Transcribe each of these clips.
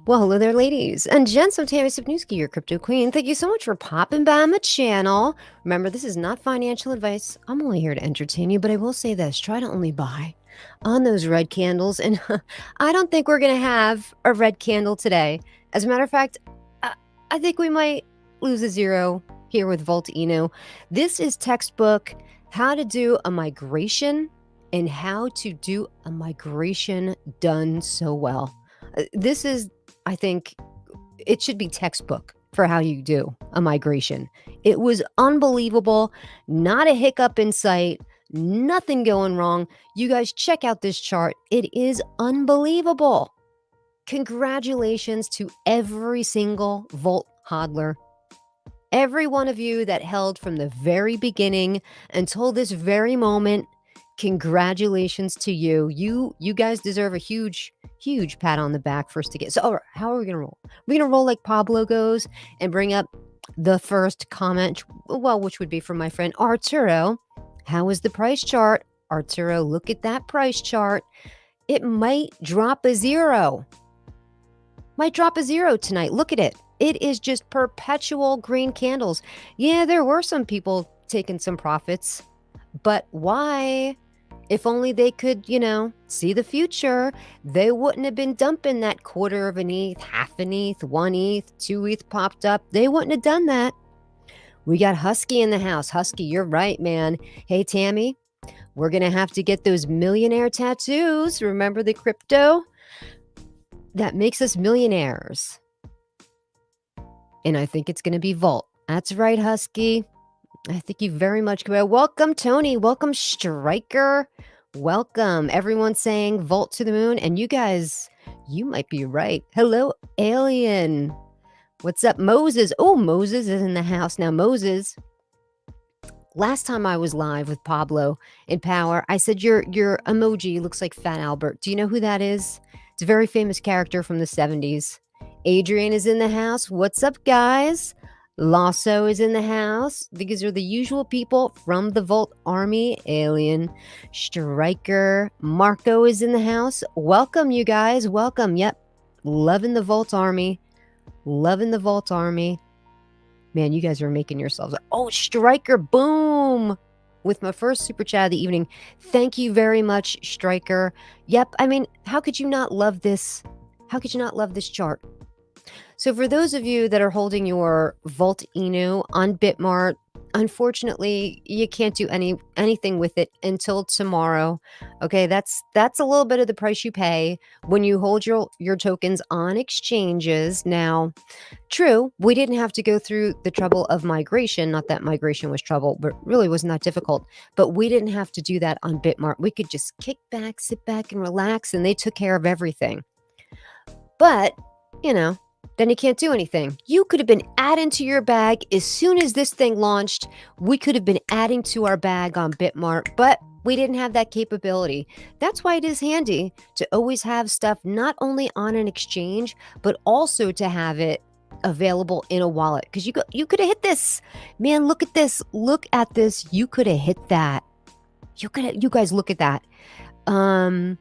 Well, hello there, ladies and gents. I'm Tammy Sipniewski, your crypto queen. Thank you so much for popping by my channel. Remember, this is not financial advice. I'm only here to entertain you, but I will say this. Try to only buy on those red candles. And I don't think we're going to have a red candle today. As a matter of fact, I think we might lose a zero here with VoltInu. This is textbook how to do a migration and how to do a migration done so well. This is, I think, it should be textbook for how you do a migration. It was unbelievable. Not a hiccup in sight. Nothing going wrong. You guys check out this chart. It is unbelievable. Congratulations to every single Volt hodler. Every one of you that held from the very beginning until this very moment. Congratulations to you. You guys deserve a huge pat on the back first to get. So how are we gonna roll? We're gonna roll like Pablo goes and bring up the first comment, well, which would be from my friend Arturo. How is the price chart? Arturo, look at that price chart. It might drop a zero. Might drop a zero tonight. Look at it. It is just perpetual green candles. Yeah, there were some people taking some profits, but why? If only they could, see the future, they wouldn't have been dumping that quarter of an ETH, half an ETH, 1 ETH, 2 ETH popped up. They wouldn't have done that. We got Husky in the house. Husky, you're right, man. Hey, Tammy, we're going to have to get those millionaire tattoos. Remember the crypto? That makes us millionaires. And I think it's going to be Volt. That's right, Husky. I thank you very much. Welcome, Tony. Welcome, Striker. Welcome. Everyone saying Volt to the moon. And you guys, you might be right. Hello, Alien. What's up, Moses? Oh, Moses is in the house. Now, Moses, last time I was live with Pablo and Power, I said your emoji looks like Fat Albert. Do you know who that is? It's a very famous character from the 70s. Adrian is in the house. What's up, guys? Lasso is in the house. These are the usual people from the VoltArmy. Alien, Striker, Marco is in the house. Welcome, you guys. Welcome. Yep. Loving the VoltArmy. Loving the VoltArmy. Man, you guys are making yourselves. Oh, Striker, boom. With my first super chat of the evening. Thank you very much, Striker. Yep. I mean, how could you not love this? How could you not love this chart? So for those of you that are holding your VoltInu on Bitmart, unfortunately, you can't do anything with it until tomorrow. Okay, that's a little bit of the price you pay when you hold your tokens on exchanges. Now, true, we didn't have to go through the trouble of migration. Not that migration was trouble, but really wasn't that difficult. But we didn't have to do that on Bitmart. We could just kick back, sit back, and relax, and they took care of everything. But, then you can't do anything. You could have been adding to your bag as soon as this thing launched. We could have been adding to our bag on Bitmart, but we didn't have that capability. That's why it is handy to always have stuff not only on an exchange, but also to have it available in a wallet. Because you could have hit this. Man, look at this. Look at this. You could have hit that. You guys look at that. Do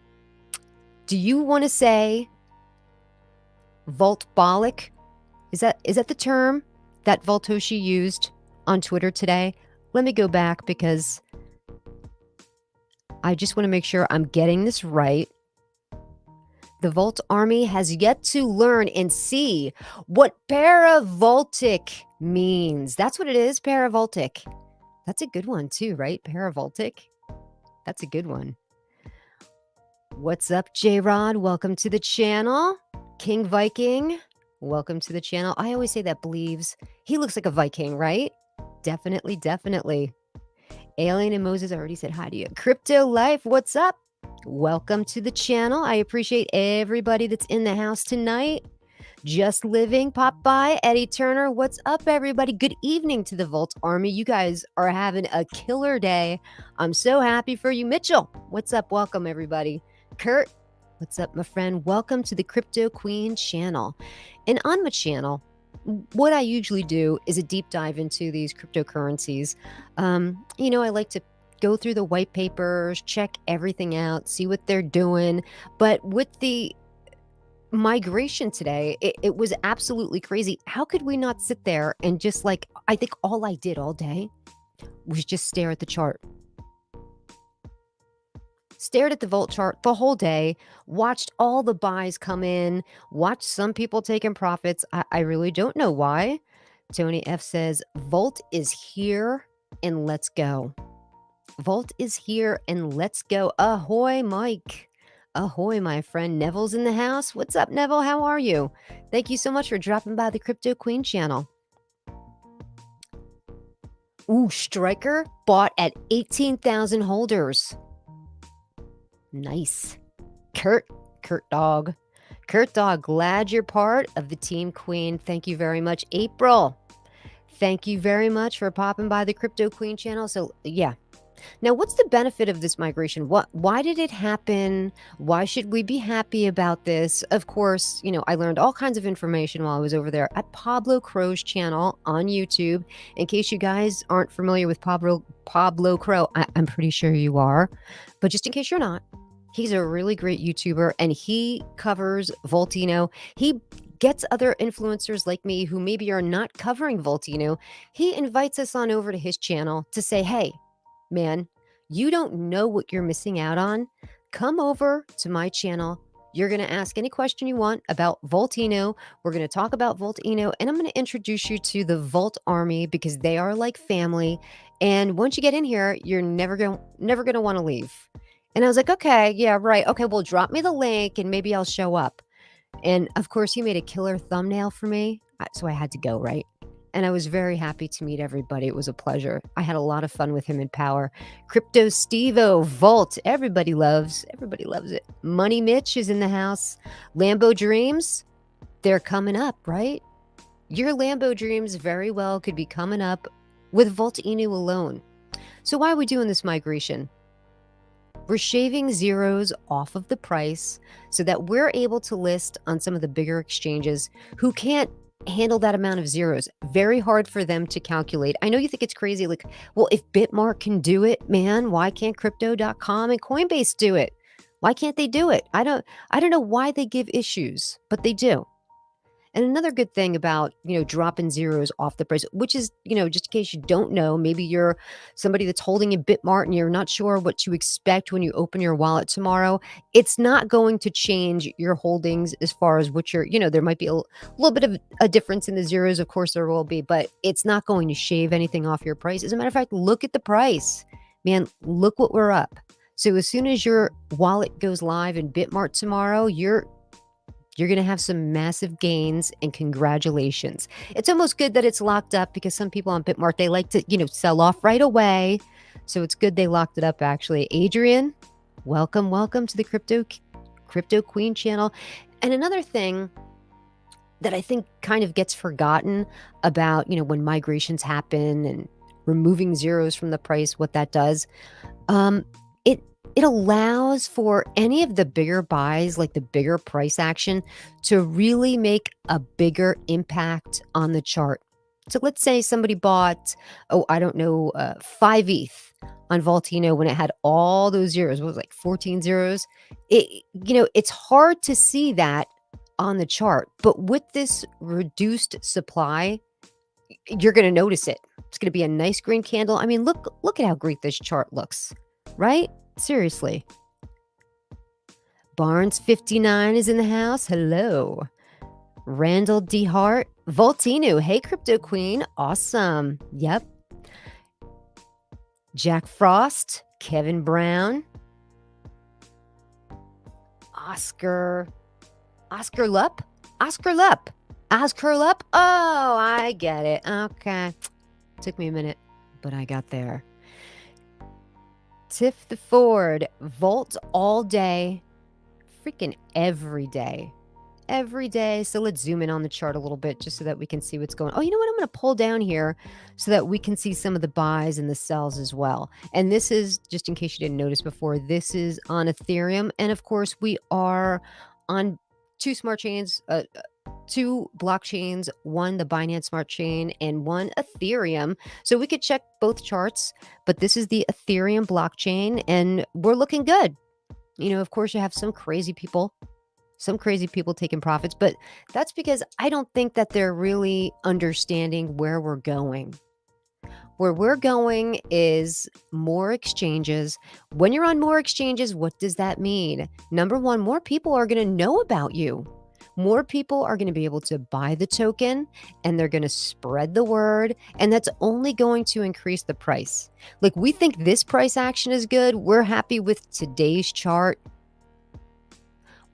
you want to say Voltbolic? Is that the term that Voltoshi used on Twitter today? Let me go back because I just want to make sure I'm getting this right. The VoltArmy has yet to learn and see what paravoltic means. That's what it is, paravoltic. That's a good one too, right? Paravoltic. That's a good one. What's up, J-Rod? Welcome to the channel. King Viking, welcome to the channel. I always say that believes. He looks like a Viking, right? Definitely, definitely. Alien and Moses already said hi to you. Crypto Life, what's up? Welcome to the channel. I appreciate everybody that's in the house tonight. Just Living, pop by. Eddie Turner, what's up, everybody? Good evening to the VoltArmy. You guys are having a killer day. I'm so happy for you. Mitchell, what's up? Welcome, everybody. Kurt, what's up, my friend? Welcome to the Crypto Queen channel. And on my channel, what I usually do is a deep dive into these cryptocurrencies. I like to go through the white papers, check everything out, see what they're doing. But with the migration today, it was absolutely crazy. How could we not sit there and just like, I think all I did all day was just stare at the chart. Stared at the Volt chart the whole day, watched all the buys come in, watched some people taking profits. I really don't know why. Tony F says, Volt is here and let's go. Volt is here and let's go. Ahoy, Mike. Ahoy, my friend. Neville's in the house. What's up, Neville? How are you? Thank you so much for dropping by the Crypto Queen channel. Ooh, Striker bought at 18,000 holders. Nice. Kurt Dog. Kurt Dog, glad you're part of the Team Queen. Thank you very much. April, thank you very much for popping by the Crypto Queen channel. So, yeah. Now, what's the benefit of this migration? Why did it happen? Why should we be happy about this? Of course, I learned all kinds of information while I was over there at PabloCRO's channel on YouTube. In case you guys aren't familiar with PabloCRO, I'm pretty sure you are. But just in case you're not, he's a really great YouTuber and he covers VoltInu. He gets other influencers like me who maybe are not covering VoltInu. He invites us on over to his channel to say, hey, man, you don't know what you're missing out on. Come over to my channel. You're going to ask any question you want about VoltInu. We're going to talk about VoltInu, and I'm going to introduce you to the VoltArmy because they are like family. And once you get in here, you're never going to want to leave. And I was like, okay, yeah, right. Okay, well, drop me the link and maybe I'll show up. And of course, he made a killer thumbnail for me. So I had to go, right? And I was very happy to meet everybody. It was a pleasure. I had a lot of fun with him in Power. Crypto Stevo, Volt, everybody loves it. Money Mitch is in the house. Lambo Dreams, they're coming up, right? Your Lambo Dreams very well could be coming up with VoltInu alone. So why are we doing this migration? We're shaving zeros off of the price so that we're able to list on some of the bigger exchanges who can't handle that amount of zeros. Very hard for them to calculate. I know you think it's crazy. Like, well, if Bitmark can do it, man, why can't crypto.com and Coinbase do it? Why can't they do it? I don't know why they give issues, but they do. And another good thing about, dropping zeros off the price, which is, just in case you don't know, maybe you're somebody that's holding a Bitmart and you're not sure what to expect when you open your wallet tomorrow. It's not going to change your holdings as far as what you're, there might be a little bit of a difference in the zeros. Of course, there will be, but it's not going to shave anything off your price. As a matter of fact, look at the price, man, look what we're up. So as soon as your wallet goes live in Bitmart tomorrow, you're going to have some massive gains and congratulations. It's almost good that it's locked up because some people on Bitmart, they like to, sell off right away. So it's good they locked it up actually. Adrian, welcome to the Crypto Queen channel. And another thing that I think kind of gets forgotten about, when migrations happen and removing zeros from the price, what that does, it allows for any of the bigger buys, like the bigger price action, to really make a bigger impact on the chart. So let's say somebody bought, 5 ETH on VoltInu when it had all those zeros. What was it, like 14 zeros? It's hard to see that on the chart, but with this reduced supply, you're going to notice it. It's going to be a nice green candle. I mean, look at how great this chart looks, right? Seriously. Barnes 59 is in the house. Hello. Randall D. Hart. VoltInu. Hey, Crypto Queen. Awesome. Yep. Jack Frost. Kevin Brown. Oscar Lupp. Oh, I get it. Okay. Took me a minute, but I got there. Tiff the Ford, Volt all day, freaking every day. So let's zoom in on the chart a little bit just so that we can see what's going on. Oh, you know what? I'm going to pull down here so that we can see some of the buys and the sells as well. And this is, just in case you didn't notice before, this is on Ethereum. And of course, we are on two smart chains, two blockchains, one the Binance Smart Chain and one Ethereum. So we could check both charts, but this is the Ethereum blockchain and we're looking good. Of course you have some crazy people Some crazy people taking profits, but that's because I don't think that they're really understanding where we're going. Where we're going is more exchanges. When you're on more exchanges, what does that mean? Number one, more people are going to know about you. More people are going to be able to buy the token and they're going to spread the word. And that's only going to increase the price. Like, we think this price action is good. We're happy with today's chart.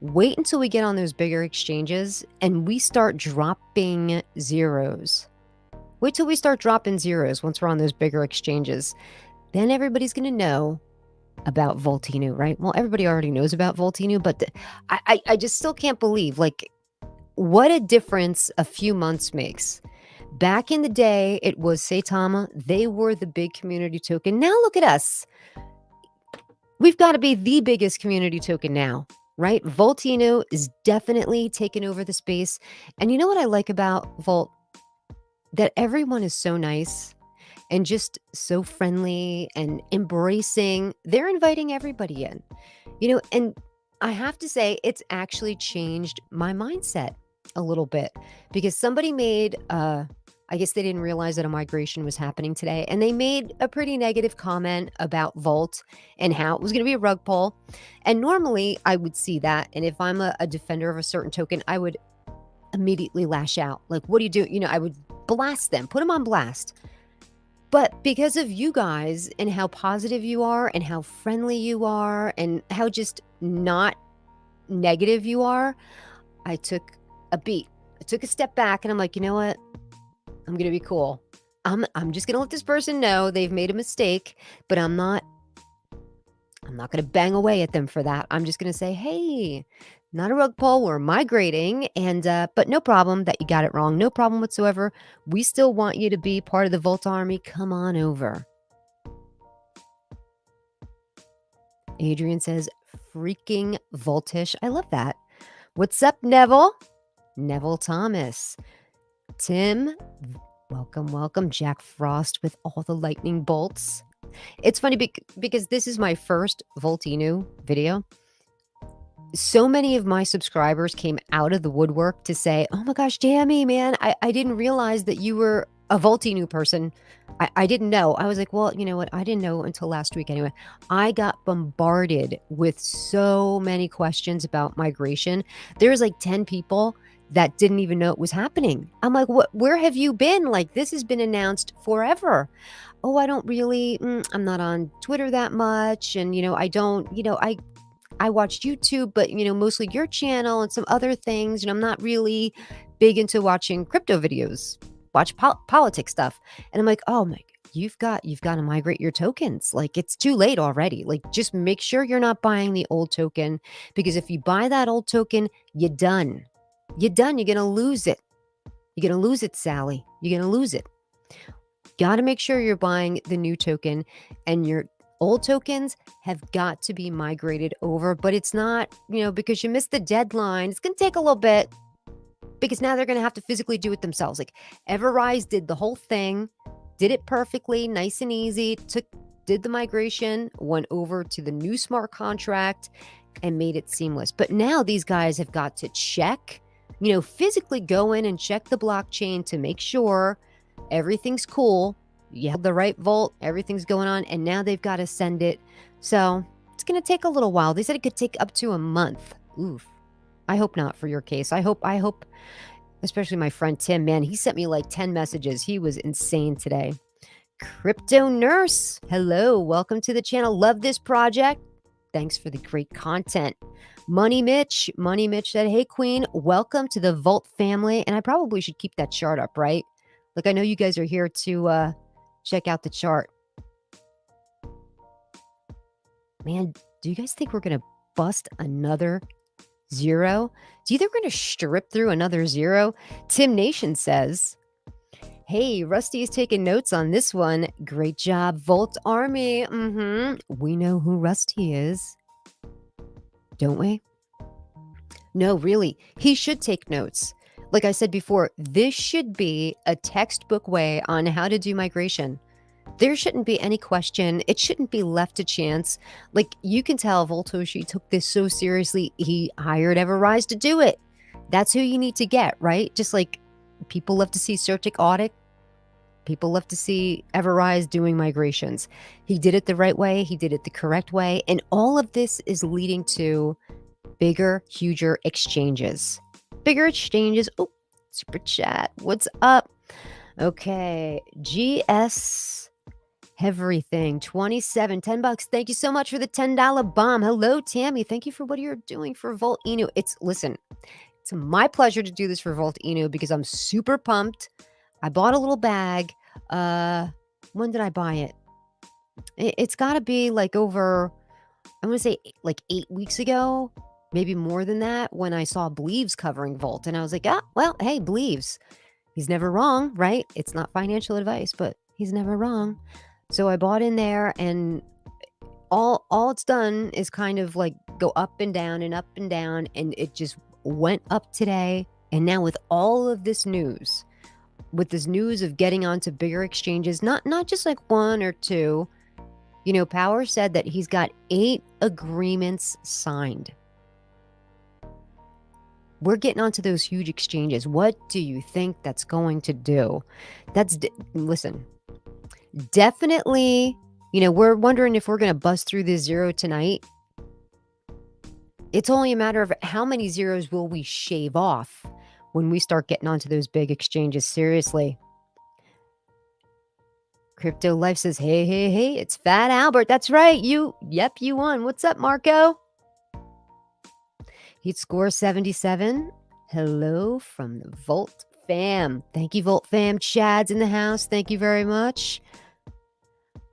Wait until we get on those bigger exchanges and we start dropping zeros. Wait till we start dropping zeros once we're on those bigger exchanges. Then everybody's going to know about VoltInu, right? Well, everybody already knows about VoltInu, but I just still can't believe, like, what a difference a few months makes. Back in the day, it was Saitama. They were the big community token. Now look at us. We've got to be the biggest community token now, right? VoltInu is definitely taking over the space. And you know what I like about Volt? That everyone is so nice and just so friendly and embracing. They're inviting everybody in, and I have to say it's actually changed my mindset a little bit because somebody made, I guess they didn't realize that a migration was happening today, and they made a pretty negative comment about Volt and how it was going to be a rug pull. And normally I would see that. And if I'm a defender of a certain token, I would immediately lash out. Like, what do you do? I would blast them, put them on blast. But because of you guys and how positive you are and how friendly you are and how just not negative you are, I took a beat. I took a step back and I'm like, you know what? I'm going to be cool. I'm just going to let this person know they've made a mistake, but I'm not going to bang away at them for that. I'm just going to say, hey, not a rug pull. We're migrating, and but no problem that you got it wrong. No problem whatsoever. We still want you to be part of the VoltArmy. Come on over. Adrian says, freaking voltish. I love that. What's up, Neville? Neville Thomas. Tim, welcome. Jack Frost with all the lightning bolts. It's funny because this is my first VoltInu video. So many of my subscribers came out of the woodwork to say, oh my gosh, Jamie, man, I didn't realize that you were a VoltInu person. I didn't know. I was like, well, you know what? I didn't know until last week anyway. I got bombarded with so many questions about migration. There's like 10 people that didn't even know it was happening. I'm like, where have you been? Like, this has been announced forever. Oh, I don't really, I'm not on Twitter that much. And, I don't, I watched YouTube, but, mostly your channel and some other things. I'm not really big into watching crypto videos, watch politics stuff. And I'm like, oh my, you've got to migrate your tokens. Like, it's too late already. Like, just make sure you're not buying the old token, because if you buy that old token, you're done. You're done. You're going to lose it. You're going to lose it, Sally. You're going to lose it. Got to make sure you're buying the new token, and your old tokens have got to be migrated over, but it's not, because you missed the deadline. It's going to take a little bit, because now they're going to have to physically do it themselves. Like, Everrise did the whole thing, did it perfectly, nice and easy, did the migration, went over to the new smart contract and made it seamless. But now these guys have got to check, physically go in and check the blockchain to make sure everything's cool. You have the right Volt, everything's going on, and now they've got to send it. So it's going to take a little while. They said it could take up to a month. Oof. I hope not for your case. I hope, especially my friend Tim, man, he sent me like 10 messages. He was insane today. Crypto Nurse, hello, welcome to the channel. Love this project. Thanks for the great content. Money Mitch said, hey, Queen, welcome to the Volt family. And I probably should keep that chart up, right? Like, I know you guys are here to check out the chart. Man, do you guys think we're going to bust another zero? Do you think we're going to strip through another zero? Tim Nation says, hey, Rusty is taking notes on this one. Great job, VoltArmy. We know who Rusty is, don't we? No, really, he should take notes. Like I said before, this should be a textbook way on how to do migration. There shouldn't be any question. It shouldn't be left to chance. Like, you can tell Voltoshi took this so seriously, he hired Everrise to do it. That's who you need to get, right? Just like people love to see Certic audit, people love to see Everrise doing migrations. He did it the right way. He did it the correct way. And all of this is leading to bigger, huger exchanges. Bigger exchanges. Oh, super chat. What's up? Okay. GS Everything 27 $10. Thank you so much for the $10 bomb. Hello, Tammy. Thank you for what you're doing for VoltInu. Listen, it's my pleasure to do this for VoltInu because I'm super pumped. I bought a little bag. When did I buy it? It's got to be like over, I'm going to say like 8 weeks ago, maybe more than that, when I saw Believes covering Volt. And I was like, well, hey, Believes. He's never wrong, right? It's not financial advice, but he's never wrong. So I bought in there, and all it's done is kind of like go up and down and up and down, and it just went up today. And now with all of this news, with this news of getting onto bigger exchanges, not just like one or two, Power said that he's got 8 agreements signed. We're getting onto those huge exchanges. What do you think that's going to do? Listen, definitely, we're wondering if we're going to bust through this zero tonight. It's only a matter of how many zeros will we shave off when we start getting onto those big exchanges. Seriously. Crypto Life says, hey, it's Fat Albert. That's right. You won. What's up, Marco? He'd score 77. Hello from the Volt fam. Thank you, Volt fam. Chad's in the house. Thank you very much.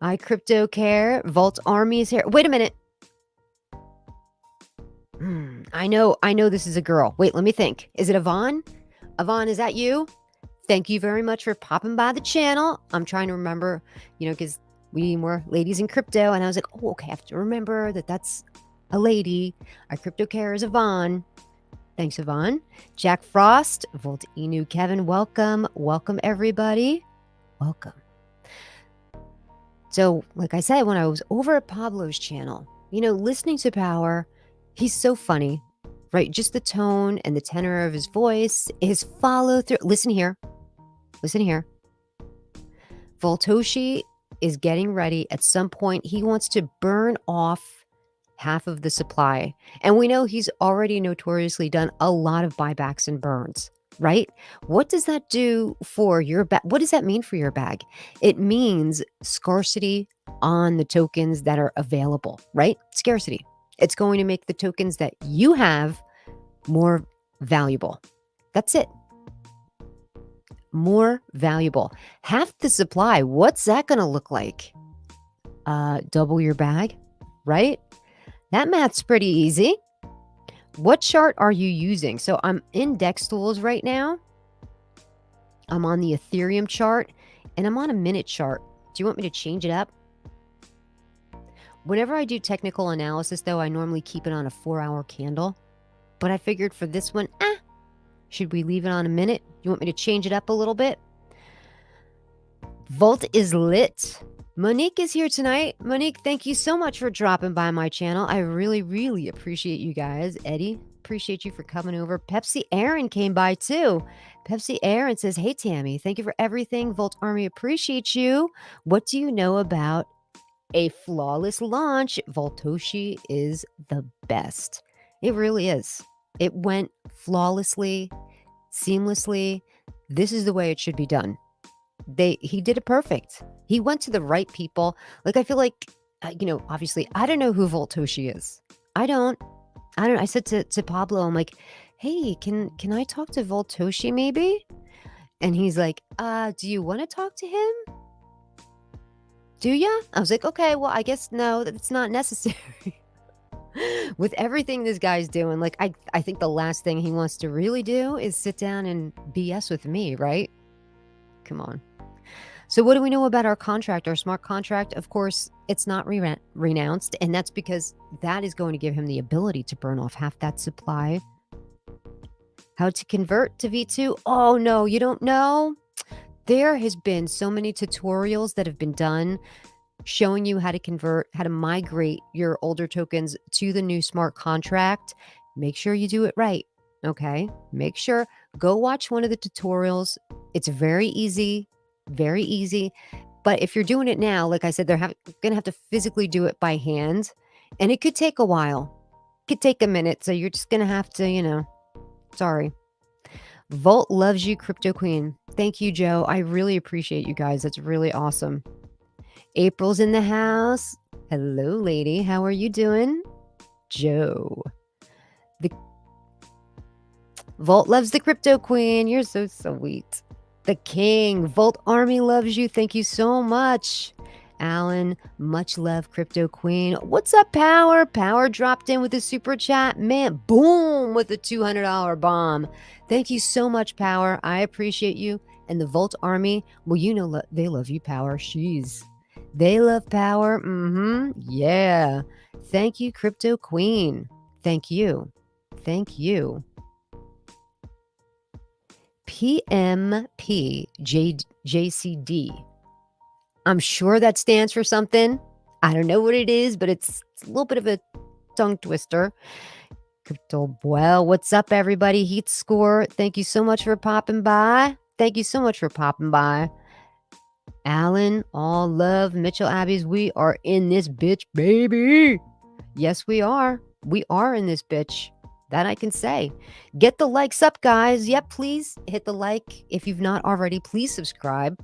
I Crypto Care. VoltArmy is here. Wait a minute. I know this is a girl. Wait, let me think. Is it Yvonne? Yvonne, is that you? Thank you very much for popping by the channel. I'm trying to remember, because we need more ladies in crypto. And I was like, oh, okay, I have to remember that's a lady. Our Crypto Care is Yvonne. Thanks, Yvonne. Jack Frost, VoltInu Kevin, welcome. Welcome, everybody. Welcome. So, like I said, when I was over at Pablo's channel, listening to Power, he's so funny, right? Just the tone and the tenor of his voice, his follow through. Listen here. Voltoshi is getting ready. At some point, he wants to burn off half of the supply. And we know he's already notoriously done a lot of buybacks and burns, right? What does that do for your bag? What does that mean for your bag? It means scarcity on the tokens that are available, right? Scarcity. It's going to make the tokens that you have more valuable. That's it. More valuable. Half the supply. What's that going to look like? Double your bag, right? That math's pretty easy. What chart are you using? So I'm in Dex Tools right now. I'm on the Ethereum chart, and I'm on a minute chart. Do you want me to change it up? Whenever I do technical analysis, though, I normally keep it on a 4-hour candle. But I figured for this one, should we leave it on a minute? You want me to change it up a little bit? Volt is lit. Monique is here tonight. Monique, thank you so much for dropping by my channel. I really, really appreciate you guys. Eddie, appreciate you for coming over. Pepsi Aaron came by too. Pepsi Aaron says, hey, Tammy, thank you for everything. VoltArmy appreciates you. What do you know about a flawless launch? Voltoshi is the best. It really is. It went flawlessly, seamlessly. This is the way it should be done. He did it perfect. He went to the right people. Like, I feel like, obviously, I don't know who Voltoshi is. I don't. I said to Pablo, I'm like, hey, can I talk to Voltoshi maybe? And he's like, do you want to talk to him? Do ya? I was like, okay, well, I guess no, that's not necessary. With everything this guy's doing, like, I think the last thing he wants to really do is sit down and BS with me, right? Come on. So what do we know about our contract, our smart contract? Of course, it's not renounced, and that's because that is going to give him the ability to burn off half that supply. How to convert to V2? Oh, no, you don't know? There has been so many tutorials that have been done showing you how to convert, how to migrate your older tokens to the new smart contract. Make sure you do it right. Okay. Make sure, go watch one of the tutorials. It's very easy, very easy. But if you're doing it now, like I said, they're going to have to physically do it by hand. And it could take a while, could take a minute. So you're just going to have to, sorry. Volt loves you, Crypto Queen. Thank you, Joe. I really appreciate you guys. That's really awesome. April's in the house. Hello, lady. How are you doing? Joe. The Volt loves the Crypto Queen. You're so sweet. The King. VoltArmy loves you. Thank you so much. Alan, much love, Crypto Queen. What's up, Power? Power dropped in with a super chat. Man, boom, with a $200 bomb. Thank you so much, Power. I appreciate you. And the VoltArmy, well, they love you, Power. They love Power. Yeah. Thank you, Crypto Queen. Thank you. Thank you. PMPJCD. I'm sure that stands for something. I don't know what it is, but it's a little bit of a tongue twister. Crypto Well, what's up, everybody? Heat Score, thank you so much for popping by. Thank you so much for popping by. Alan, all love. Mitchell Abbeys, we are in this bitch, baby. Yes, we are. We are in this bitch. That I can say. Get the likes up, guys. Yep, please hit the like. If you've not already, please subscribe.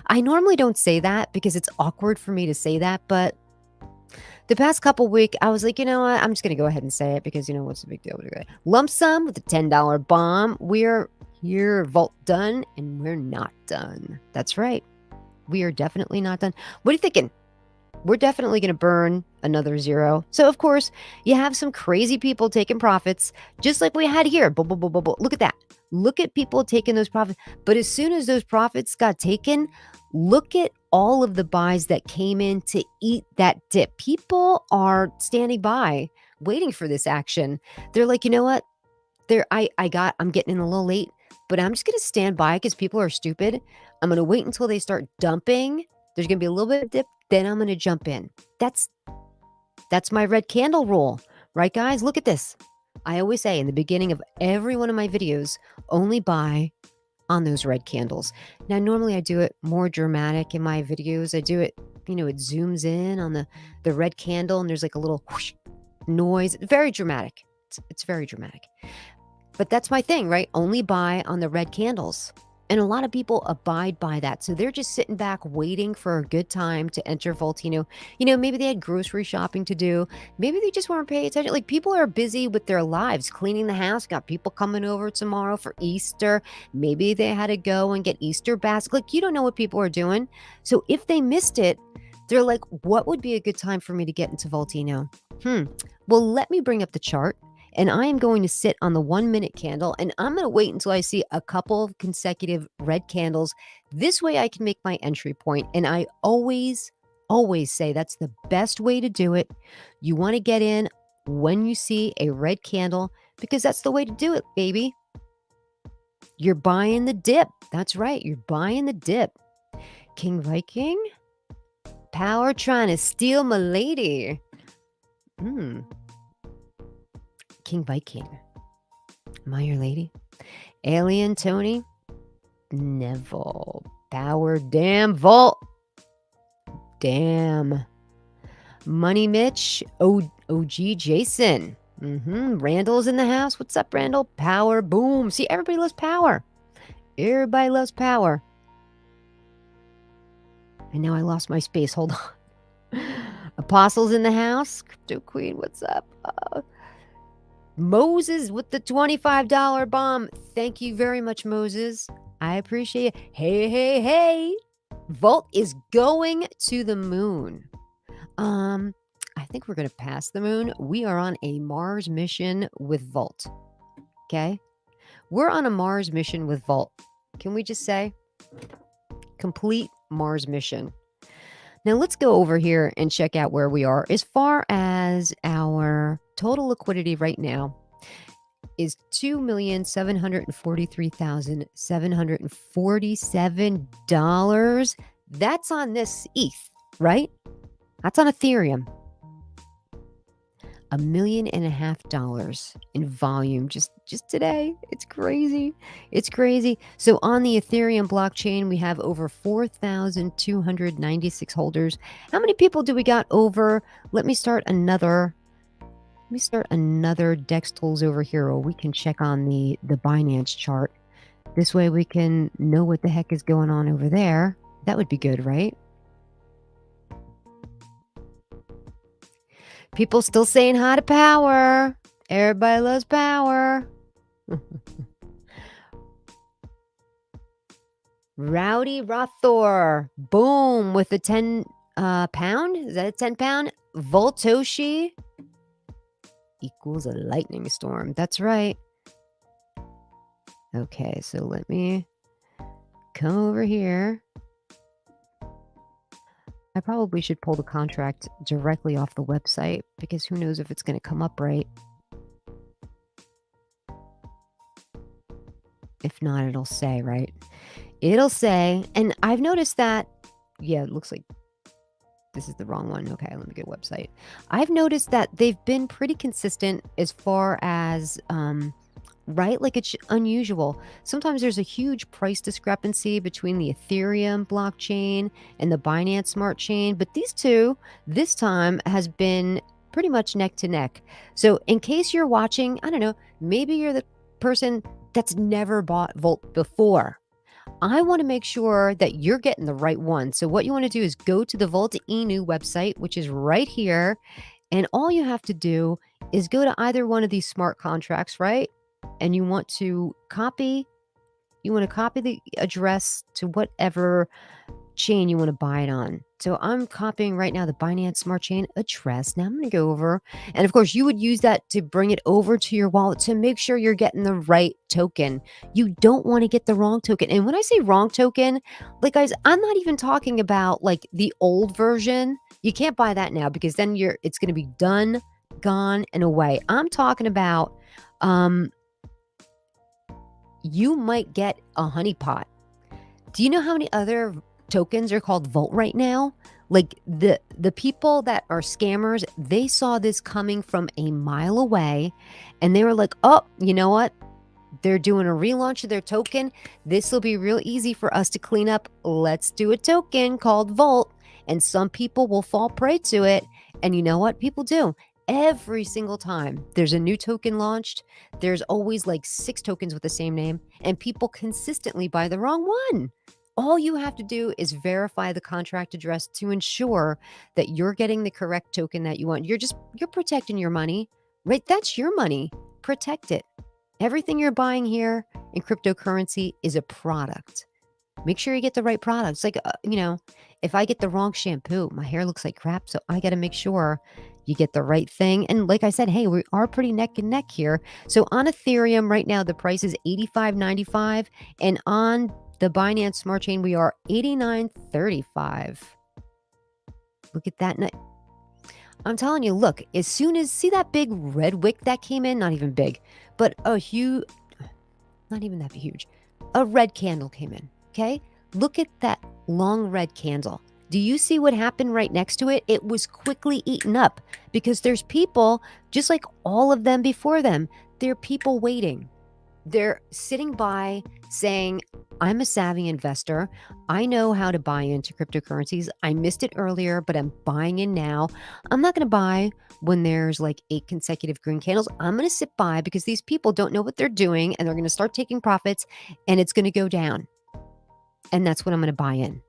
I normally don't say that because it's awkward for me to say that, but the past couple weeks, I was like, you know what? I'm just going to go ahead and say it because, what's the big deal? Lump sum with a $10 bomb. We're here, Vault done, and we're not done. That's right. We are definitely not done. What are you thinking? We're definitely going to burn another zero. So, of course, you have some crazy people taking profits, just like we had here. Look at that. Look at people taking those profits. But as soon as those profits got taken, look at all of the buys that came in to eat that dip. People are standing by, waiting for this action. They're like, you know what? I'm getting in a little late, but I'm just going to stand by because people are stupid. I'm going to wait until they start dumping. There's going to be a little bit of dip. Then I'm going to jump in. That's my red candle rule, right, guys? Look at this. I always say in the beginning of every one of my videos, only buy on those red candles. Now, normally I do it more dramatic in my videos. I do it, it zooms in on the red candle and there's like a little whoosh noise. Very dramatic. It's very dramatic. But that's my thing, right? Only buy on the red candles. And a lot of people abide by that. So they're just sitting back waiting for a good time to enter VoltInu. Maybe they had grocery shopping to do. Maybe they just weren't paying attention. Like, people are busy with their lives, cleaning the house, got people coming over tomorrow for Easter. Maybe they had to go and get Easter baskets. Like, you don't know what people are doing. So if they missed it, they're like, what would be a good time for me to get into VoltInu? Well, let me bring up the chart. And I am going to sit on the 1 minute candle and I'm going to wait until I see a couple of consecutive red candles. This way I can make my entry point. And I always say that's the best way to do it. You want to get in when you see a red candle because that's the way to do it, baby. You're buying the dip. That's right. You're buying the dip. King Viking? Power trying to steal my lady. King Viking. Am I your lady? Alien Tony. Neville. Power. Damn. Vault. Damn. Money Mitch. OG Jason. Randall's in the house. What's up, Randall? Power. Boom. See, everybody loves Power. Everybody loves Power. And now I lost my space. Hold on. Apostles in the house. Crypto Queen. What's up? Moses with the $25 bomb. Thank you very much, Moses. I appreciate it. Hey. Volt is going to the moon. I think we're going to pass the moon. We are on a Mars mission with Volt. Okay? We're on a Mars mission with Volt. Can we just say? Complete Mars mission. Now let's go over here and check out where we are as far as our total liquidity right now. is $2,743,747. That's on this ETH, right? That's on Ethereum. $1.5 million in volume just today. It's crazy. It's crazy. So on the Ethereum blockchain, we have over 4,296 holders. How many people do we got over? Let me start another DEX tools over here, or we can check on the Binance chart. This way we can know what the heck is going on over there. That would be good, right? People still saying hi to Power. Everybody loves Power. Rowdy Rothor. Boom. With the 10 pound. Is that a 10 pound? Voltoshi equals a lightning storm. That's right. Okay, so let me come over here. I probably should pull the contract directly off the website because who knows if it's going to come up right. If not, it'll say, right? It'll say, and I've noticed that, yeah, it looks like this is the wrong one. Okay, let me get a website. I've noticed that they've been pretty consistent as far as, right? Like it's unusual. Sometimes there's a huge price discrepancy between the Ethereum blockchain and the Binance Smart Chain, but these two this time has been pretty much neck to neck. So in case you're watching, I don't know, maybe you're the person that's never bought Volt before. I want to make sure that you're getting the right one. So what you want to do is go to the VoltInu website, which is right here. And all you have to do is go to either one of these smart contracts, right? And you want to copy the address to whatever chain you want to buy it on. So I'm copying right now the Binance Smart Chain address. Now I'm going to go over, and of course you would use that to bring it over to your wallet to make sure you're getting the right token. You don't want to get the wrong token. And when I say wrong token, like guys, I'm not even talking about like the old version. You can't buy that now because then it's going to be done, gone, and away. I'm talking about you might get a honeypot. Do you know how many other tokens are called Volt right now? Like the people that are scammers, they saw this coming from a mile away and they were like, oh, you know what? They're doing a relaunch of their token. This will be real easy for us to clean up. Let's do a token called Volt. And some people will fall prey to it. And you know what people do? Every single time there's a new token launched, there's always like 6 tokens with the same name, and people consistently buy the wrong one. All you have to do is verify the contract address to ensure that you're getting the correct token that you want. You're protecting your money, right? That's your money. Protect it. Everything you're buying here in cryptocurrency is a product. Make sure you get the right products. Like, if I get the wrong shampoo, my hair looks like crap. So I got to make sure you get the right thing. And like I said, hey, we are pretty neck and neck here. So on Ethereum right now, the price is $85.95. And on the Binance Smart Chain, we are $89.35. Look at that. I'm telling you, look, as soon as, see that big red wick that came in? Not even big, but a huge, not even that huge. A red candle came in. Okay, look at that long red candle. Do you see what happened right next to it? It was quickly eaten up because there's people, just like all of them before them, there are people waiting. They're sitting by saying, I'm a savvy investor. I know how to buy into cryptocurrencies. I missed it earlier, but I'm buying in now. I'm not going to buy when there's like 8 consecutive green candles. I'm going to sit by because these people don't know what they're doing and they're going to start taking profits and it's going to go down. And that's what I'm going to buy in.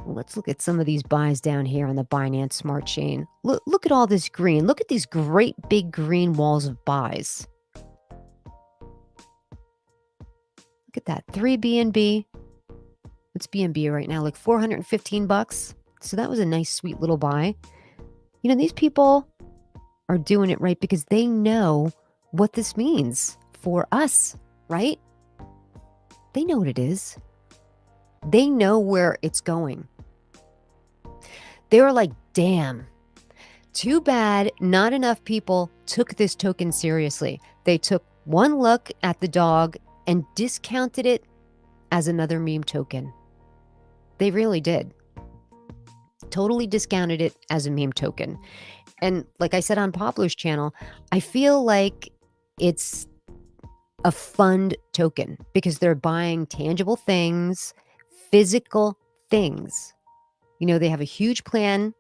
Let's look at some of these buys down here on the Binance Smart Chain. Look at all this green. Look at these great big green walls of buys. Look at that. 3 BNB. What's BNB right now? Like $415. So that was a nice, sweet little buy. These people are doing it right because they know what this means for us. Right? They know what it is. They know where it's going. They were like, damn, Too bad not enough people took this token seriously. They took one look at the dog and discounted it as another meme token. They really did. Totally discounted it as a meme token. And like I said on Pablo's channel, I feel like it's a fund token because they're buying tangible things, physical things. You know, they have a huge plan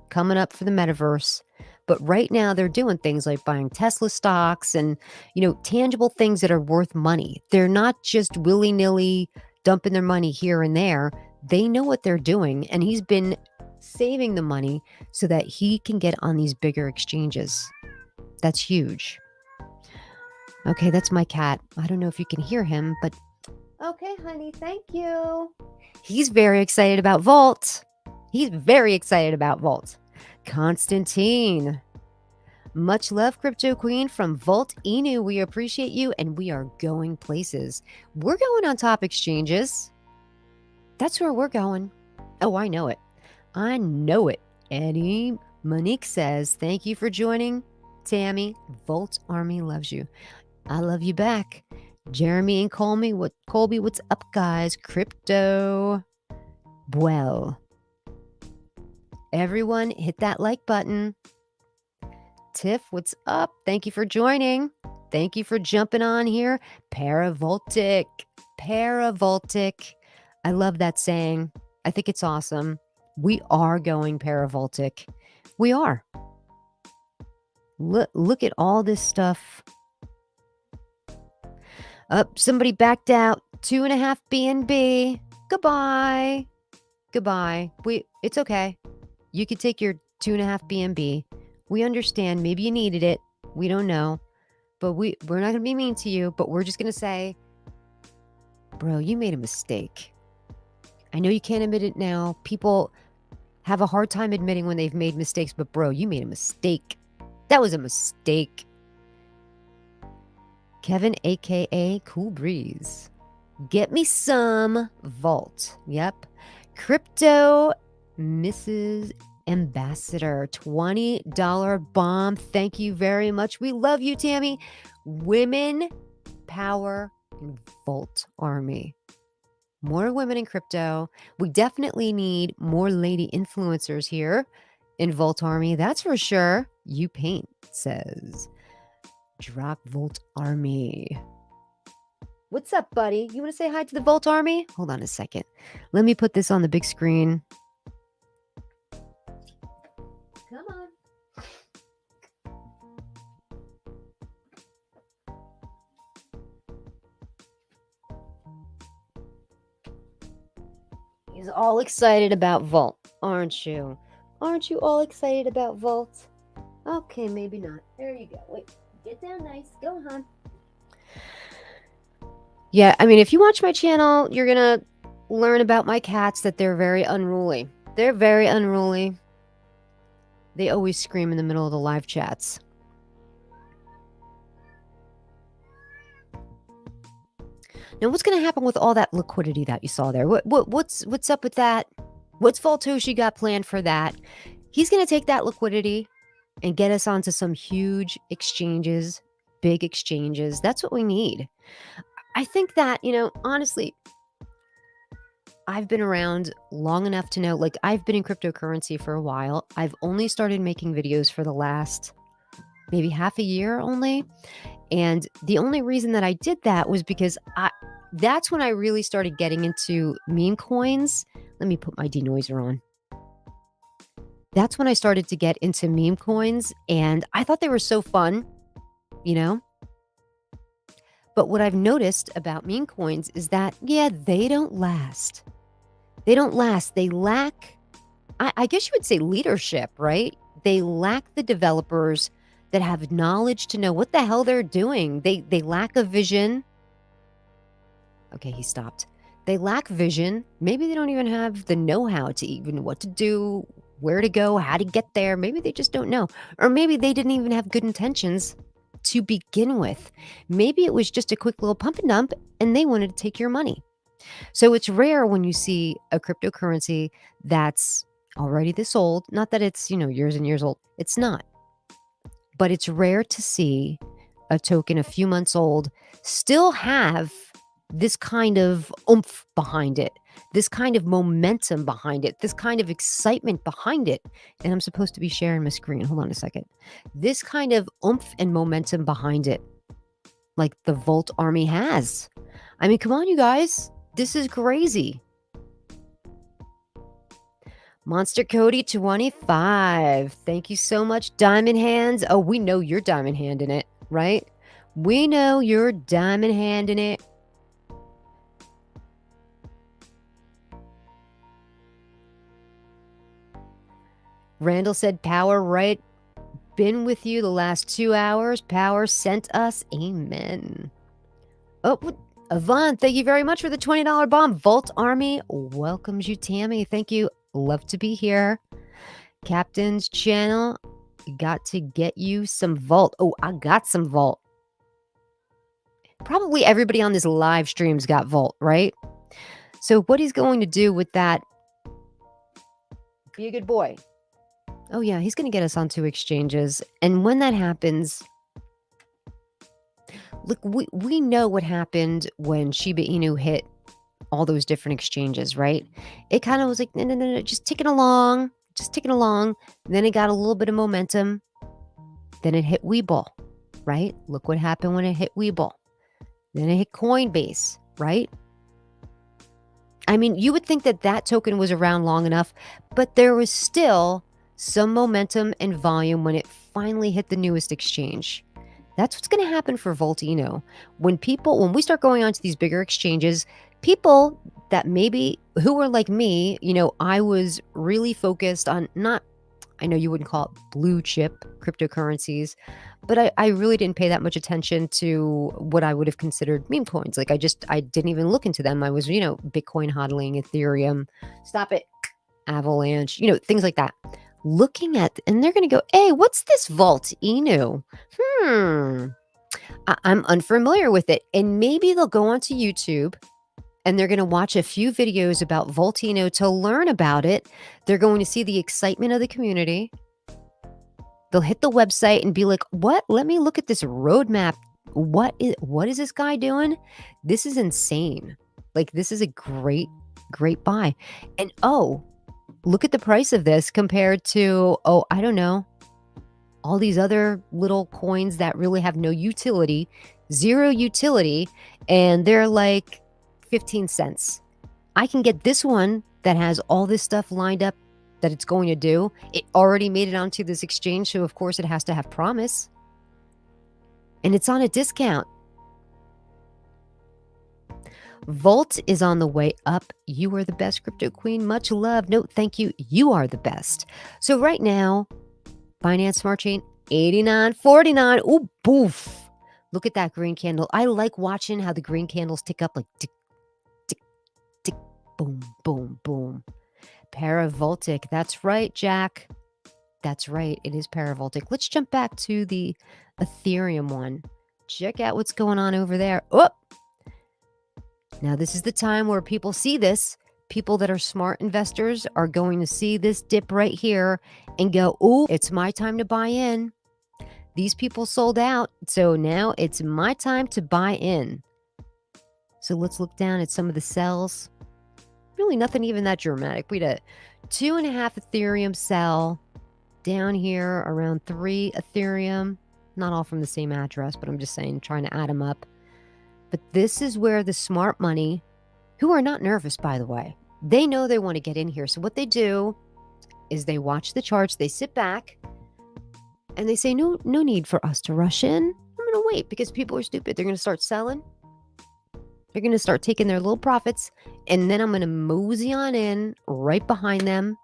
coming up for the metaverse, but right now they're doing things like buying Tesla stocks and, you know, tangible things that are worth money. They're not just willy-nilly dumping their money here and there. They know what they're doing, and he's been saving the money so that he can get on these bigger exchanges. That's huge. Okay, that's my cat. I don't know if you can hear him, but okay, honey, thank you. He's very excited about Volt. He's very excited about Volt. Constantine. Much love, Crypto Queen from VoltInu. We appreciate you, and we are going places. We're going on top exchanges. That's where we're going. Oh, I know it. I know it. Eddie Monique says, thank you for joining. Tammy, VoltArmy loves you. I love you back. Jeremy and Colby, what's up, guys? Crypto. Well, everyone hit that like button. Tiff, what's up? Thank you for joining. Thank you for jumping on here. Paravoltic. Paravoltic. I love that saying. I think it's awesome. We are going paravoltic. We are. Look at all this stuff. Somebody backed out. 2.5 BNB. Goodbye. Goodbye. It's okay. You could take your 2.5 BNB. We understand. Maybe you needed it. We don't know. But we're not going to be mean to you. But we're just going to say, bro, you made a mistake. I know you can't admit it now. People have a hard time admitting when they've made mistakes. But bro, you made a mistake. That was a mistake. Kevin, a.k.a. Cool Breeze. Get me some Volt. Yep. Crypto Mrs. Ambassador. $20 bomb. Thank you very much. We love you, Tammy. Women, power, and VoltArmy. More women in crypto. We definitely need more lady influencers here in VoltArmy. That's for sure. You Paint says. Drop VoltArmy. What's up, buddy? You want to say hi to the VoltArmy? Hold on a second. Let me put this on the big screen. Come on. He's all excited about Volt, aren't you? Aren't you all excited about Volt? Okay, maybe not. There you go. Wait. Get down nice. Go, hon. Yeah, I mean, if you watch my channel, you're going to learn about my cats that they're very unruly. They're very unruly. They always scream in the middle of the live chats. Now, what's going to happen with all that liquidity that you saw there? What's up with that? What's Voltoshi got planned for that? He's going to take that liquidity and get us onto some huge exchanges, big exchanges. That's what we need. I think that, you know, honestly, I've been around long enough to know, like, I've been in cryptocurrency for a while. I've only started making videos for the last maybe half a year only. And the only reason that I did that was because that's when I really started getting into meme coins. Let me put my denoiser on. That's when I started to get into meme coins, and I thought they were so fun, you know? But what I've noticed about meme coins is that, yeah, they don't last. They don't last. They lack, I guess you would say, leadership, right? They lack the developers that have knowledge to know what the hell they're doing. They lack a vision. Okay, he stopped. They lack vision. Maybe they don't even have the know-how to even what to do, where to go, how to get there. Maybe they just don't know. Or maybe they didn't even have good intentions to begin with. Maybe it was just a quick little pump and dump and they wanted to take your money. So it's rare when you see a cryptocurrency that's already this old. Not that it's, years and years old. It's not. But it's rare to see a token a few months old still have this kind of oomph behind it, this kind of momentum behind it, this kind of excitement behind it. And I'm supposed to be sharing my screen. Hold on a second. This kind of oomph and momentum behind it, like the VoltArmy has. I mean, come on, you guys. This is crazy. Monster Cody 25. Thank you so much, Diamond Hands. Oh, we know you're Diamond Hand in it, right? We know you're Diamond Hand in it. Randall said, Power, right? Been with you the last 2 hours. Power sent us. Amen. Oh, Yvonne, thank you very much for the $20 bomb. VoltArmy welcomes you, Tammy. Thank you. Love to be here. Captain's channel, got to get you some Volt. Oh, I got some Volt. Probably everybody on this live stream's got Volt, right? So what he's going to do with that, be a good boy. Oh yeah, he's going to get us onto exchanges. And when that happens, look, we know what happened when Shiba Inu hit all those different exchanges, right? It kind of was like, no, just ticking along. Then it got a little bit of momentum. Then it hit Webull, right? Look what happened when it hit Webull. Then it hit Coinbase, right? I mean, you would think that that token was around long enough, but there was still some momentum and volume when it finally hit the newest exchange. That's what's going to happen for VoltInu. When we start going on to these bigger exchanges, people that maybe who were like me, I was really focused on I know you wouldn't call it blue chip cryptocurrencies, but I really didn't pay that much attention to what I would have considered meme coins. Like I didn't even look into them. I was, Bitcoin hodling, Ethereum, stop it, Avalanche, things like that. Looking at, and they're going to go, hey, what's this VoltInu? I'm unfamiliar with it. And maybe they'll go onto YouTube and they're going to watch a few videos about VoltInu to learn about it. They're going to see the excitement of the community. They'll hit the website and be like, what? Let me look at this roadmap. What is this guy doing? This is insane. Like, this is a great buy. And look at the price of this compared to, I don't know, all these other little coins that really have no utility, zero utility, and they're like 15 cents. I can get this one that has all this stuff lined up that it's going to do. It already made it onto this exchange, so of course it has to have promise. And it's on a discount. Volt is on the way up. You are the best, Crypto Queen. Much love. No, thank you. You are the best. So right now, Binance Smart Chain, $89.49. Ooh, boof. Look at that green candle. I like watching how the green candles tick up like tick, tick, tick, boom, boom, boom. Paravoltic. That's right, Jack. That's right. It is paravoltic. Let's jump back to the Ethereum one. Check out what's going on over there. Oh! Now, this is the time where people see this. People that are smart investors are going to see this dip right here and go, oh, it's my time to buy in. These people sold out, so now it's my time to buy in. So let's look down at some of the sells. Really nothing even that dramatic. We had a 2.5 Ethereum sell down here, around 3 Ethereum. Not all from the same address, but I'm just saying, trying to add them up. But this is where the smart money, who are not nervous, by the way, they know they want to get in here. So what they do is they watch the charts, they sit back, and they say, no need for us to rush in. I'm going to wait because people are stupid. They're going to start selling. They're going to start taking their little profits, and then I'm going to mosey on in right behind them,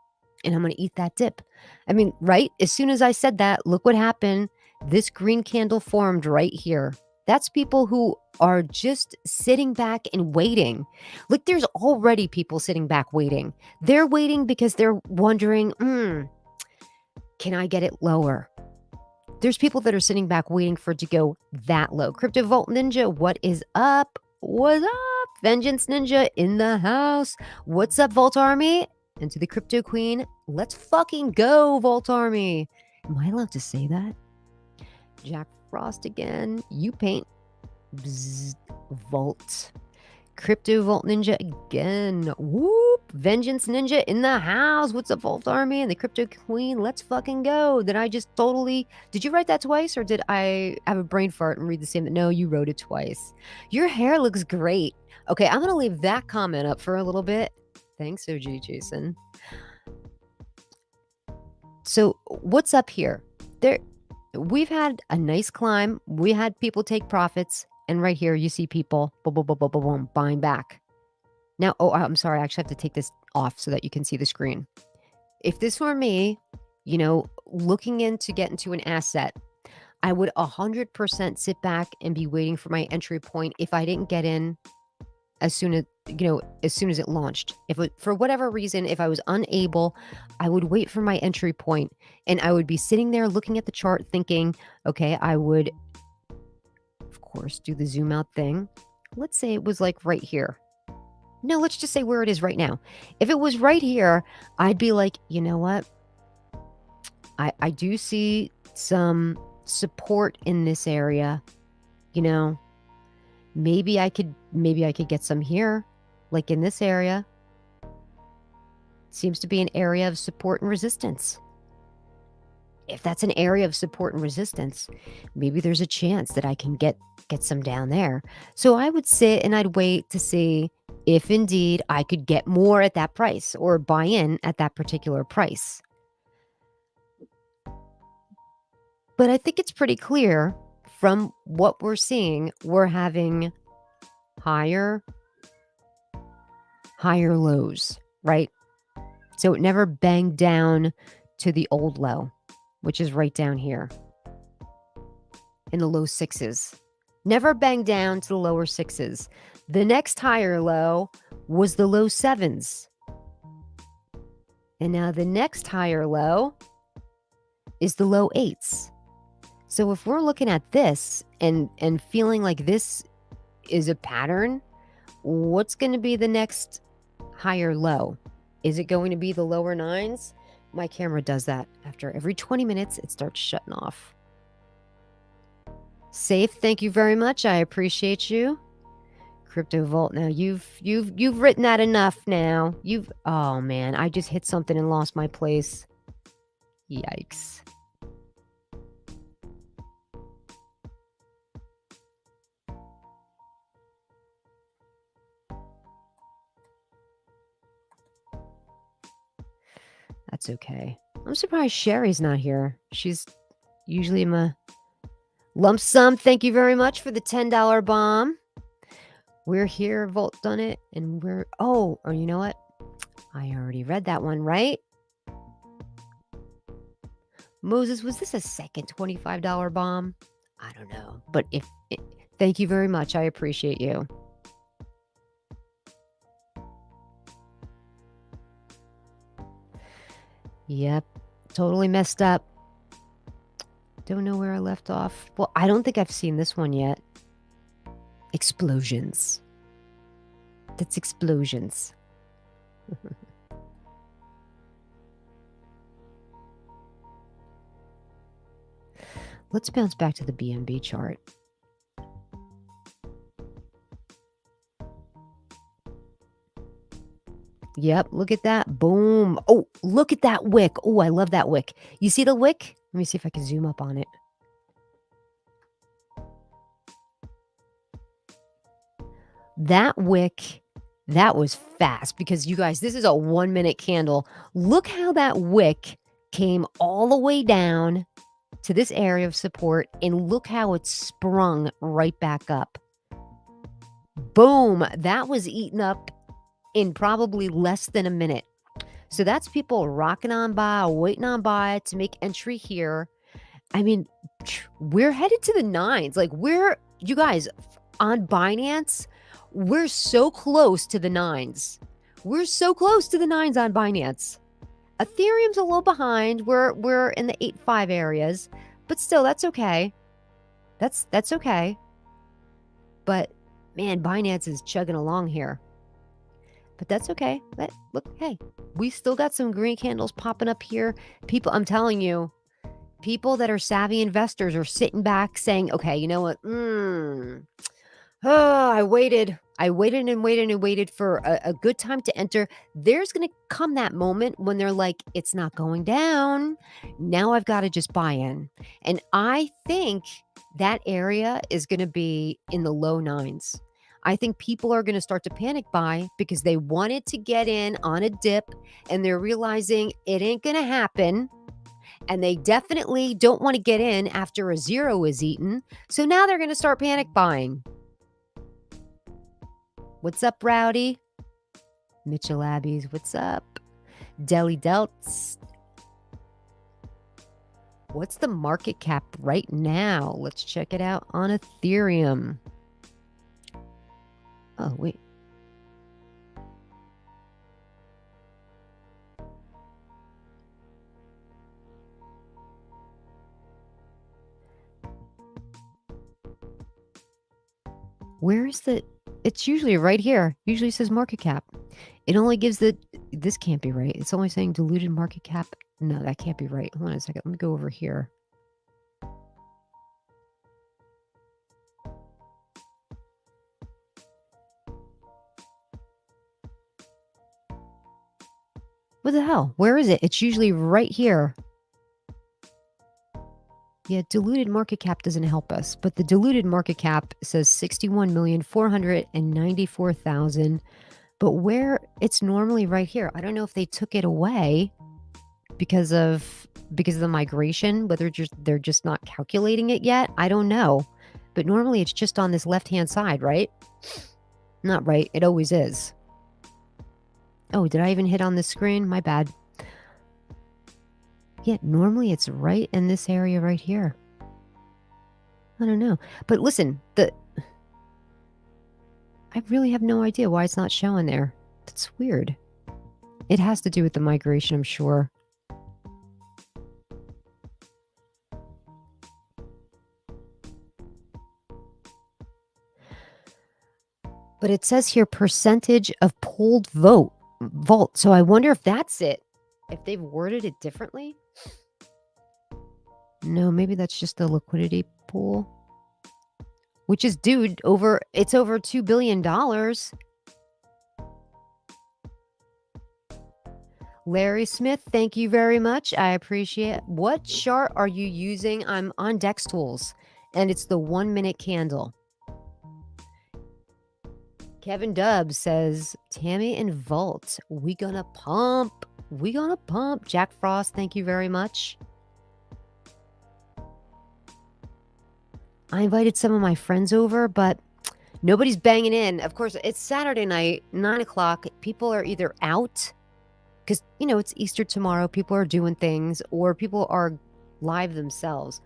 and I'm going to eat that dip. I mean, right? As soon as I said that, look what happened. This green candle formed right here. That's people who are just sitting back and waiting. Look, there's already people sitting back waiting. They're waiting because they're wondering, can I get it lower? There's people that are sitting back waiting for it to go that low. Crypto Volt Ninja, what is up? What's up? Vengeance Ninja in the house. What's up, VoltArmy? And to the Crypto Queen, let's fucking go, VoltArmy. Am I allowed to say that? Jack Frost again. You paint. Bzz, Volt. Crypto Volt Ninja again. Whoop. Vengeance Ninja in the house. What's up, VoltArmy and the Crypto Queen? Let's fucking go. Did I just totally... Did you write that twice, or did I have a brain fart and read the same? No, you wrote it twice. Your hair looks great. Okay, I'm going to leave that comment up for a little bit. Thanks, OG Jason. So what's up here? We've had a nice climb. We had people take profits. And right here, you see people boom, boom, boom, boom, boom, boom, buying back. Now, oh, I'm sorry. I actually have to take this off so that you can see the screen. If this were me, you know, looking in to get into an asset, I would 100% sit back and be waiting for my entry point if I didn't get in as soon as, you know, as soon as it launched. If it, for whatever reason, if I was unable, I would wait for my entry point, and I would be sitting there looking at the chart thinking, okay, I would, of course, do the zoom out thing. Let's say it was like right here. No, let's just say where it is right now. If it was right here, I'd be like, you know what? I do see some support in this area, you know. Maybe I could get some here, like in this area. Seems to be an area of support and resistance. If that's an area of support and resistance, maybe there's a chance that I can get some down there. So I would sit and I'd wait to see if indeed I could get more at that price or buy in at that particular price. But I think it's pretty clear from what we're seeing, we're having higher lows, right? So it never banged down to the old low, which is right down here in the low sixes. Never banged down to the lower sixes. The next higher low was the low sevens. And now the next higher low is the low eights. So if we're looking at this and feeling like this is a pattern, what's going to be the next higher low? Is it going to be the lower nines? My camera does that. After every 20 minutes, it starts shutting off. Safe, thank you very much. I appreciate you. Crypto Vault. Now you've written that enough now. Oh man, I just hit something and lost my place. Yikes. That's okay. I'm surprised Sherry's not here. She's usually my lump sum. Thank you very much for the $10 bomb. We're here, Volt done it, and we're, or you know what? I already read that one, right? Moses, was this a second $25 bomb? I don't know. But thank you very much. I appreciate you. Yep. Totally messed up. Don't know where I left off. Well, I don't think I've seen this one yet. Explosions. That's explosions. Let's bounce back to the BNB chart. Yep, look at that. Boom. Oh, look at that wick. Oh, I love that wick. You see the wick? Let me see if I can zoom up on it. That wick, that was fast because you guys, this is a 1 minute candle. Look how that wick came all the way down to this area of support, and look how it sprung right back up. Boom. That was eaten up in probably less than a minute. So that's people rocking on by, waiting on by to make entry here. I mean, we're headed to the nines. Like you guys, on Binance, we're so close to the nines. We're so close to the nines on Binance. Ethereum's a little behind. We're in the 8.5 areas, but still, that's okay. That's okay. But man, Binance is chugging along here. But that's okay. But look, hey, we still got some green candles popping up here. People, I'm telling you, people that are savvy investors are sitting back saying, okay, you know what? Oh, I waited. I waited and waited and waited for a good time to enter. There's going to come that moment when they're like, it's not going down. Now I've got to just buy in. And I think that area is going to be in the low nines. I think people are going to start to panic buy because they wanted to get in on a dip and they're realizing it ain't going to happen. And they definitely don't want to get in after a zero is eaten. So now they're going to start panic buying. What's up, Rowdy? Mitchell Abbeys, what's up? Deli Delts. What's the market cap right now? Let's check it out on Ethereum. Oh, wait. Where is the... It's usually right here. Usually says market cap. It only gives the... This can't be right. It's only saying diluted market cap. No, that can't be right. Hold on a second. Let me go over here. What the hell? Where is it? It's usually right here. Yeah, diluted market cap doesn't help us, but the diluted market cap says 61,494,000. But where it's normally right here. I don't know if they took it away because of the migration, whether they're just not calculating it yet. I don't know. But normally it's just on this left-hand side, right? Not right. It always is. Oh, did I even hit on the screen? My bad. Yeah, normally it's right in this area right here. I don't know. But listen, I really have no idea why it's not showing there. That's weird. It has to do with the migration, I'm sure. But it says here percentage of pooled Volt. So I wonder if that's it. If they've worded it differently. No, maybe that's just the liquidity pool. Which is, dude, it's over $2 billion. Larry Smith, thank you very much. I appreciate it. What chart are you using? I'm on Dex Tools, and it's the 1 minute candle. Kevin Dubbs says, Tammy and Volt, we gonna pump. We gonna pump. Jack Frost, thank you very much. I invited some of my friends over, but nobody's banging in. Of course, it's Saturday night, 9 o'clock. People are either out because, it's Easter tomorrow. People are doing things, or people are live themselves.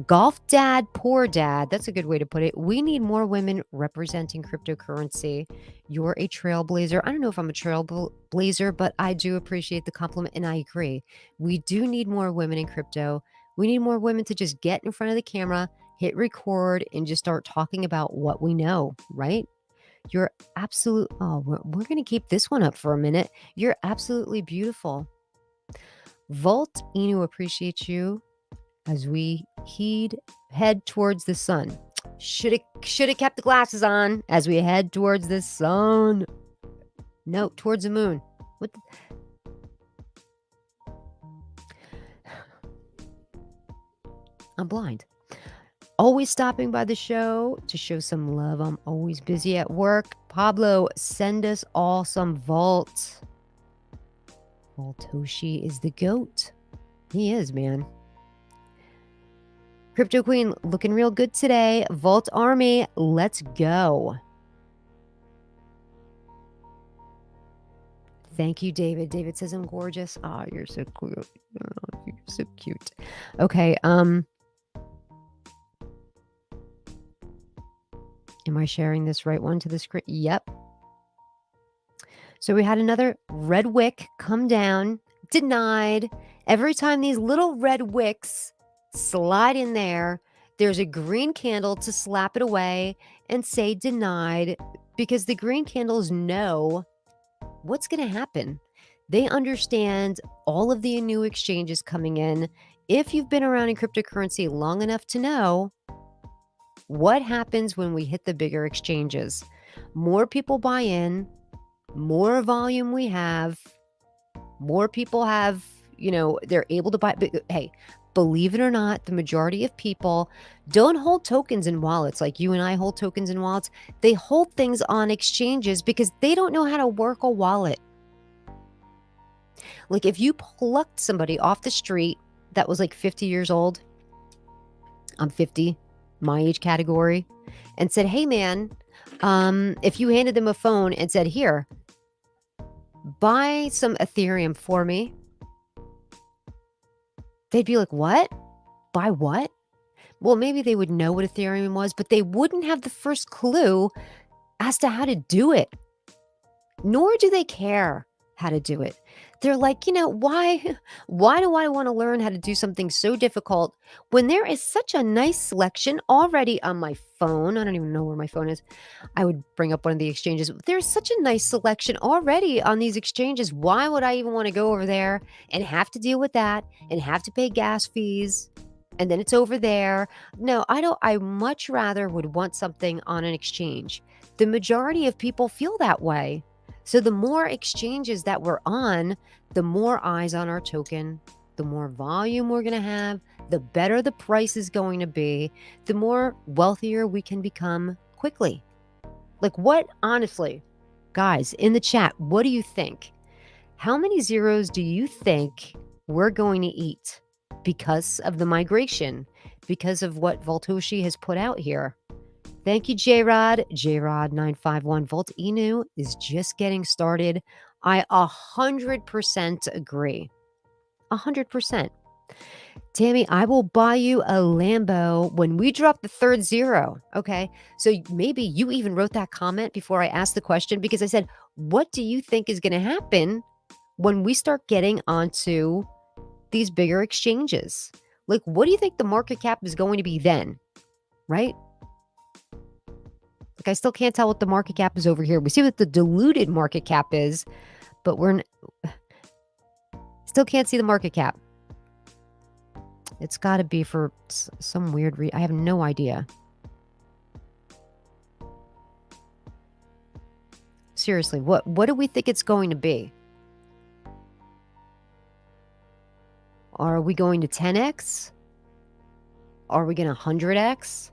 Golf dad, poor dad. That's a good way to put it. We need more women representing cryptocurrency. You're a trailblazer. I don't know if I'm a trailblazer, but I do appreciate the compliment, and I agree. We do need more women in crypto. We need more women to just get in front of the camera, hit record, and just start talking about what we know, right? You're absolute... Oh, we're going to keep this one up for a minute. You're absolutely beautiful. VoltInu appreciates you as we head towards the sun. Should have kept the glasses on as we head towards the sun. No, towards the moon. What I'm blind. Always stopping by the show to show some love. I'm always busy at work. Pablo, send us all some Volt. Voltoshi is the GOAT. He is, man. Crypto Queen looking real good today. VoltArmy, let's go. Thank you, David. David says I'm gorgeous. Oh, you're so cute. Oh, you're so cute. Okay, am I sharing this right one to the screen? Yep. So we had another red wick come down, denied. Every time these little red wicks slide in there, there's a green candle to slap it away and say denied, because the green candles know what's going to happen? They understand all of the new exchanges coming in. If you've been around in cryptocurrency long enough to know what happens when we hit the bigger exchanges, more people buy in, more volume we have, more people have, they're able to buy. But hey, believe it or not, the majority of people don't hold tokens in wallets like you and I hold tokens in wallets. They hold things on exchanges because they don't know how to work a wallet. Like if you plucked somebody off the street that was like 50 years old, I'm 50, my age category, and said, hey man, if you handed them a phone and said, here, buy some Ethereum for me, they'd be like, what? Buy what? Well, maybe they would know what Ethereum was, but they wouldn't have the first clue as to how to do it. Nor do they care how to do it. They're like, why do I want to learn how to do something so difficult when there is such a nice selection already on my phone? I don't even know where my phone is. I would bring up one of the exchanges. There's such a nice selection already on these exchanges. Why would I even want to go over there and have to deal with that and have to pay gas fees? And then it's over there. No, I don't. I much rather would want something on an exchange. The majority of people feel that way. So the more exchanges that we're on, the more eyes on our token, the more volume we're going to have, the better the price is going to be, the more wealthier we can become quickly. Like what, honestly, guys, in the chat, what do you think? How many zeros do you think we're going to eat because of the migration, because of what VoltOshi has put out here? Thank you, J-Rod. J-Rod951. VoltInu is just getting started. I 100% agree. 100%. Tammy, I will buy you a Lambo when we drop the third zero. Okay. So maybe you even wrote that comment before I asked the question because I said, what do you think is going to happen when we start getting onto these bigger exchanges? Like, what do you think the market cap is going to be then? Right? Like, I still can't tell what the market cap is over here. We see what the diluted market cap is, but still can't see the market cap. It's got to be for some weird reason. I have no idea. Seriously, what do we think it's going to be? Are we going to 10x? Are we going to 100x?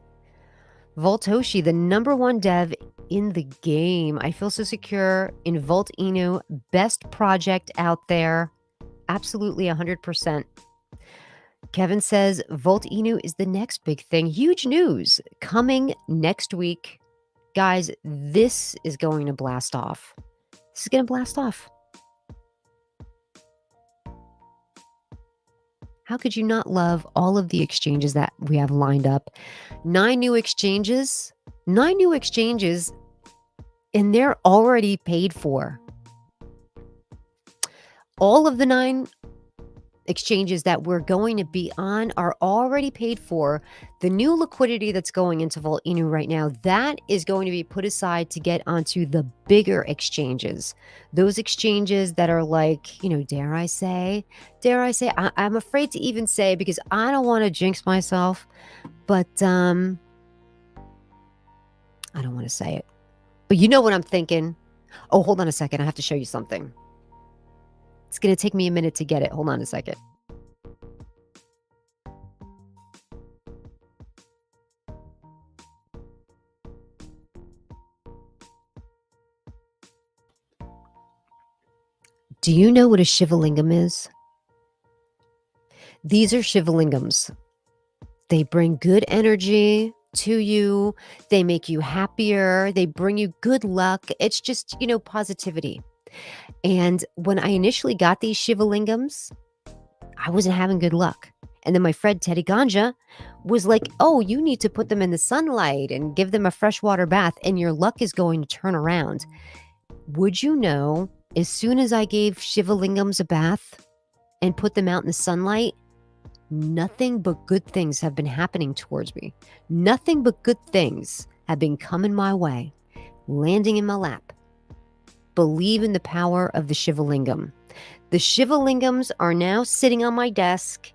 VoltOshi, the number one dev in the game. I feel so secure in VoltInu. Best project out there. Absolutely 100%. Kevin says VoltInu is the next big thing. Huge news coming next week. Guys, this is going to blast off. This is going to blast off. How could you not love all of the exchanges that we have lined up? 9 new exchanges, and they're already paid for. All of the 9 exchanges that we're going to be on are already paid for. The new liquidity that's going into VoltInu right now, that is going to be put aside to get onto the bigger exchanges. Those exchanges that are like, dare I say, I'm afraid to even say because I don't want to jinx myself, but I don't want to say it. But you know what I'm thinking? Oh, hold on a second. I have to show you something. It's going to take me a minute to get it. Hold on a second. Do you know what a Shivalingam is? These are Shivalingams. They bring good energy to you. They make you happier. They bring you good luck. It's just, positivity. And when I initially got these Shivalingams, I wasn't having good luck. And then my friend Teddy Ganja was like, oh, you need to put them in the sunlight and give them a freshwater bath and your luck is going to turn around. Would you know, as soon as I gave Shivalingams a bath and put them out in the sunlight, nothing but good things have been happening towards me. Nothing but good things have been coming my way, landing in my lap. believe in the power of the Shivalingam. The Shivalingams are now sitting on my desk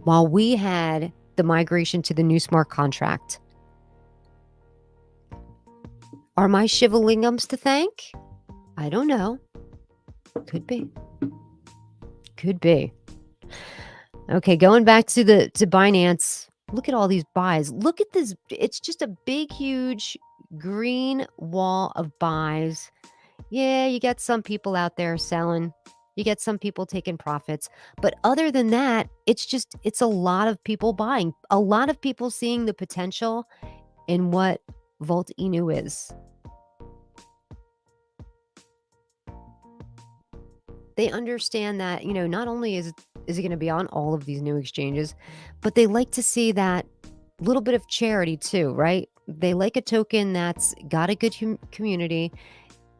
while we had the migration to the new smart contract. Are my Shivalingams to thank? I don't know. Could be. Could be. Okay, going back to Binance. Look at all these buys. Look at this. It's just a big, huge green wall of buys. Yeah, you get some people out there selling. You get some people taking profits. But other than that, it's a lot of people buying. A lot of people seeing the potential in what VoltInu is. They understand that, not only is it going to be on all of these new exchanges, but they like to see that little bit of charity too, right? They like a token that's got a good community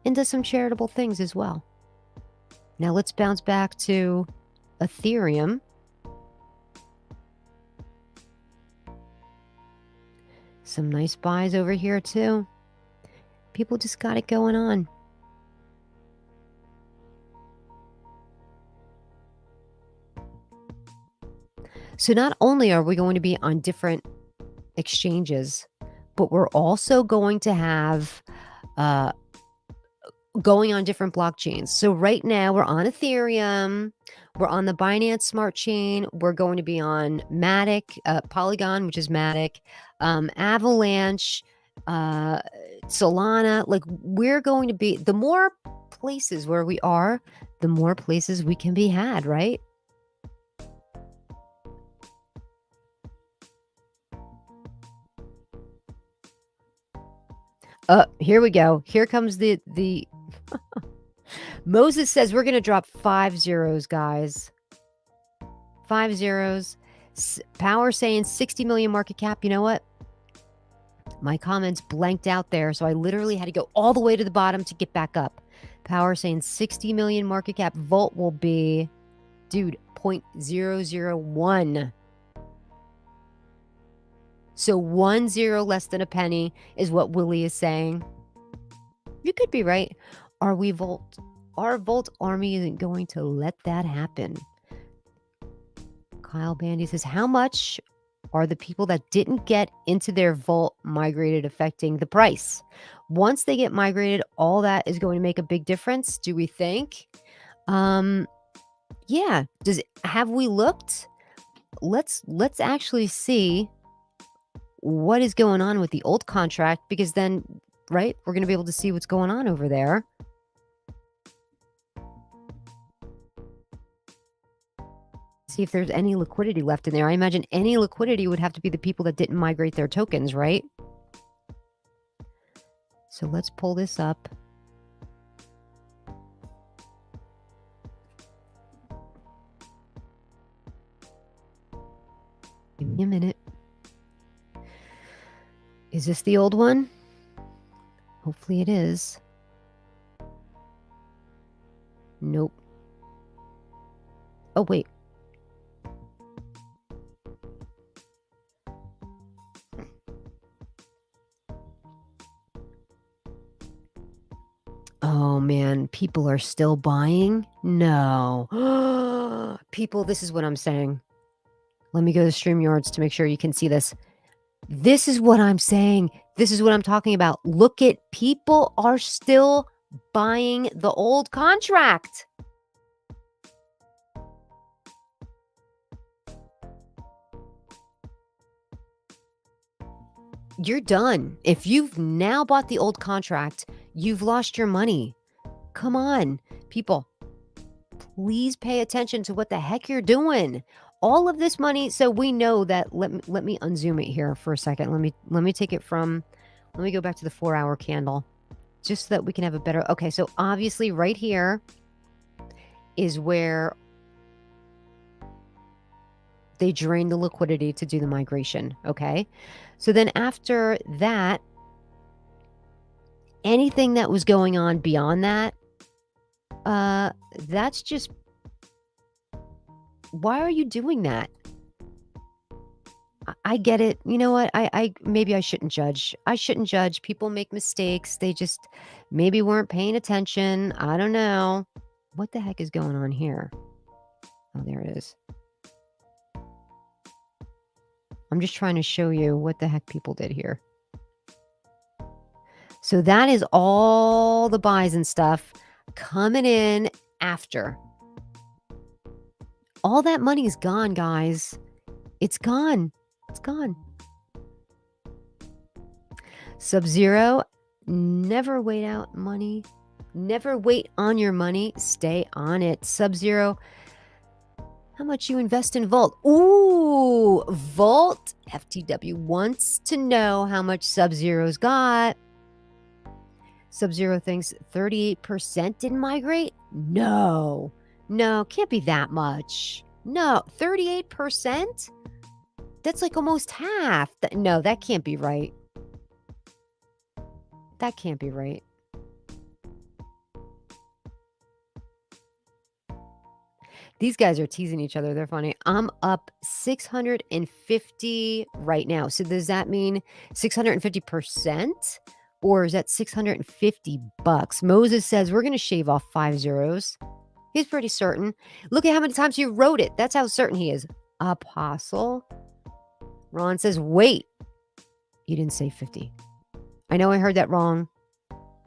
and does some charitable things as well. Now let's bounce back to Ethereum. Some nice buys over here too. People just got it going on. So not only are we going to be on different exchanges, but we're also going to have going on different blockchains. So right now we're on Ethereum, we're on the Binance Smart Chain, we're going to be on Matic, Polygon, which is Matic, Avalanche, Solana. Like, we're going to be, the more places where we are, the more places we can be had, right? Here we go. Here comes the Moses says we're going to drop 5 zeros, guys. 5 zeros. Power saying 60 million market cap. You know what? My comments blanked out there, so I literally had to go all the way to the bottom to get back up. Power saying 60 million market cap. Volt will be, dude, 0.001. So 1 0 less than a penny is what Willie is saying. You could be right. Our VoltArmy isn't going to let that happen. Kyle Bandy says, how much are the people that didn't get into their Volt migrated affecting the price? Once they get migrated, all that is going to make a big difference, do we think? Yeah. Have we looked? Let's actually see what is going on with the old contract, because then, right, we're going to be able to see what's going on over there. See if there's any liquidity left in there. I imagine any liquidity would have to be the people that didn't migrate their tokens, right? So let's pull this up. Give me a minute. Is this the old one? Hopefully it is. Nope. Oh, wait. Oh, man. People are still buying? No. People, this is what I'm saying. Let me go to StreamYards to make sure you can see this. This is what I'm saying. This is what I'm talking about. Look at, people are still buying the old contract. You're done. If you've now bought the old contract, you've lost your money. Come on, people. Please pay attention to what the heck you're doing. All of this money, so we know that, let me unzoom it here for a second. Let me take it from, let me go back to the 4-hour candle, just so that we can have a better, okay, so obviously right here is where they drain the liquidity to do the migration, okay? So then after that, anything that was going on beyond that, that's just, why are you doing that? I get it. You know what? I maybe I shouldn't judge. I shouldn't judge. People make mistakes. They just maybe weren't paying attention. I don't know. What the heck is going on here? Oh, there it is. I'm just trying to show you what the heck people did here. So that is all the buys and stuff coming in after. All that money is gone, guys. It's gone. It's gone. Sub-Zero, never wait out money. Never wait on your money. Stay on it. Sub-Zero, how much you invest in Volt? Ooh, Volt FTW wants to know how much Sub-Zero's got. Sub-Zero thinks 38% didn't migrate? No, can't be that much. No, 38%? That's like almost half. No, that can't be right. That can't be right. These guys are teasing each other. They're funny. I'm up 650 right now. So does that mean 650%? Or is that 650 bucks? Moses says we're going to shave off 5 zeros. He's pretty certain. Look at how many times you wrote it. That's how certain he is. Apostle. Ron says, wait. You didn't say 50. I know I heard that wrong.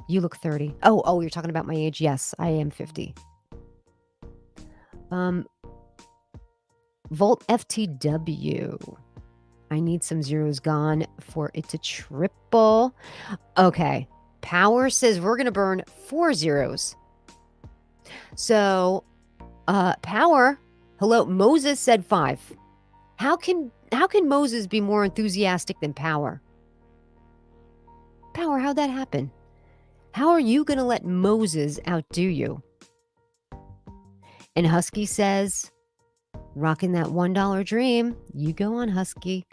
You look 30. Oh, you're talking about my age. Yes, I am 50. Volt FTW. I need some zeros gone for it to triple. Okay. Power says we're going to burn 4 zeros. So, Power, hello, Moses said 5. How can Moses be more enthusiastic than Power? Power, how'd that happen? How are you going to let Moses outdo you? And Husky says, rocking that $1 dream. You go on, Husky.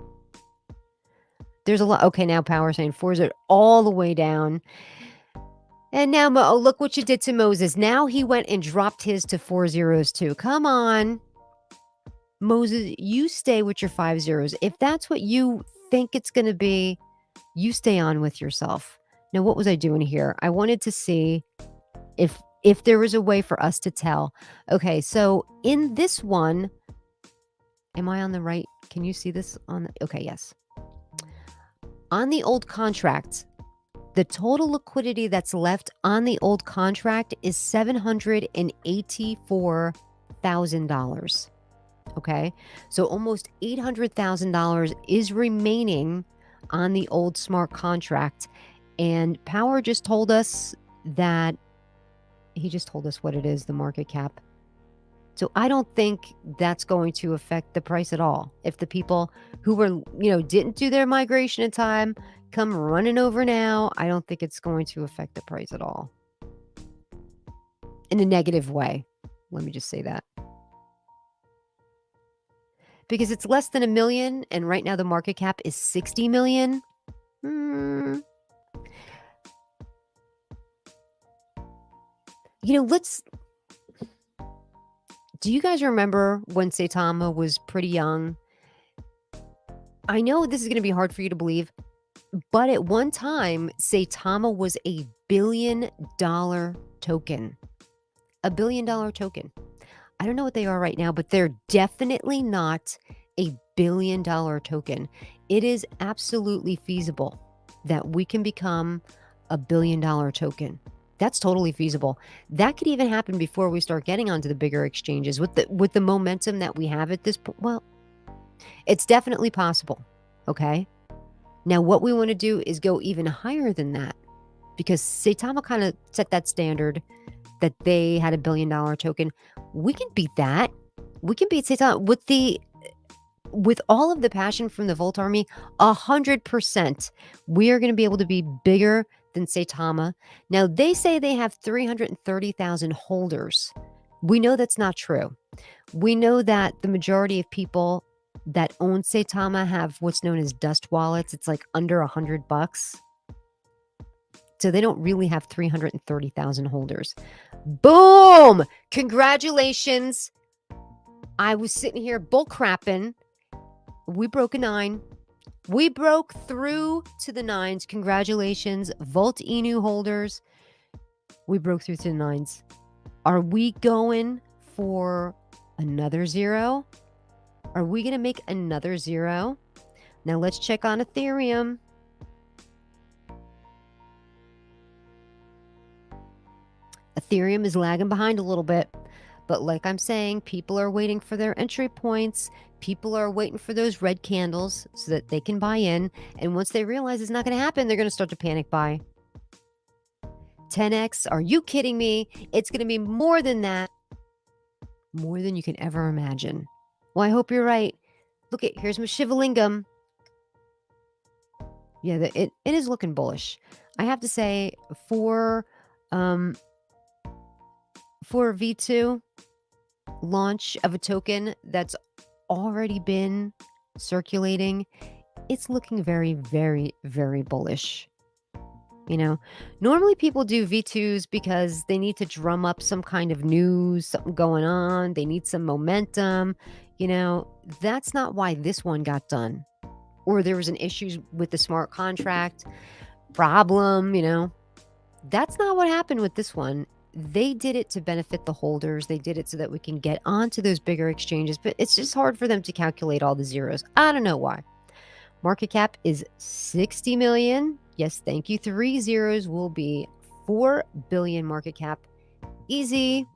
There's a lot. Okay, now Power saying 4's are all the way down. And now, look what you did to Moses. Now he went and dropped his to 4 zeros too. Come on. Moses, you stay with your 5 zeros. If that's what you think it's going to be, you stay on with yourself. Now, what was I doing here? I wanted to see if there was a way for us to tell. Okay, so in this one, am I on the right? Can you see this on the, okay, yes. On the old contract, the total liquidity that's left on the old contract is $784,000. Okay, so almost $800,000 is remaining on the old smart contract. And Power just told us that he just told us what it is, the market cap. So I don't think that's going to affect the price at all. If the people who were, didn't do their migration in time come running over now, I don't think it's going to affect the price at all. In a negative way. Let me just say that. Because it's less than $1 million, and right now the market cap is 60 million. Do you guys remember when Saitama was pretty young? I know this is going to be hard for you to believe, but at one time, Saitama was a $1 billion token. A $1 billion token. I don't know what they are right now, but they're definitely not a $1 billion token. It is absolutely feasible that we can become a $1 billion token. That's totally feasible. That could even happen before we start getting onto the bigger exchanges with the momentum that we have at this point. Well, it's definitely possible. Okay. Now, what we want to do is go even higher than that, because Saitama kind of set that standard that they had a $1 billion token. We can beat that. We can beat Saitama with all of the passion from the VoltArmy. 100%. We are going to be able to be bigger than Saitama. Now, they say they have 330,000 holders. We know that's not true. We know that the majority of people that own Saitama have what's known as dust wallets. It's like under $100. So they don't really have 330,000 holders. Boom! Congratulations. I was sitting here bull crapping We broke a 9. We broke through to the 9s. Congratulations, VoltInu holders. We broke through to the 9s. Are we going for another 0? Are we going to make another 0? Now let's check on Ethereum. Ethereum is lagging behind a little bit. But like I'm saying, people are waiting for their entry points. People are waiting for those red candles so that they can buy in. And once they realize it's not going to happen, they're going to start to panic buy. 10x, are you kidding me? It's going to be more than that. More than you can ever imagine. Well, I hope you're right. Look at, here's my Shivalingam. Yeah, it is looking bullish. I have to say, for V2 launch of a token that's already been circulating, it's looking very, very, very bullish. You know, normally people do V2s because they need to drum up some kind of news, something going on. They need some momentum. You know, that's not why this one got done. Or there was an issue with the smart contract problem, you know. That's not what happened with this one. They did it to benefit the holders. They did it so that we can get onto those bigger exchanges, but it's just hard for them to calculate all the zeros. I don't know why. Market cap is 60 million. Yes, thank you. 3 zeros will be 4 billion market cap. Easy.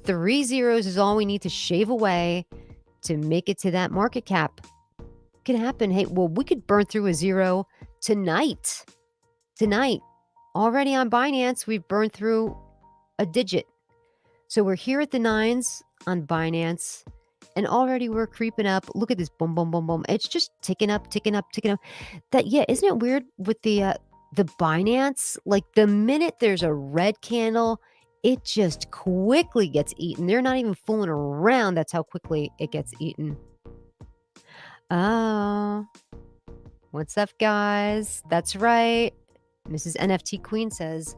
3 zeros is all we need to shave away to make it to that market cap. Can happen. Hey, well, we could burn through a 0 tonight. Tonight. Already on Binance, we've burned through a digit. So we're here at the 9s on Binance, and already we're creeping up. Look at this, boom, boom, boom, boom. It's just ticking up, ticking up, ticking up. That, yeah, isn't it weird with the Binance? Like the minute there's a red candle, it just quickly gets eaten. They're not even fooling around. That's how quickly it gets eaten. Oh, what's up, guys? That's right. Mrs. NFT Queen says,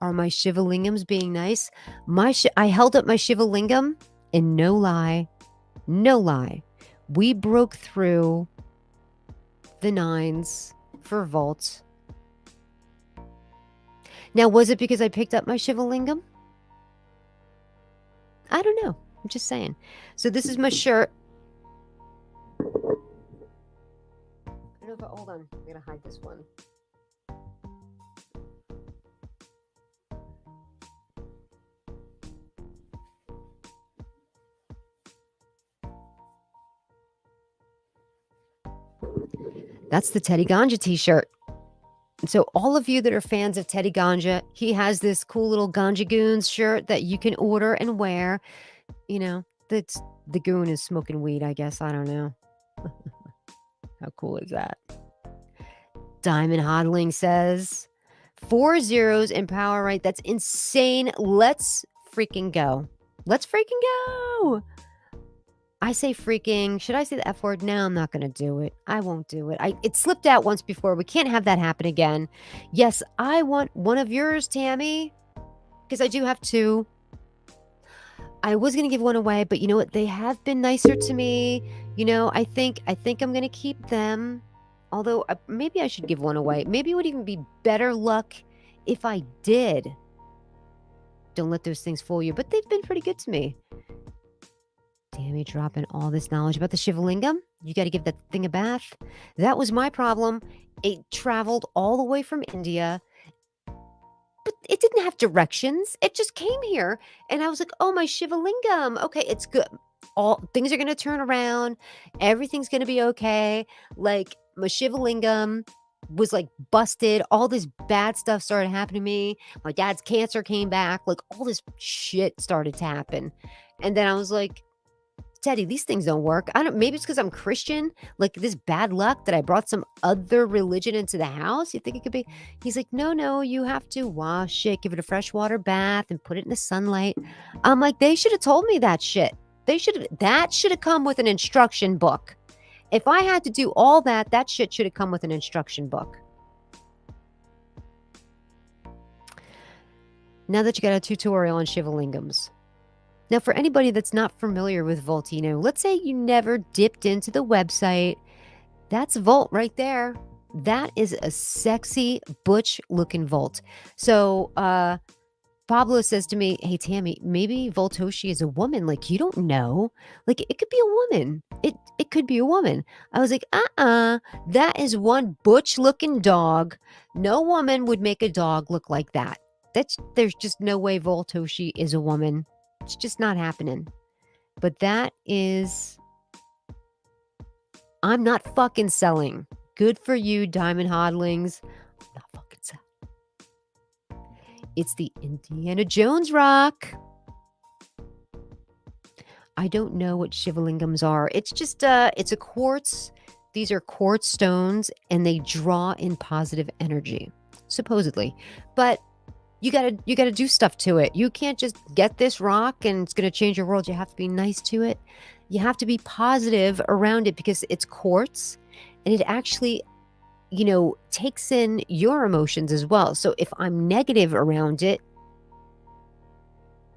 are my Shivalingams being nice? I held up my Shivalingam, and no lie, we broke through the 9s for Volt. Now, was it because I picked up my Shivalingam? I don't know. I'm just saying. So this is my shirt. I don't know if hold on. I'm going to hide this one. That's the Teddy Ganja t-shirt. So all of you that are fans of Teddy Ganja, he has this cool little Ganja Goons shirt that you can order and wear. You know, that's the goon is smoking weed, I guess. I don't know. How cool is that? Diamond Hodling says 4 zeros in power, right? That's insane. Let's freaking go. Let's freaking go. I say freaking. Should I say the F word? No, I'm not going to do it. I won't do it. It slipped out once before. We can't have that happen again. Yes, I want one of yours, Tammy, because I do have 2. I was going to give one away, but you know what? They have been nicer to me. You know, I think I'm going to keep them. Although maybe I should give one away. Maybe it would even be better luck if I did. Don't let those things fool you, but they've been pretty good to me. Tammy dropping all this knowledge about the Shivalingam. You got to give that thing a bath. That was my problem. It traveled all the way from India, but it didn't have directions. It just came here, and I was like, oh, my Shivalingam. Okay, it's good. All things are going to turn around. Everything's going to be okay. Like, my Shivalingam was like busted. All this bad stuff started happening to me. My dad's cancer came back. Like, all this shit started to happen. And then I was like, Teddy, these things don't work. Maybe it's because I'm Christian, like this bad luck that I brought some other religion into the house. You think it could be? He's like, no, you have to wash it, give it a fresh water bath, and put it in the sunlight. I'm like, they should have told me that shit. That should have come with an instruction book. If I had to do all that, that shit should have come with an instruction book. Now that you got a tutorial on Shivalingams, Now, for anybody that's not familiar with VoltInu, let's say you never dipped into the website. That's Volt right there. That is a sexy, butch-looking Volt. So, Pablo says to me, "Hey, Tammy, maybe Voltoshi is a woman. Like, you don't know. Like, it could be a woman. It could be a woman." I was like, that is one butch-looking dog. No woman would make a dog look like that. There's just no way Voltoshi is a woman. It's just not happening. But that is, I'm not fucking selling. Good for you, Diamond Hodlings. I'm not fucking selling. It's the Indiana Jones rock. I don't know what Shivalingams are. It's just it's a quartz. These are quartz stones and they draw in positive energy, supposedly. But you gotta do stuff to it. You can't just get this rock and it's gonna change your world. You have to be nice to it. You have to be positive around it because it's quartz and it actually, takes in your emotions as well. So if I'm negative around it,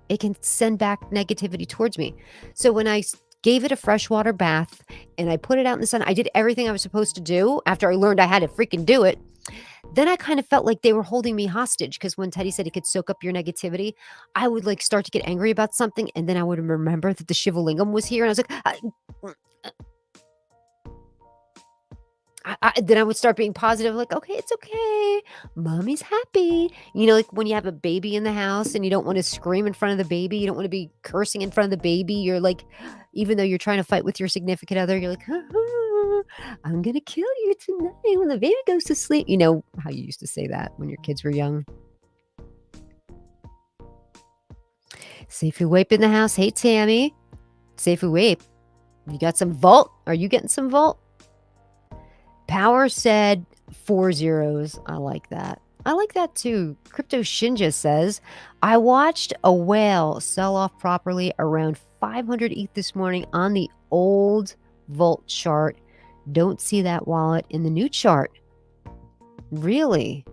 it can send back negativity towards me. So when I gave it a freshwater bath and I put it out in the sun, I did everything I was supposed to do after I learned I had to freaking do it. Then I kind of felt like they were holding me hostage because when Teddy said he could soak up your negativity, I would like start to get angry about something and then I would remember that the Shivalingam was here and I was like, then I would start being positive, like, okay, it's okay. Mommy's happy. Like when you have a baby in the house and you don't want to scream in front of the baby, you don't want to be cursing in front of the baby. You're like, even though you're trying to fight with your significant other, you're like, I'm going to kill you tonight when the baby goes to sleep. You know how you used to say that when your kids were young. Safety Wape in the house. Hey, Tammy. Safety Wape. You got some Volt? Are you getting some Volt? Power said 4 zeros. I like that. I like that too. Crypto Shinja says, I watched a whale sell off properly around 500 ETH this morning on the old Volt chart. Don't see that wallet in the new chart. Really?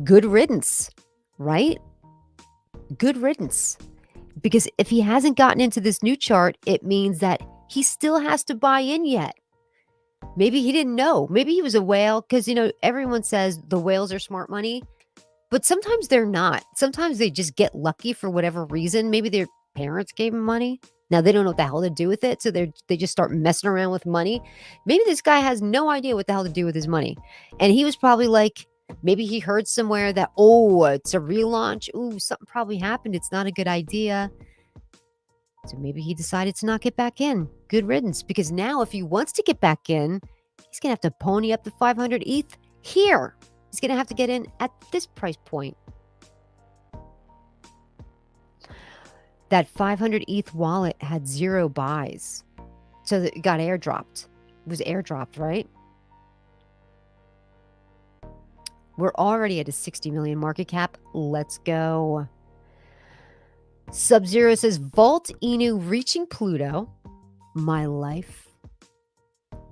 Good riddance, right? Good riddance. Because if he hasn't gotten into this new chart, it means that he still has to buy in yet. Maybe he didn't know. Maybe he was a whale because, everyone says the whales are smart money, but sometimes they're not. Sometimes they just get lucky for whatever reason. Maybe their parents gave them money. Now they don't know what the hell to do with it. So they just start messing around with money. Maybe this guy has no idea what the hell to do with his money. And he was probably like, maybe he heard somewhere that, it's a relaunch. Ooh, something probably happened. It's not a good idea. So maybe he decided to not get back in. Good riddance. Because now if he wants to get back in, he's going to have to pony up the 500 ETH here. He's going to have to get in at this price point. That 500 ETH wallet had 0 buys. So it got airdropped. It was airdropped, right? We're already at a 60 million market cap. Let's go. Sub-Zero says, VoltInu reaching Pluto. My life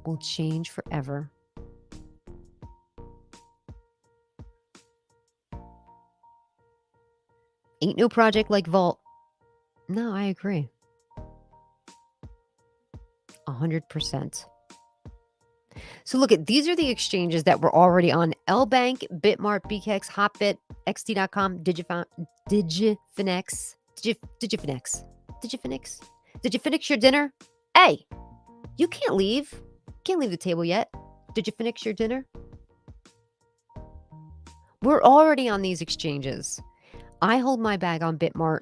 will change forever. Ain't no project like Volt. No, I agree. 100%. So look at, these are the exchanges that were already on LBank, Bitmart, BKX, Hotbit, XT.com, Digifinex. Did you finish your dinner? Hey, you can't leave. Can't leave the table yet. Did you finish your dinner? We're already on these exchanges. I hold my bag on Bitmart.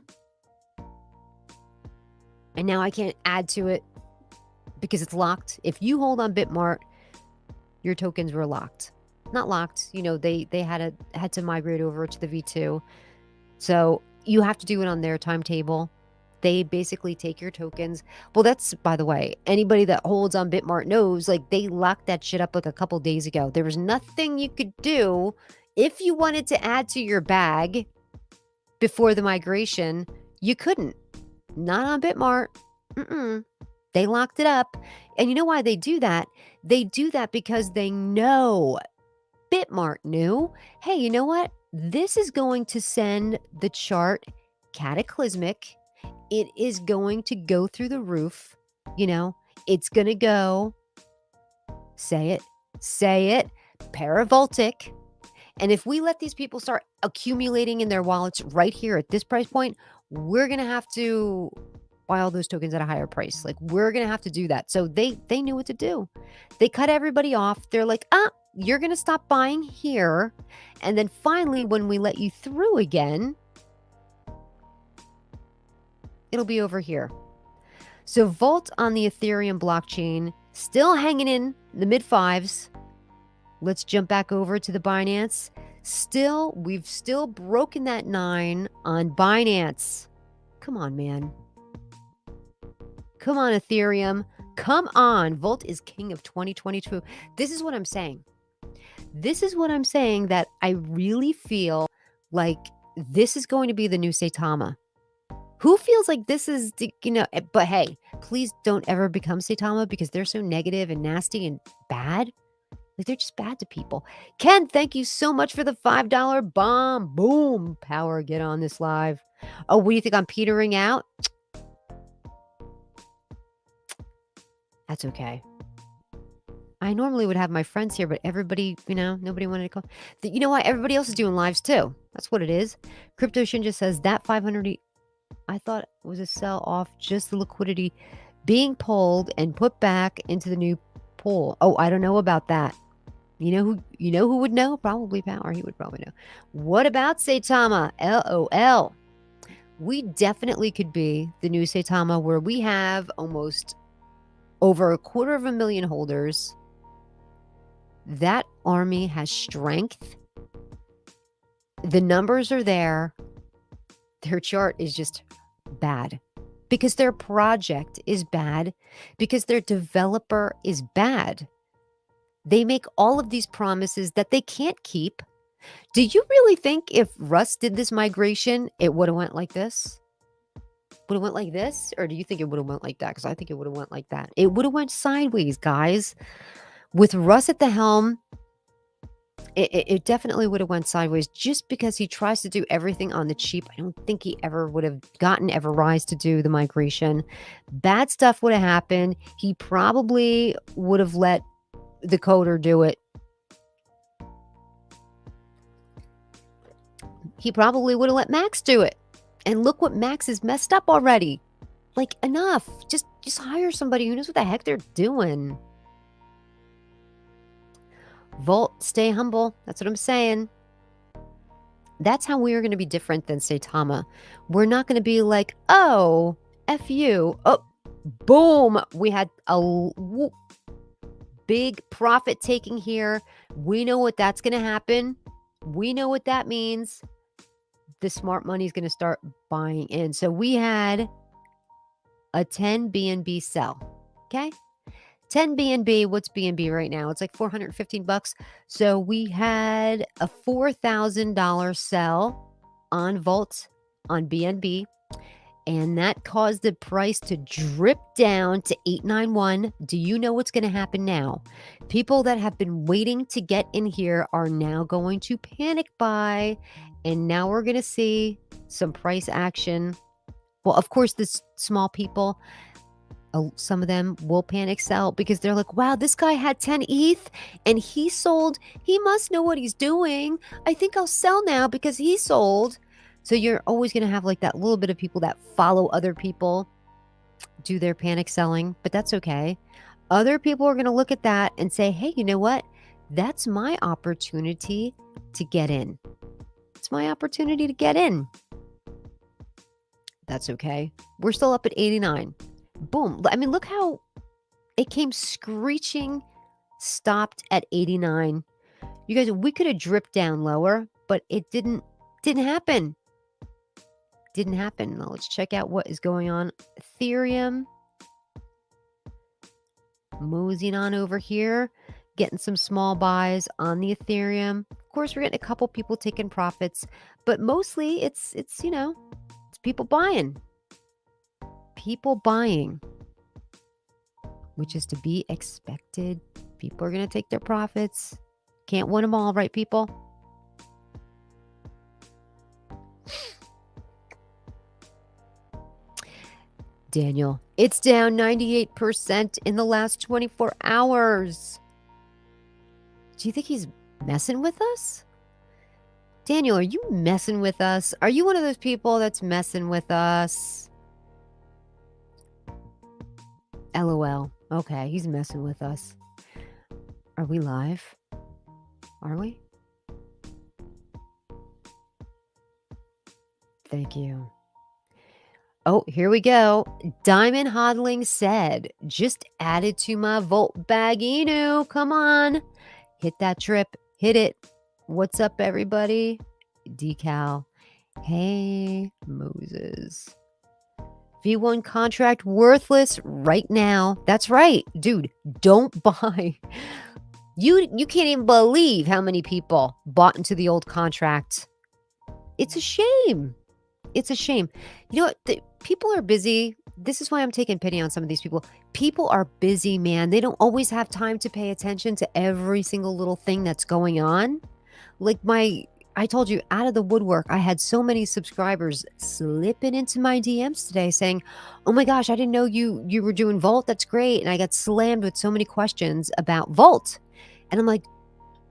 And now I can't add to it because it's locked. If you hold on Bitmart, your tokens were locked. Not locked. They had to migrate over to the V2. So you have to do it on their timetable. They basically take your tokens. Well, that's, by the way, anybody that holds on Bitmart knows, like, they locked that shit up like a couple days ago. There was nothing you could do if you wanted to add to your bag before the migration. You couldn't. Not on Bitmart. They locked it up. And you know why they do that? They do that because they know, Bitmart knew, hey, you know what? This is going to send the chart cataclysmic. It is going to go through the roof. It's going to go, say it, paravoltic. And if we let these people start accumulating in their wallets right here at this price point, we're going to have to buy all those tokens at a higher price. Like, we're going to have to do that. So they knew what to do. They cut everybody off. They're like, you're going to stop buying here. And then finally, when we let you through again, it'll be over here. So Volt on the Ethereum blockchain, still hanging in the mid fives. Let's jump back over to the Binance. We've still broken that 9 on Binance. Come on, man. Come on, Ethereum. Come on. Volt is king of 2022. This is what I'm saying. That I really feel like this is going to be the new Saitama. Who feels like this is, but hey, please don't ever become Saitama because they're so negative and nasty and bad. Like, they're just bad to people. Ken, thank you so much for the $5 bomb. Boom. Power, get on this live. Oh, what do you think? I'm petering out? That's okay. I normally would have my friends here, but everybody, nobody wanted to call. You know what? Everybody else is doing lives too. That's what it is. Crypto Shinja says that 500, I thought it was a sell off, just the liquidity being pulled and put back into the new pool. Oh, I don't know about that. You know who would know? Probably Power. He would probably know. What about Saitama? LOL. We definitely could be the new Saitama, where we have almost over 250,000 holders. That army has strength. The numbers are there. Their chart is just bad because their project is bad, because their developer is bad. They make all of these promises that they can't keep. Do you really think if Russ did this migration, it would have went like this? Would have went like this? Or do you think it would have went like that? Because I think it would have went like that. It would have went sideways, guys. With Russ at the helm, it definitely would have went sideways just because he tries to do everything on the cheap. I don't think he ever would have gotten Everrise to do the migration. Bad stuff would have happened. He probably would have let the coder do it. He probably would have let Max do it. And look what Max has messed up already. Like, enough. Just hire somebody who knows what the heck they're doing. Volt, stay humble. That's what I'm saying. That's how we are going to be different than Saitama. We're not going to be like, oh, F you. Oh, boom. We had a big profit taking here. We know what that's going to happen. We know what that means. The smart money is going to start buying in. So we had a 10 BNB sell. Okay. 10 BNB. What's BNB right now? It's like $415. So we had a $4,000 sell on Volt on BNB. And that caused the price to drip down to 891. Do you know what's going to happen now? People that have been waiting to get in here are now going to panic buy. And now we're going to see some price action. Well, of course, the small people, some of them will panic sell because they're like, wow, this guy had 10 ETH and he sold. He must know what he's doing. I think I'll sell now because he sold. So you're always going to have like that little bit of people that follow other people do their panic selling, but that's okay. Other people are going to look at that and say, hey, you know what? That's my opportunity to get in. It's my opportunity to get in. That's okay. We're still up at 89. Boom. I mean, look how it came screeching, stopped at 89. You guys, we could have dripped down lower, but it didn't happen. Didn't happen. Now let's check out what is going on. Ethereum. Moseying on over here. Getting some small buys on the Ethereum. Of course, we're getting a couple people taking profits, but mostly it's people buying. People buying, which is to be expected. People are going to take their profits. Can't win them all, right, people? Daniel, it's down 98% in the last 24 hours. Do you think he's messing with us? Daniel, are you messing with us? Are you one of those people that's messing with us? LOL. Okay, he's messing with us. Are we live? Are we? Thank you. Oh, here we go. Diamond Hodling said, just added to my VoltInu. Come on. Hit that trip. Hit it. What's up, everybody? Decal. Hey, Moses. V1 contract worthless right now. That's right. Dude, don't buy. You can't even believe how many people bought into the old contract. It's a shame. It's a shame. You know what? People are busy. This is why I'm taking pity on some of these people. People are busy, man. They don't always have time to pay attention to every single little thing that's going on. Like I told you, out of the woodwork, I had so many subscribers slipping into my DMs today saying, "Oh my gosh, I didn't know you were doing Volt. That's great." And I got slammed with so many questions about Volt. And I'm like,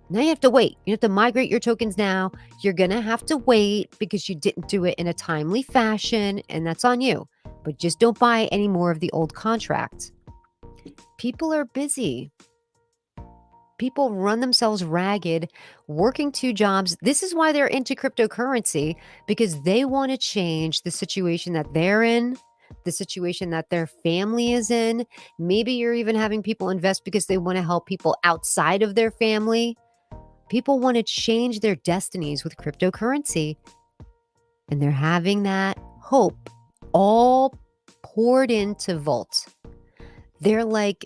now you have to wait. You have to migrate your tokens now. You're going to have to wait because you didn't do it in a timely fashion, and that's on you. But just don't buy any more of the old contract. People are busy. People run themselves ragged, working 2 jobs. This is why they're into cryptocurrency, because they want to change the situation that they're in, the situation that their family is in. Maybe you're even having people invest because they want to help people outside of their family. People want to change their destinies with cryptocurrency, and they're having that hope all poured into Volt. They're like,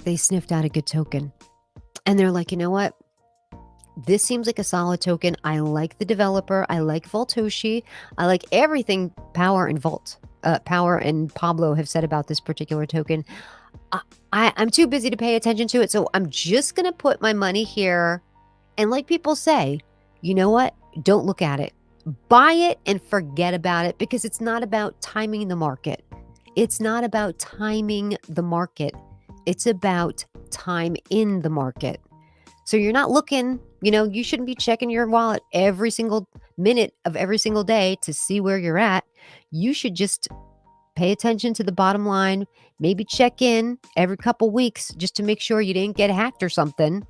they sniffed out a good token, and they're like, you know what? This seems like a solid token. I like the developer. I like Voltoshi. I like everything Power and Power and Pablo have said about this particular token. I'm too busy to pay attention to it, so I'm just going to put my money here. And like people say, you know what? Don't look at it. Buy it and forget about it, because it's not about timing the market. It's not about timing the market. It's about time in the market. So you're not looking, you shouldn't be checking your wallet every single minute of every single day to see where you're at. You should just pay attention to the bottom line, maybe check in every couple weeks just to make sure you didn't get hacked or something.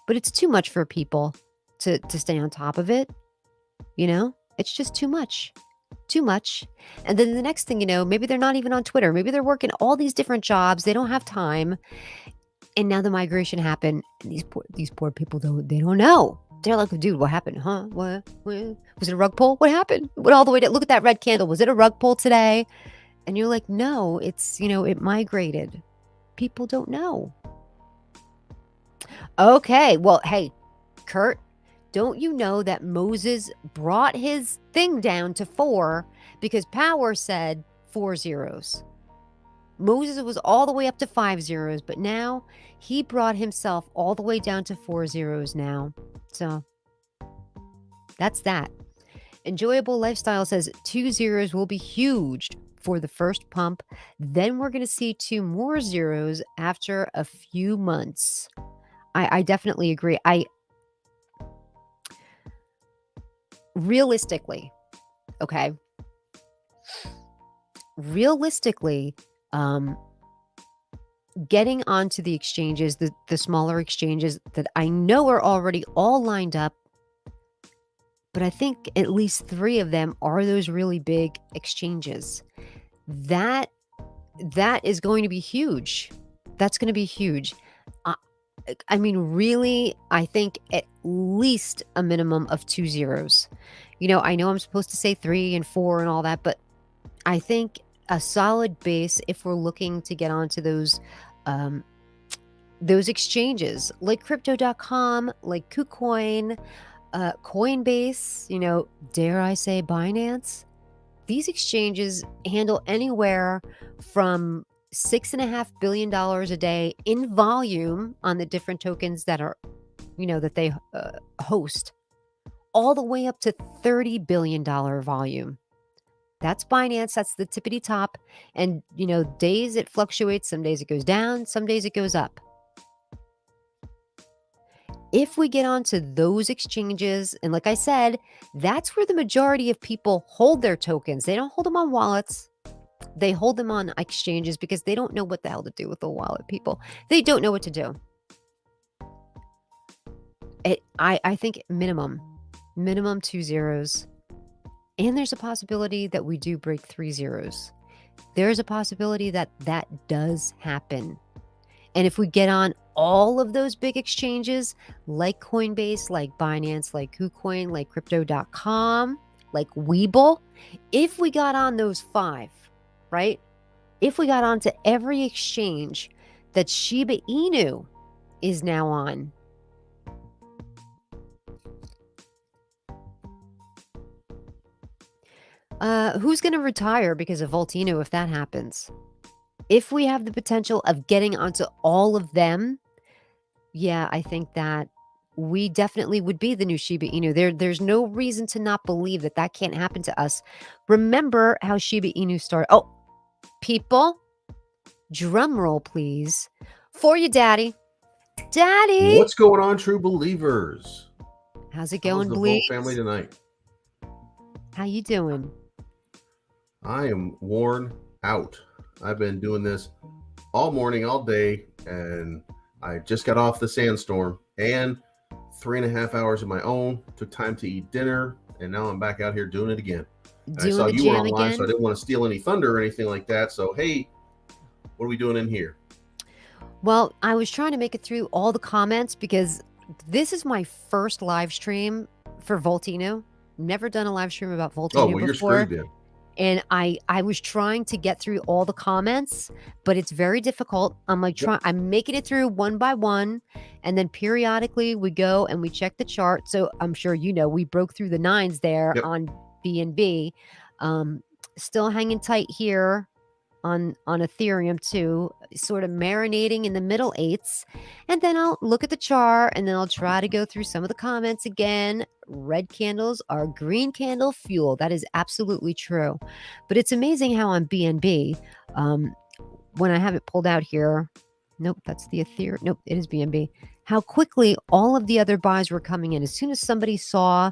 But it's too much for people to stay on top of it. It's just too much. Too much. And then the next thing you know, maybe they're not even on Twitter. Maybe they're working all these different jobs. They don't have time. And now the migration happened. And these poor people, they don't know. They're like, dude, what happened? Huh? What? Was it a rug pull? What happened? Went all the way to look at that red candle. Was it a rug pull today? And you're like, no, it's, it migrated. People don't know. Okay. Well, hey, Kurt, don't you know that Moses brought his thing down to 4 because Power said 4 zeros? Moses was all the way up to 5 zeros, but now he brought himself all the way down to 4 zeros now. So that's that. Enjoyable Lifestyle says 2 zeros will be huge for the first pump. Then we're going to see 2 more zeros after a few months. I definitely agree. Realistically, okay. Realistically, getting onto the exchanges, the smaller exchanges that I know are already all lined up, but I think at least 3 of them are those really big exchanges. That is going to be huge. That's going to be huge. I mean, really, I think at least a minimum of 2 zeros. I know I'm supposed to say 3 and 4 and all that, but I think a solid base, if we're looking to get onto those exchanges like crypto.com, like KuCoin, Coinbase, dare I say Binance. These exchanges handle anywhere from $6.5 billion a day in volume on the different tokens that are, that they host, all the way up to $30 billion volume. That's Binance. That's the tippity top. And, days it fluctuates. Some days it goes down. Some days it goes up. If we get onto those exchanges, and like I said, that's where the majority of people hold their tokens. They don't hold them on wallets. They hold them on exchanges because they don't know what the hell to do with the wallet, people. They don't know what to do. I think minimum 2 zeros. And there's a possibility that we do break 3 zeros. There's a possibility that that does happen. And if we get on all of those big exchanges, like Coinbase, like Binance, like KuCoin, like Crypto.com, like Webull, if we got on those 5, right? If we got onto every exchange that Shiba Inu is now on, who's going to retire because of VoltInu if that happens? If we have the potential of getting onto all of them, yeah, I think that we definitely would be the new Shiba Inu. There's no reason to not believe that that can't happen to us. Remember how Shiba Inu started. Oh, people, drum roll, please. For you, Daddy. Daddy! What's going on, true believers? How's it going, How's the Bleeds? Volt family tonight? How you doing? I am worn out. I've been doing this all morning, all day, and I just got off the sandstorm and 3.5 hours of my own. Took time to eat dinner, and now I'm back out here doing it again. And I saw you were on live, so I didn't want to steal any thunder or anything like that. So, hey, what are we doing in here? Well, I was trying to make it through all the comments because this is my first live stream for VoltInu. Never done a live stream about VoltInu before. You're screwed then. And I was trying to get through all the comments, but it's very difficult. I'm like I'm making it through one by one, and then periodically we go and we check the chart. So I'm sure we broke through the 9s there on BNB. Still hanging tight here on Ethereum too, sort of marinating in the middle 8s. And then I'll look at the chart and then I'll try to go through some of the comments again. Red candles are green candle fuel. That is absolutely true. But it's amazing how on BNB, when I have it pulled out here, nope, that's the Ethereum. Nope, it is BNB. How quickly all of the other buys were coming in. As soon as somebody saw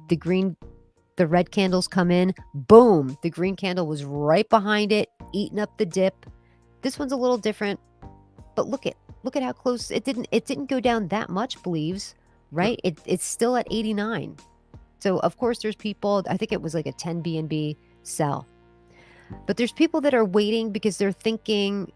the red candles come in, boom, the green candle was right behind it, eating up the dip. This one's a little different, but look at how close it didn't go down that much, believes, right? It's still at 89. So of course there's people, I think it was like a 10 BNB sell, but there's people that are waiting because they're thinking,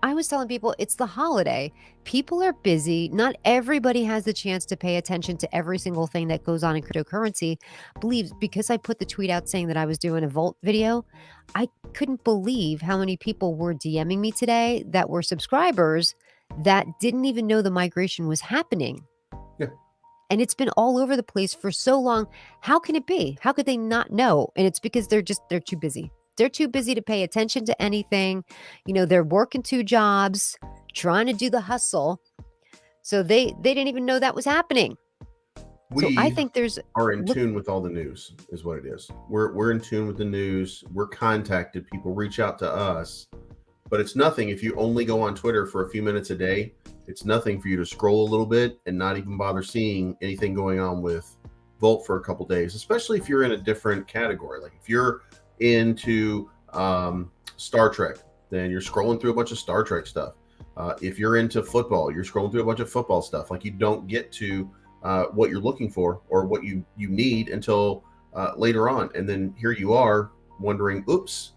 I was telling people it's the holiday. People are busy. Not everybody has the chance to pay attention to every single thing that goes on in cryptocurrency. Believes because I put the tweet out saying that I was doing a Volt video, I couldn't believe how many people were DMing me today that were subscribers that didn't even know the migration was happening. Yeah. And it's been all over the place for so long. How can it be? How could they not know? And it's because they're too busy. They're too busy to pay attention to anything. They're working 2 jobs, trying to do the hustle. So they didn't even know that was happening. So I think are in tune with all the news is what it is. We're in tune with the news. We're contacted. People reach out to us, but it's nothing. If you only go on Twitter for a few minutes a day, it's nothing for you to scroll a little bit and not even bother seeing anything going on with Volt for a couple days, especially if you're in a different category. Like if you're into Star Trek, then you're scrolling through a bunch of Star Trek stuff. If you're into football, you're scrolling through a bunch of football stuff. Like you don't get to what you're looking for or what you need until later on. And then here you are wondering, oops,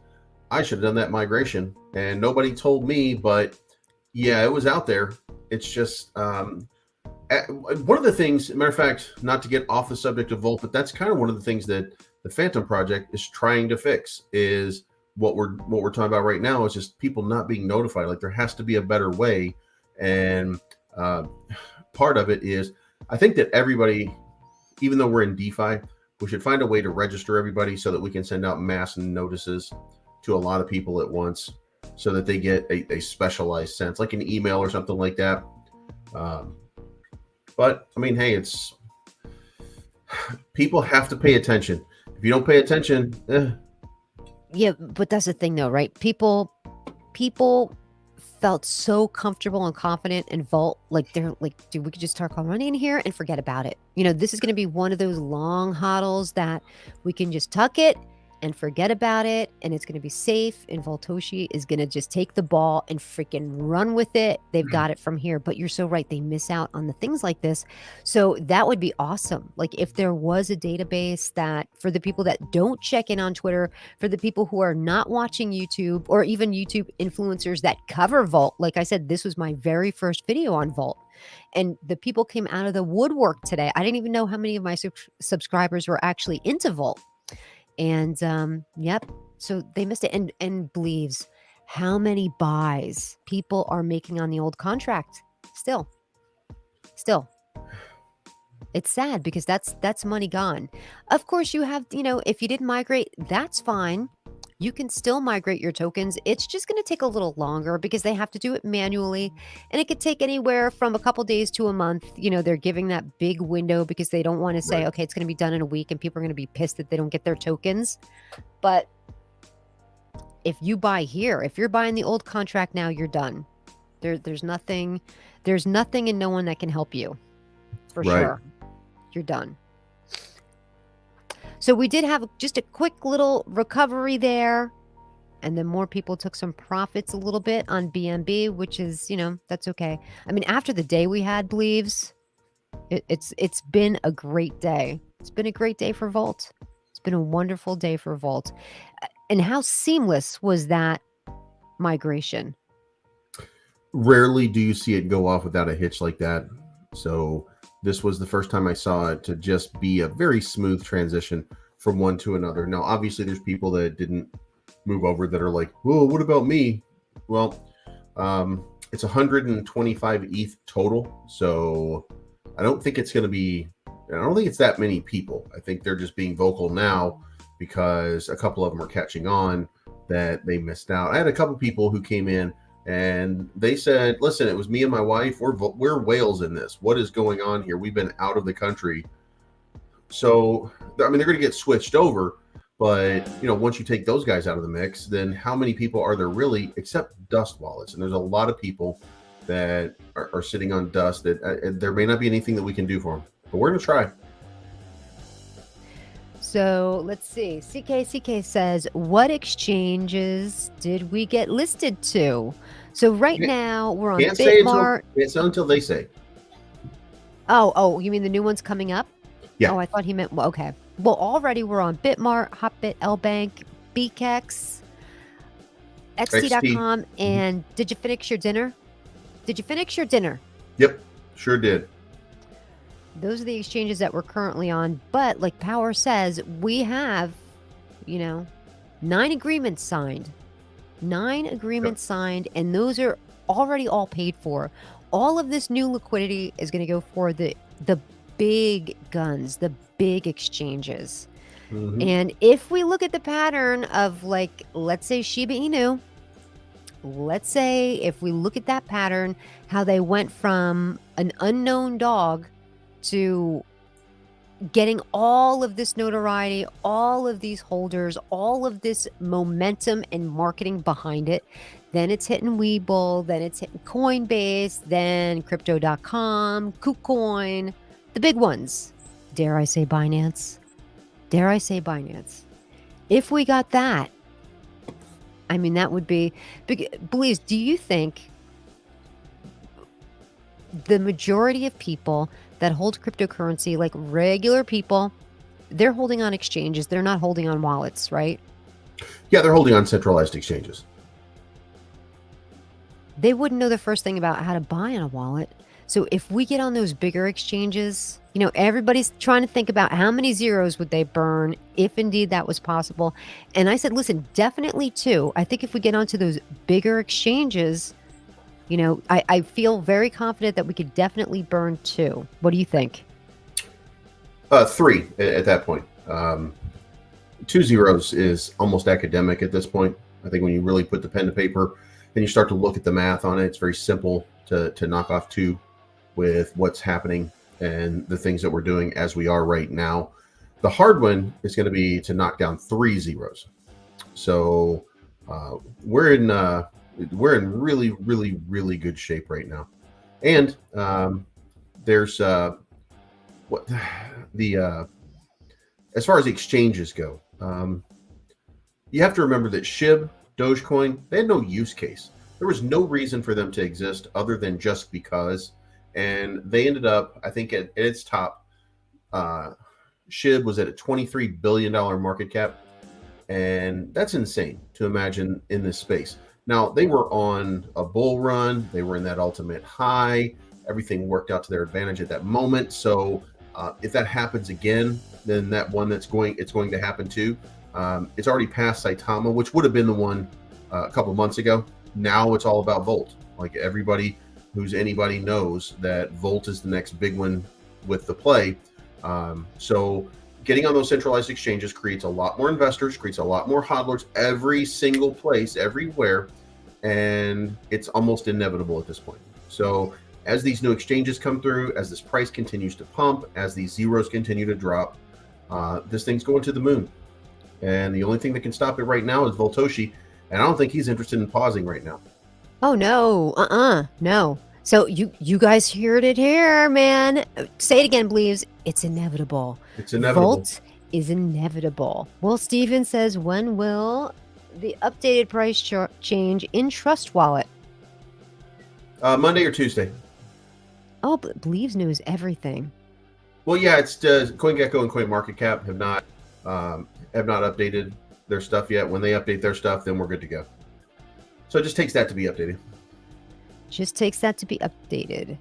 I should have done that migration and nobody told me, but yeah, it was out there. It's just one of the things, matter of fact, not to get off the subject of Volt, but that's kind of one of the things that the Phantom Project is trying to fix is what we're talking about right now is just people not being notified. Like there has to be a better way. And part of it is, I think that everybody, even though we're in DeFi, we should find a way to register everybody so that we can send out mass notices to a lot of people at once so that they get a specialized sense, like an email or something like that. But I mean, hey, People have to pay attention. If you don't pay attention, Yeah, but that's the thing though, right? People felt so comfortable and confident in Volt. Like they're like, dude, we could just start calling money in here and forget about it. This is going to be one of those long hodls that we can just tuck it and forget about it, and it's going to be safe. And Voltoshi is going to just take the ball and freaking run with it. They've got it from here. But you're so right. They miss out on the things like this. So that would be awesome. Like if there was a database that for the people that don't check in on Twitter, for the people who are not watching YouTube, or even YouTube influencers that cover Volt. Like I said, this was my very first video on Volt. And the people came out of the woodwork today. I didn't even know how many of my subscribers were actually into Volt. And yep, so they missed it. And believes how many buys people are making on the old contract. Still, it's sad because that's money gone. Of course, you have, if you didn't migrate, that's fine. You can still migrate your tokens. It's just going to take a little longer because they have to do it manually. And it could take anywhere from a couple days to a month. They're giving that big window because they don't want to say, okay, it's going to be done in a week and people are going to be pissed that they don't get their tokens. But if you buy here, if you're buying the old contract now, you're done. There's nothing and no one that can help you for sure. You're done. So we did have just a quick little recovery there. And then more people took some profits a little bit on BNB, which is, that's okay. I mean, after the day we had, believes, it's been a great day. It's been a great day for Volt. It's been a wonderful day for Volt. And how seamless was that migration? Rarely do you see it go off without a hitch like that. So this was the first time I saw it to just be a very smooth transition from one to another. Now, obviously, there's people that didn't move over that are like, whoa, what about me? Well, it's 125 ETH total. So I don't think it's that many people. I think they're just being vocal now because a couple of them are catching on that they missed out. I had a couple people who came in and they said, listen, it was me and my wife. We're whales in this. What is going on here? We've been out of the country. So, I mean, they're going to get switched over. But, once you take those guys out of the mix, then how many people are there really except Dust wallets? And there's a lot of people that are sitting on Dust that there may not be anything that we can do for them. But we're going to try. So let's see. CK says, what exchanges did we get listed to? So right now we're on Bitmart. It's until they say. Oh, you mean the new one's coming up? Yeah. Oh, I thought he meant, well, okay. Well, already we're on Bitmart, Hotbit, LBank, BKEX, XT.com, and did you finish your dinner? Yep, sure did. Those are the exchanges that we're currently on. But like Power says, we have, 9 agreements signed. 9 agreements signed, and those are already all paid for. All of this new liquidity is going to go for the big guns, the big exchanges. Mm-hmm. And if we look at the pattern of, like, let's say Shiba Inu, let's say if we look at that pattern, how they went from an unknown dog to getting all of this notoriety, all of these holders, all of this momentum and marketing behind it. Then it's hitting Webull, then it's hitting Coinbase, then Crypto.com, KuCoin, the big ones. Dare I say Binance? If we got that, I mean, that would be big. Believes, do you think the majority of people that hold cryptocurrency, like regular people, they're holding on exchanges, they're not holding on wallets, right? Yeah, they're holding on centralized exchanges. They wouldn't know the first thing about how to buy on a wallet. So if we get on those bigger exchanges, everybody's trying to think about how many zeros would they burn if indeed that was possible. And I said, listen, definitely 2. I think if we get onto those bigger exchanges, I feel very confident that we could definitely burn 2. What do you think? 3 at that point. 2 zeros is almost academic at this point. I think when you really put the pen to paper and you start to look at the math on it, it's very simple to knock off 2 with what's happening and the things that we're doing as we are right now. The hard one is going to be to knock down 3 zeros. So we're in really, really, really good shape right now. And there's what the as far as the exchanges go, you have to remember that SHIB, Dogecoin, they had no use case. There was no reason for them to exist other than just because. And they ended up, I think, at its top, SHIB was at a $23 billion market cap. And that's insane to imagine in this space. Now, they were on a bull run. They were in that ultimate high. Everything worked out to their advantage at that moment. So if that happens again, then that one it's going to happen too. It's already past Saitama, which would have been the one a couple months ago. Now it's all about Volt. Like everybody who's anybody knows that Volt is the next big one with the play. So getting on those centralized exchanges creates a lot more investors, creates a lot more hodlers every single place, everywhere. And it's almost inevitable at this point. So as these new exchanges come through, as this price continues to pump, as these zeros continue to drop, this thing's going to the moon. And the only thing that can stop it right now is Voltoshi. And I don't think he's interested in pausing right now. Oh, no. No. So you guys heard it here, man. Say it again, please. It's inevitable. It's inevitable. Volt is inevitable. Well, Steven says, when will the updated price change in Trust Wallet? Monday or Tuesday. Oh, but Believes knows everything. Well, yeah, it's CoinGecko and CoinMarketCap have not updated their stuff yet. When they update their stuff, then we're good to go. So it just takes that to be updated. Just takes that to be updated.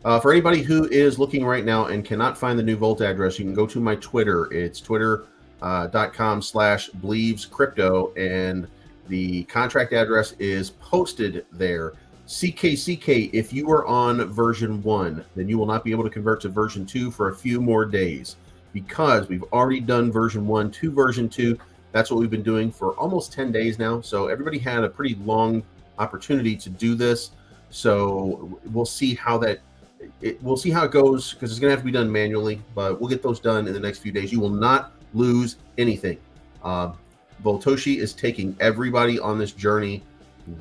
For anybody who is looking right now and cannot find the new Volt address, you can go to my Twitter. It's twitter.com/BelievesCrypto, and the contract address is posted there. CKCK, if you are on version 1, then you will not be able to convert to version 2 for a few more days, because we've already done version 1 to version 2. That's what we've been doing for almost 10 days now. So everybody had a pretty long opportunity to do this. So we'll see how it goes, because it's going to have to be done manually, but we'll get those done in the next few days. You will not lose anything. Voltoshi is taking everybody on this journey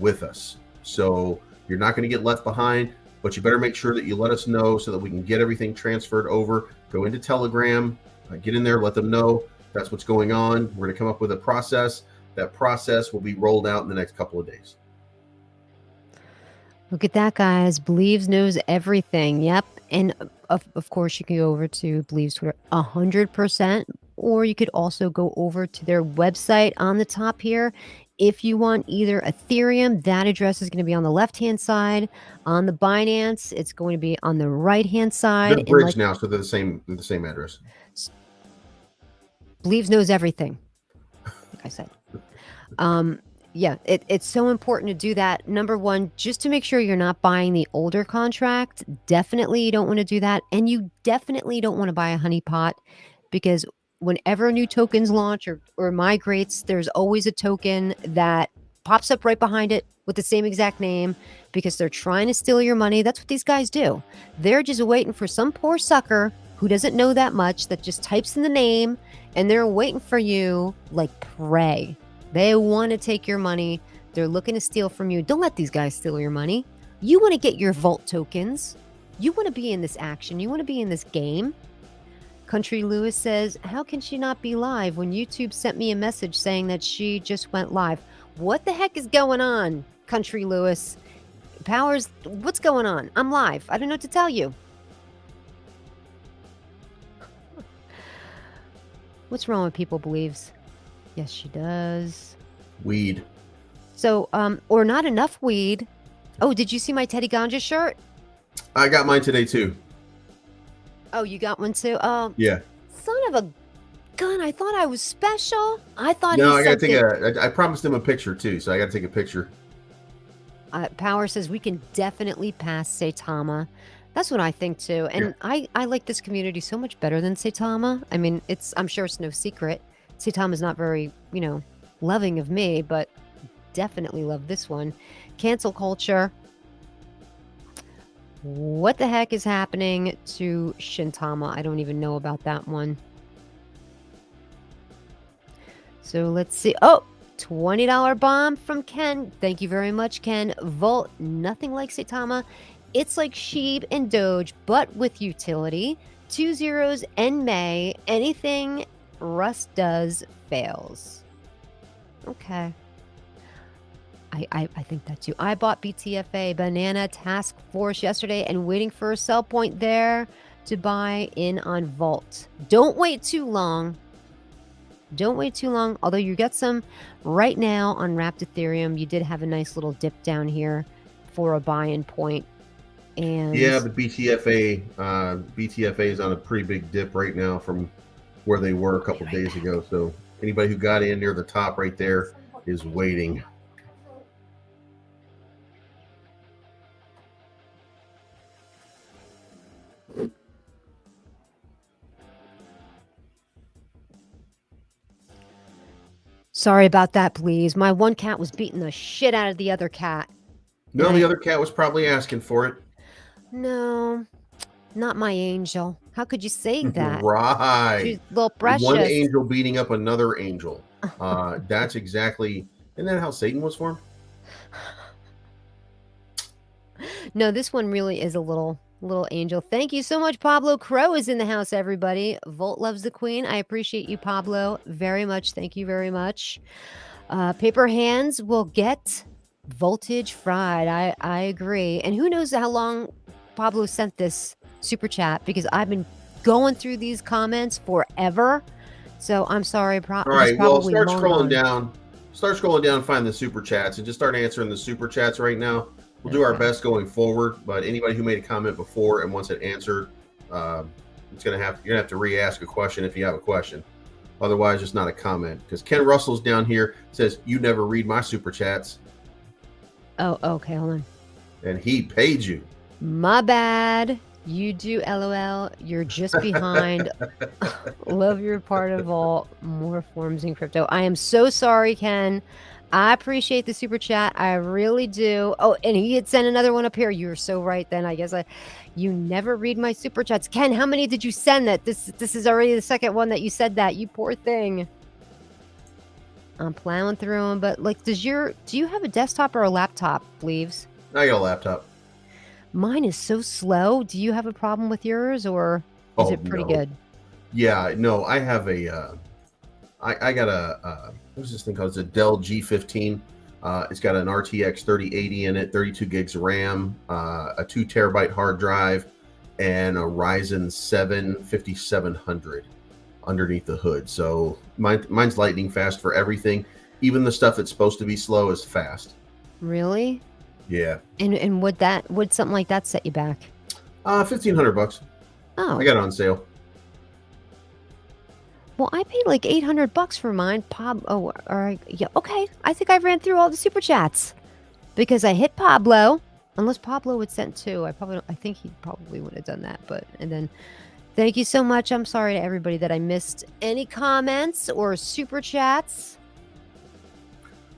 with us. So you're not going to get left behind, but you better make sure that you let us know so that we can get everything transferred over. Go into Telegram, get in there, let them know that's what's going on. We're going to come up with a process. That process will be rolled out in the next couple of days. Look at that, guys. Believes knows everything. Yep. And of course, you can go over to Believes Twitter 100%, or you could also go over to their website on the top here. If you want either Ethereum, that address is going to be on the left-hand side. On the Binance, it's going to be on the right-hand side. They're bridged now, so they're the same address. Believes knows everything, like I said. Yeah, it's so important to do that. Number one, just to make sure you're not buying the older contract. Definitely you don't want to do that. And you definitely don't want to buy a honeypot, because whenever new tokens launch or migrates, there's always a token that pops up right behind it with the same exact name, because they're trying to steal your money. That's what these guys do. They're just waiting for some poor sucker who doesn't know that much, that just types in the name, and they're waiting for you like prey. They want to take your money. They're looking to steal from you. Don't let these guys steal your money. You want to get your Volt tokens. You want to be in this action. You want to be in this game. Country Lewis says, how can she not be live when YouTube sent me a message saying that she just went live? What the heck is going on, Country Lewis? Powers, what's going on? I'm live. I don't know what to tell you. What's wrong with people believes? Yes, she does. Weed. So, or not enough weed. Oh, did you see my Teddy Ganja shirt? I got mine today too. Oh, you got one too? Yeah. Son of a gun! I thought I was special. I thought. No, I gotta take I promised him a picture too, so I gotta take a picture. Power says we can definitely pass Saitama. That's what I think too, and yeah. I like this community so much better than Saitama. I mean, I'm sure it's no secret. Saitama's not very, loving of me, but definitely love this one. Cancel culture. What the heck is happening to Shintama? I don't even know about that one. So let's see. Oh, $20 bomb from Ken. Thank you very much, Ken. Volt, nothing like Saitama. It's like Sheeb and Doge, but with utility. 2 zeros and May. Anything Russ does fails. Okay. I think that too. I bought BTFA Banana Task Force yesterday and waiting for a sell point there to buy in on Volt. Don't wait too long. Don't wait too long. Although you get some right now on Wrapped Ethereum. You did have a nice little dip down here for a buy-in point. And yeah, but BTFA is on a pretty big dip right now from where they were a couple days ago. So anybody who got in near the top right there is waiting. sorry about that, please. My one cat was beating the shit out of the other cat. No, the other cat was probably asking for it. No, not my angel. How could you say that? Right. She's a little precious. One angel beating up another angel. That's exactly. Isn't that how Satan was formed? No, this one really is a little angel. Thank you so much. PabloCRO is in the house, everybody. Volt loves the queen. I appreciate you, Pablo, very much. Thank you very much. Paper hands will get voltage fried. I agree. And who knows how long Pablo sent this super chat, because I've been going through these comments forever. So I'm sorry. All right. Well, start scrolling down. Start scrolling down and find the super chats and just start answering the super chats right now. We'll do our best going forward, but anybody who made a comment before and wants it answered, you're gonna have to re-ask a question if you have a question. Otherwise, it's not a comment. Because Ken Russell's down here says you never read my super chats. Oh, okay, hold on. And he paid you. My bad. You do, LOL. You're just behind. Love your part of all. More forms in crypto. I am so sorry, Ken. I appreciate the super chat. I really do. Oh, and he had sent another one up here. You're so right then. I guess you never read my super chats. Ken, how many did you send that? This is already the second one that you said that. You poor thing. I'm plowing through them, but like, do you have a desktop or a laptop, Bleaves? I got a laptop. Mine is so slow. Do you have a problem with yours, or is it pretty good? Yeah, no, I have a, I got a, what's this thing called? It's a Dell G15. It's got an RTX 3080 in it, 32 gigs of RAM, a 2 terabyte hard drive, and a Ryzen 7 5700 underneath the hood. So mine's lightning fast for everything. Even the stuff that's supposed to be slow is fast. Really? Yeah. And would something like that set you back? $1,500. Oh. I got it on sale. Well, I paid like $800 for mine. Yeah, okay. I think I ran through all the super chats because I hit Pablo. Unless Pablo would send two, I think he probably would have done that. And then, thank you so much. I'm sorry to everybody that I missed any comments or super chats.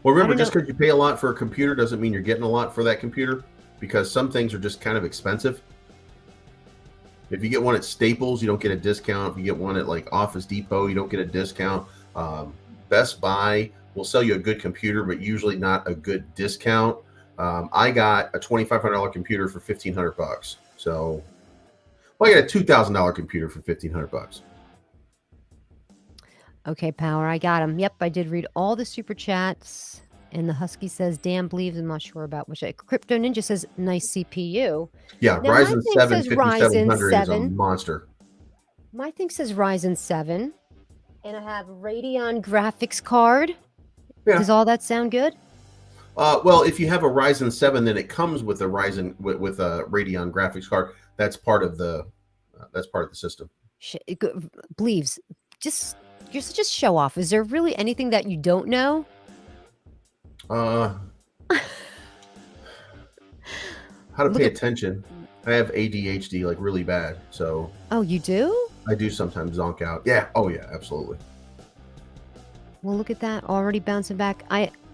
Well, remember, just because you pay a lot for a computer doesn't mean you're getting a lot for that computer, because some things are just kind of expensive. If you get one at Staples, you don't get a discount. If you get one at like Office Depot, you don't get a discount. Best Buy will sell you a good computer, but usually not a good discount. I got a $2,500 computer for $1,500. So, well, I got a $2,000 computer for $1,500. Okay, Power, I got him. Yep, I did read all the super chats. And the Husky says, damn, Bleaves. I'm not sure about which. Crypto Ninja says, nice CPU. Yeah, now, Ryzen 7 5700 is a monster. My thing says Ryzen 7. And I have Radeon graphics card. Yeah. Does all that sound good? Well, if you have a Ryzen 7, then it comes with a Ryzen with a Radeon graphics card. That's part of the system. Bleaves, you're such a show off. Is there really anything that you don't know? How to pay attention. I have ADHD like really bad, so. Oh, you do? I do sometimes zonk out. Yeah. Oh yeah, absolutely. Well, look at that, already bouncing back.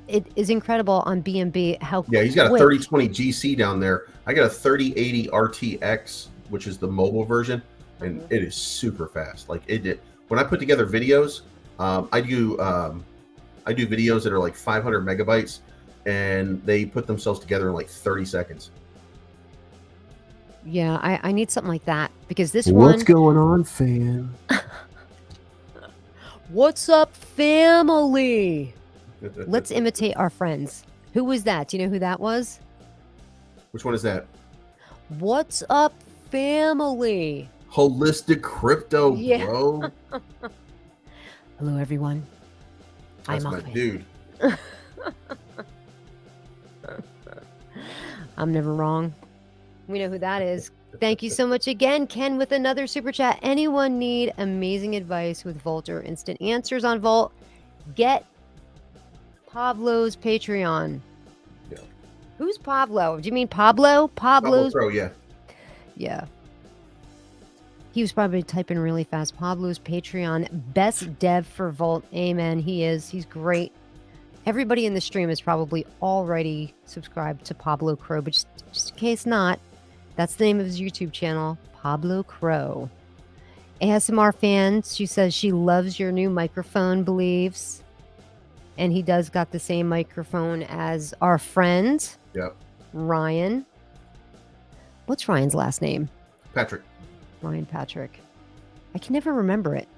it is incredible on B&B how Yeah, he's got a quick. 3020 GC down there. I got a 3080 RTX, which is the mobile version, and it is super fast. Like it did when I put together videos. I do videos that are like 500 megabytes, and they put themselves together in like 30 seconds. Yeah, I need something like that because this What's one. going on, fan? What's up, family? Let's imitate our friends. Who was that? Do you know who that was? Which one is that? What's up, family? Holistic crypto, Yeah. bro. Hello, everyone. That's I'm my Ahmed. dude. I'm never wrong. We know who that is. Thank you so much again, Ken, with another super chat. Anyone need amazing advice with Volt or instant answers on Volt? Get Pablo's Patreon. Yeah. Who's Pablo? Do you mean Pablo? Pablo's PabloCRO, yeah. Yeah. He was probably typing really fast. Pablo's Patreon, best dev for Volt. Amen. He is. He's great. Everybody in the stream is probably already subscribed to PabloCRO, but just in case not, that's the name of his YouTube channel, PabloCRO. ASMR fans, she says she loves your new microphone, believes. And he does got the same microphone as our friend, Yep. Ryan. What's Ryan's last name? Patrick. Ryan Patrick. I can never remember it.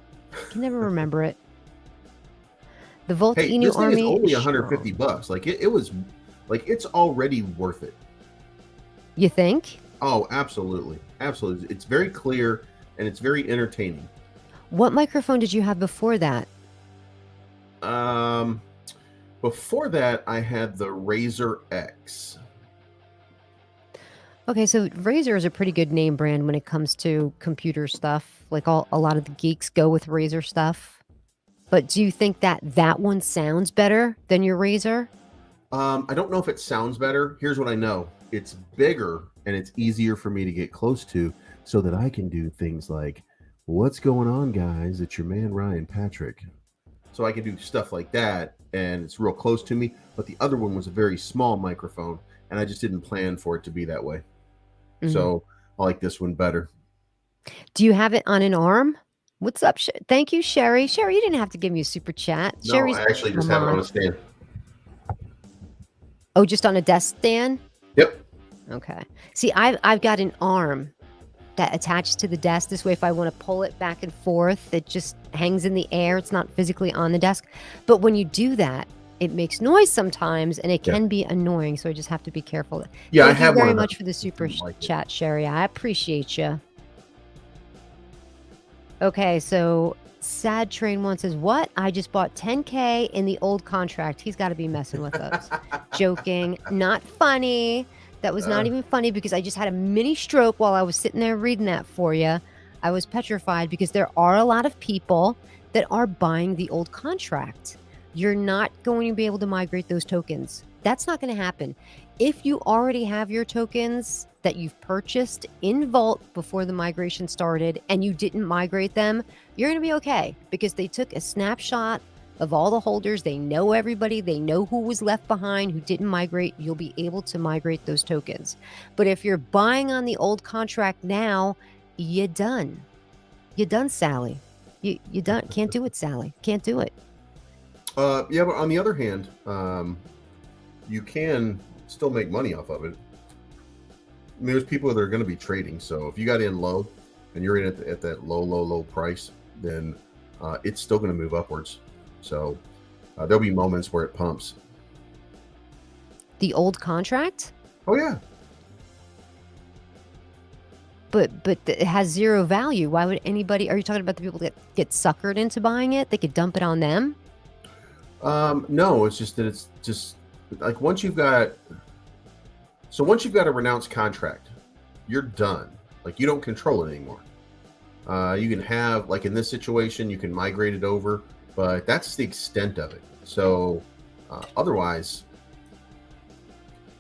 The VoltInu Hey, this thing Army is only strong. 150 bucks. Like it was, like it's already worth it. You think? Oh, absolutely, absolutely. It's very clear and it's very entertaining. What microphone did you have before that? Before that, I had the Razer X. Okay, so Razer is a pretty good name brand when it comes to computer stuff. Like a lot of the geeks go with Razer stuff. But do you think that one sounds better than your Razer? I don't know if it sounds better. Here's what I know. It's bigger and it's easier for me to get close to so that I can do things like, what's going on, guys? It's your man, Ryan Patrick. So I can do stuff like that and it's real close to me. But the other one was a very small microphone and I just didn't plan for it to be that way. Mm-hmm. So I like this one better. Do you have it on an arm? What's up? Thank you, Sherry. Sherry, you didn't have to give me a super chat. No, Sherry's I actually just have it on a stand. Oh, just on a desk stand? Yep. Okay. See, I've got an arm that attaches to the desk. This way, if I want to pull it back and forth, it just hangs in the air. It's not physically on the desk. But when you do that, it makes noise sometimes, and it can be annoying. So I just have to be careful. Yeah, Thank I have you very one much for the super chat, Sherry. I appreciate you. Okay, so Sad Train One says, what? I just bought 10K in the old contract. He's got to be messing with us. Joking. Not funny. That was not even funny because I just had a mini stroke while I was sitting there reading that for you. I was petrified because there are a lot of people that are buying the old contract. You're not going to be able to migrate those tokens. That's not going to happen. If you already have your tokens that you've purchased in Volt before the migration started and you didn't migrate them, you're going to be okay because they took a snapshot of all the holders. They know everybody. They know who was left behind, who didn't migrate. You'll be able to migrate those tokens. But if you're buying on the old contract now, you're done. You're done, Sally. You done. Can't do it, Sally. Can't do it. Yeah, but on the other hand, you can still make money off of it. I mean, there's people that are going to be trading. So if you got in low and you're in at that low price, then it's still going to move upwards. So there'll be moments where it pumps. The old contract? Oh, yeah. But it has zero value. Why would anybody? Are you talking about the people that get suckered into buying it? They could dump it on them? No, it's just that it's just like once you've got a renounced contract, you're done. Like you don't control it anymore. You can have, like in this situation, you can migrate it over, but that's the extent of it. So otherwise,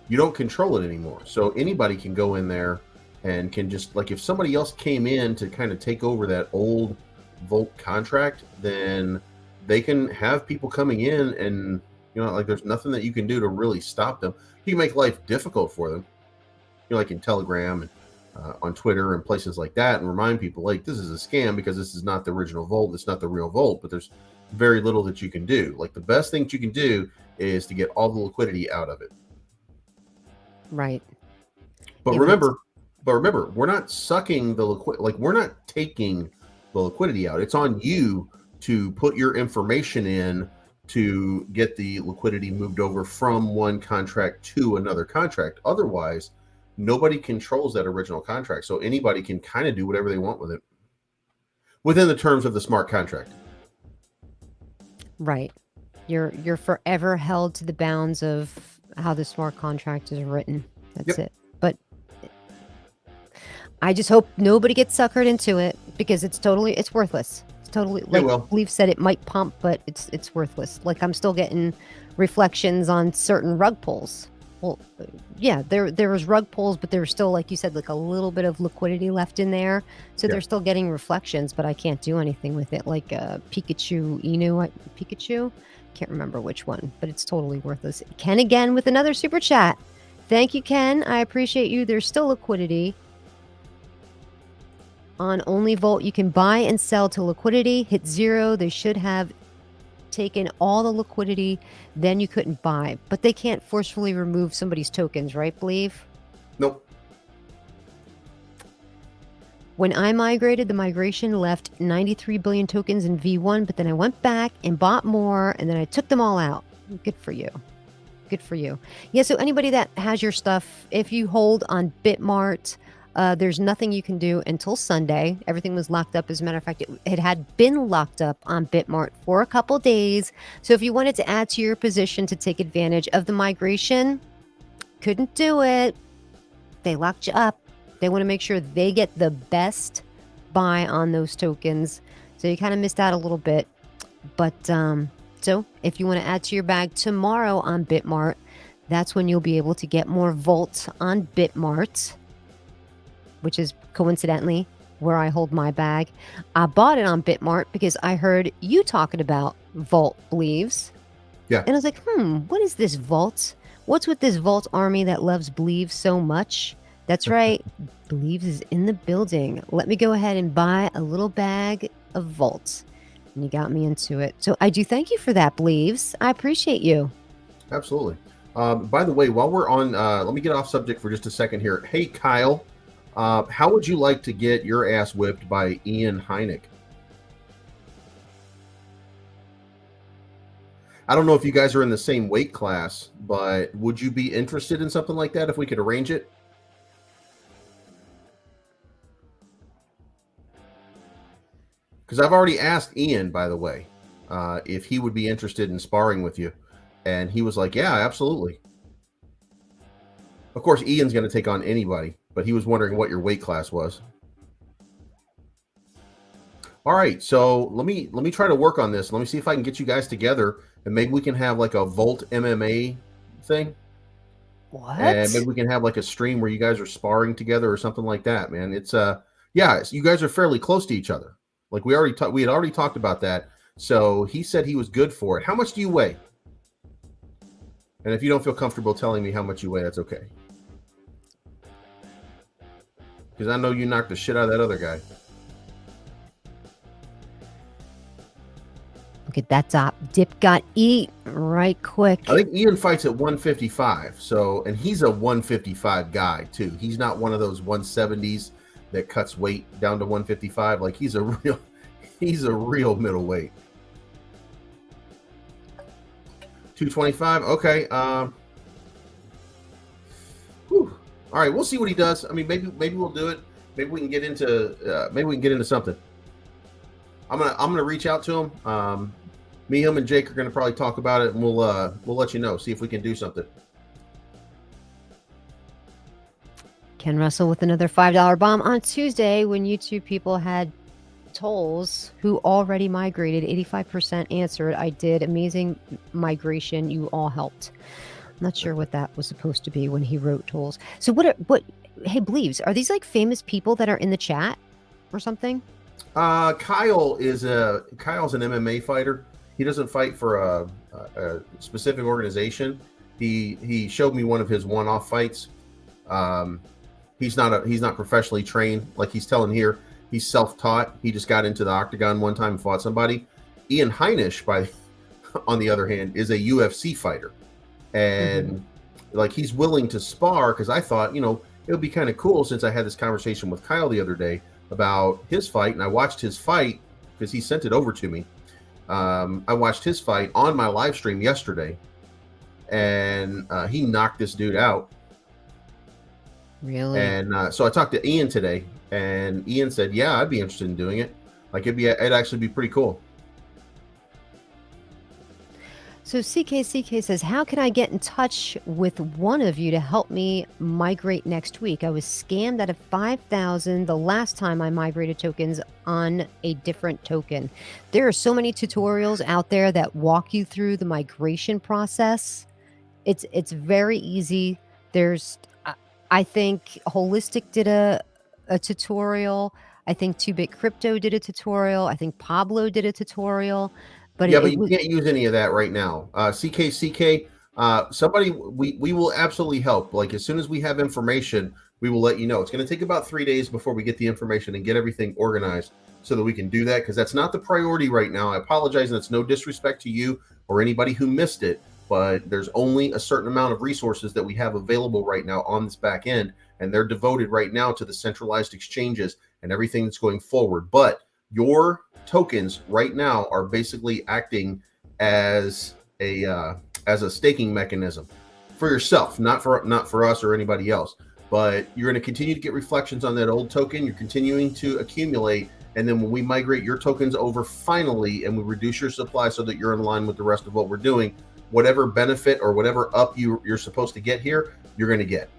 you don't control it anymore. So anybody can go in there and can just, like if somebody else came in to kind of take over that old Volt contract, then they can have people coming in and Like there's nothing that you can do to really stop them. You can make life difficult for them, like in Telegram and on Twitter and places like that, and remind people like this is a scam because this is not the original Volt, it's not the real Volt. But there's very little that you can do. Like the best thing that you can do is to get all the liquidity out of it. Right. But remember, we're not sucking the liquidity. Like we're not taking the liquidity out. It's on you to put your information in to get the liquidity moved over from one contract to another contract. Otherwise, nobody controls that original contract. So anybody can kind of do whatever they want with it within the terms of the smart contract. Right. You're forever held to the bounds of how the smart contract is written. That's it. But I just hope nobody gets suckered into it because it's worthless. It's totally, like Leaf said, it might pump, but it's worthless. Like I'm still getting reflections on certain rug pulls. Well, yeah, there was rug pulls, but there was still, like you said, like a little bit of liquidity left in there. So they're still getting reflections, but I can't do anything with it. Like Pikachu, can't remember which one, but it's totally worthless. Ken again with another super chat. Thank you, Ken. I appreciate you. There's still liquidity on only Volt. You can buy and sell to liquidity. Hit 0. They should have taken all the liquidity, then you couldn't buy. But they can't forcefully remove somebody's tokens, right, Believe? Nope. When I migrated, the migration left 93 billion tokens in V1, but then I went back and bought more, and then I took them all out. Good for you. Good for you. Yeah, so anybody that has your stuff, if you hold on Bitmart, there's nothing you can do until Sunday. Everything was locked up. As a matter of fact, it had been locked up on Bitmart for a couple days. So if you wanted to add to your position to take advantage of the migration, couldn't do it. They locked you up. They want to make sure they get the best buy on those tokens. So you kind of missed out a little bit. But so if you want to add to your bag tomorrow on Bitmart, that's when you'll be able to get more Volt on Bitmart, which is coincidentally where I hold my bag. I bought it on Bitmart because I heard you talking about Volt Believes. Yeah. And I was like, what is this Volt? What's with this VoltArmy that loves Believes so much? That's right. Believes is in the building. Let me go ahead and buy a little bag of Volt. And you got me into it. So I do thank you for that, Believes. I appreciate you. Absolutely. By the way, while we're on, let me get off subject for just a second here. Hey, Kyle. How would you like to get your ass whipped by Ian Hynek? I don't know if you guys are in the same weight class, but would you be interested in something like that if we could arrange it? Because I've already asked Ian, by the way, if he would be interested in sparring with you. And he was like, yeah, absolutely. Of course, Ian's going to take on anybody, but he was wondering what your weight class was. All right, so let me try to work on this. Let me see if I can get you guys together, and maybe we can have like a Volt MMA thing. What? And maybe we can have like a stream where you guys are sparring together or something like that, man. It's yeah, you guys are fairly close to each other. Like we had already talked about that. So he said he was good for it. How much do you weigh? And if you don't feel comfortable telling me how much you weigh, that's okay. Because I know you knocked the shit out of that other guy. Look at that top. Dip got eat right quick. I think Ian fights at 155. So, and he's a 155 guy too. He's not one of those 170s that cuts weight down to 155. Like he's a real middleweight. 225. Okay. Whew. All right, we'll see what he does. I mean, maybe we'll do it. Maybe we can get into something. I'm gonna reach out to him. Me, him, and Jake are gonna probably talk about it, and we'll let you know. See if we can do something. Ken Russell with another $5 bomb on Tuesday when YouTube people had tolls who already migrated. 85% answered. I did. Amazing migration. You all helped. I'm not sure what that was supposed to be when he wrote tolls. So what hey, Believes, are these like famous people that are in the chat or something? Kyle's an MMA fighter. He doesn't fight for a specific organization. He showed me one of his one-off fights. He's not professionally trained. Like he's telling here, he's self-taught. He just got into the octagon one time and fought somebody. Ian Heinisch, on the other hand, is a UFC fighter, and like he's willing to spar, because I thought, it would be kind of cool, since I had this conversation with Kyle the other day about his fight, and I watched his fight because he sent it over to me. I watched his fight on my live stream yesterday, and he knocked this dude out. Really? And so I talked to Ian today, and Ian said, "Yeah, I'd be interested in doing it. Like it'd actually be pretty cool." So CKCK says, how can I get in touch with one of you to help me migrate next week? I was scammed out of 5,000 the last time I migrated tokens on a different token. There are so many tutorials out there that walk you through the migration process. It's very easy. I think Holistic did a tutorial. I think 2-Bit Crypto did a tutorial. I think Pablo did a tutorial. But yeah, but you can't use any of that right now. CKCK, somebody, we will absolutely help. Like as soon as we have information, we will let you know. It's going to take about 3 days before we get the information and get everything organized so that we can do that, because that's not the priority right now. I apologize, and it's no disrespect to you or anybody who missed it, but there's only a certain amount of resources that we have available right now on this back end, and they're devoted right now to the centralized exchanges and everything that's going forward. But your tokens right now are basically acting as a staking mechanism for yourself, not for us or anybody else. But you're going to continue to get reflections on that old token. You're continuing to accumulate, and then when we migrate your tokens over finally, and we reduce your supply so that you're in line with the rest of what we're doing, whatever benefit or whatever up you're supposed to get here, you're going to get.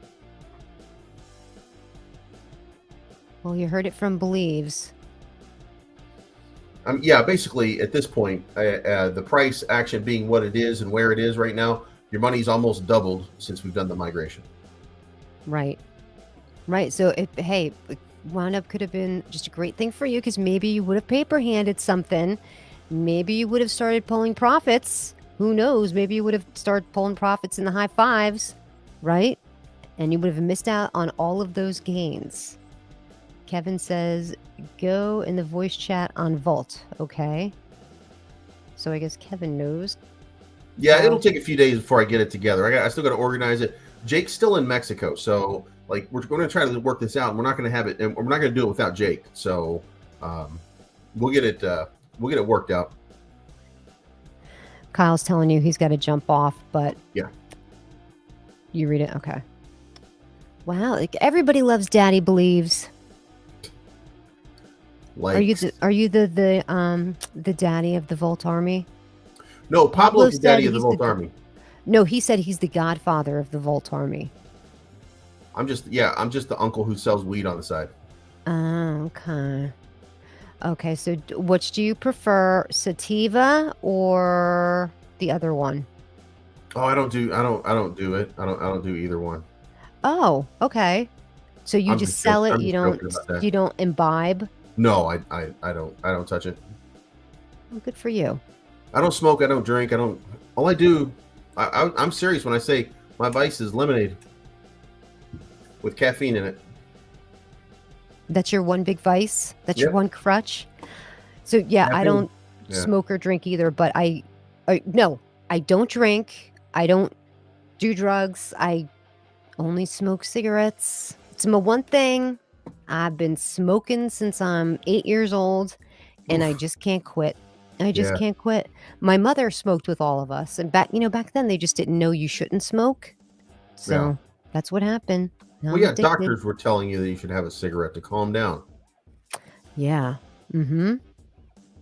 Well, you heard it from Believes. Yeah, basically at this point, the price action being what it is and where it is right now, your money's almost doubled since we've done the migration. Right. So wound up could have been just a great thing for you, because maybe you would have paper handed something. Maybe you would have started pulling profits. Who knows? Maybe you would have started pulling profits in the high fives, right? And you would have missed out on all of those gains. Kevin says, go in the voice chat on Volt. Okay. So I guess Kevin knows. Yeah, it'll take a few days before I get it together. I still got to organize it. Jake's still in Mexico, so like we're going to try to work this out. And we're not going to have it, and we're not going to do it without Jake. So we'll get it worked out. Kyle's telling you he's got to jump off, but yeah, you read it. Okay. Wow, like everybody loves Daddy Believes. Like, are you the daddy of the VoltArmy? No, Pablo's the daddy of the VoltArmy. No, he said he's the godfather of the VoltArmy. I'm just the uncle who sells weed on the side. Okay, so which do you prefer, sativa or the other one? Oh, I don't do it. I don't do either one. Oh, okay. So you just sell it. You don't imbibe. No, I don't touch it. Well, good for you. I don't smoke. I don't drink. All I do, I'm serious when I say my vice is lemonade with caffeine in it. That's your one big vice? That's your one crutch? So yeah, caffeine. I don't smoke or drink either, but I don't drink. I don't do drugs. I only smoke cigarettes. It's my one thing. I've been smoking since I'm 8 years old, and I just can't quit. Can't quit. My mother smoked with all of us, and back then they just didn't know you shouldn't smoke. So that's what happened. Now doctors were telling you that you should have a cigarette to calm down. Yeah. Mm-hmm.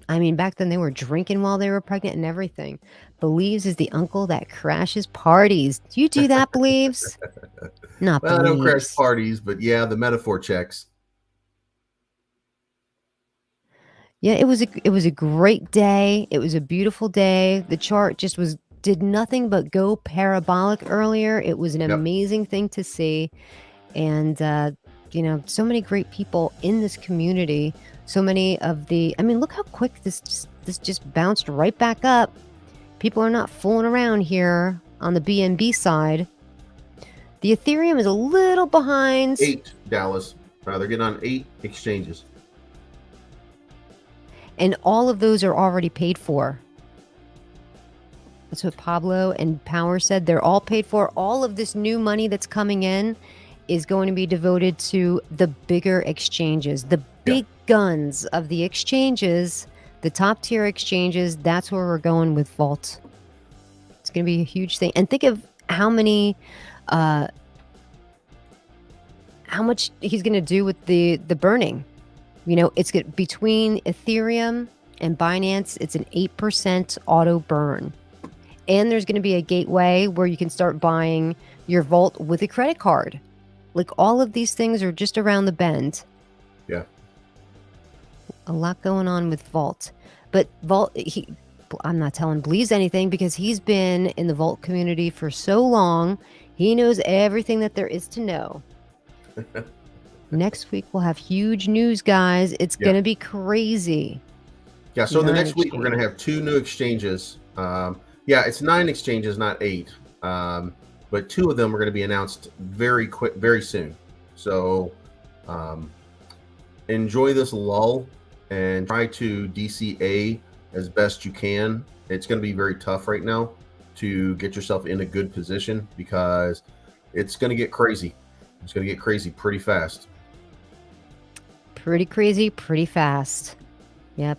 I mean, back then they were drinking while they were pregnant and everything. Believes is the uncle that crashes parties. Do you do that, Believes? Not well, Believes. I don't crash parties, but yeah, the metaphor checks. Yeah, it was a great day. It was a beautiful day. The chart just did nothing but go parabolic earlier. It was an amazing thing to see. And so many great people in this community. So many of look how quick this This just bounced right back up. People are not fooling around here on the BNB side. The Ethereum is a little behind. 8, Dallas. They're getting on 8 exchanges. And all of those are already paid for. That's what Pablo and Power said. They're all paid for. All of this new money that's coming in is going to be devoted to the bigger exchanges, the big guns of the exchanges, the top tier exchanges. That's where we're going with Volt. It's going to be a huge thing. And think of how many, how much he's going to do with the burning. You know, it's between Ethereum and Binance, it's an 8% auto burn. And there's going to be a gateway where you can start buying your Volt with a credit card. Like, all of these things are just around the bend. Yeah. A lot going on with Volt. But Volt, I'm not telling Bleeze anything because he's been in the Volt community for so long. He knows everything that there is to know. Next week, we'll have huge news, guys. It's going to be crazy. Yeah, so the next week, we're going to have 2 new exchanges. Yeah, it's 9 exchanges, not 8. But 2 of them are going to be announced very soon. So enjoy this lull and try to DCA as best you can. It's going to be very tough right now to get yourself in a good position because it's going to get crazy. It's going to get crazy pretty fast. Pretty crazy, pretty fast. Yep.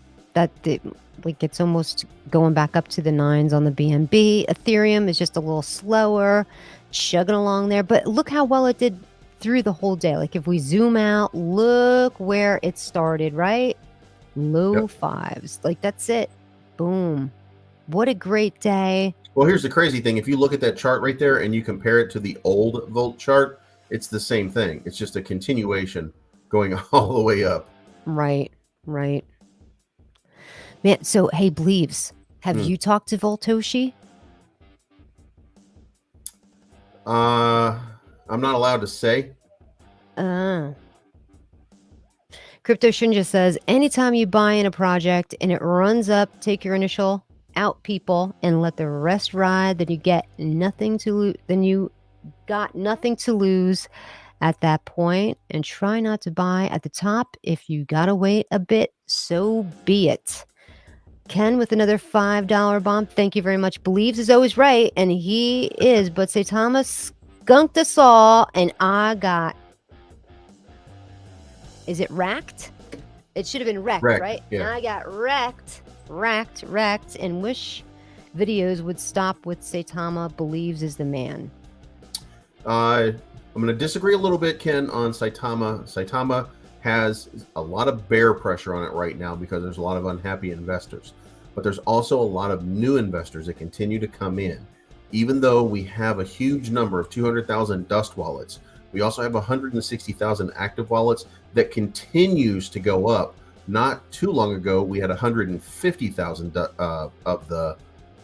Like, it's almost going back up to the 9s on the BNB. Ethereum is just a little slower, chugging along there. But look how well it did through the whole day. Like, if we zoom out, look where it started, right? Low 5s. Like, that's it. Boom. What a great day. Well, here's the crazy thing. If you look at that chart right there and you compare it to the old Volt chart, it's the same thing. It's just a continuation going all the way up. Right. Man, so, hey, Bleeves, have you talked to Voltoshi? I'm not allowed to say. Crypto Shinja says, anytime you buy in a project and it runs up, take your initial out, people, and let the rest ride. Then you get nothing to lose. Then you got nothing to lose at that point, and try not to buy at the top. If you gotta wait a bit, so be it. Ken with another $5 bomb. Thank you very much. Believes is always right, and he is. But Saitama skunked us all, and I got. Is it racked? It should have been wrecked, right? Yeah. And I got wrecked, and wish videos would stop with Saitama believes is the man. I'm going to disagree a little bit, Ken, on Saitama. Saitama has a lot of bear pressure on it right now because there's a lot of unhappy investors. But there's also a lot of new investors that continue to come in. Even though we have a huge number of 200,000 dust wallets, we also have 160,000 active wallets that continues to go up. Not too long ago, we had 150,000 of the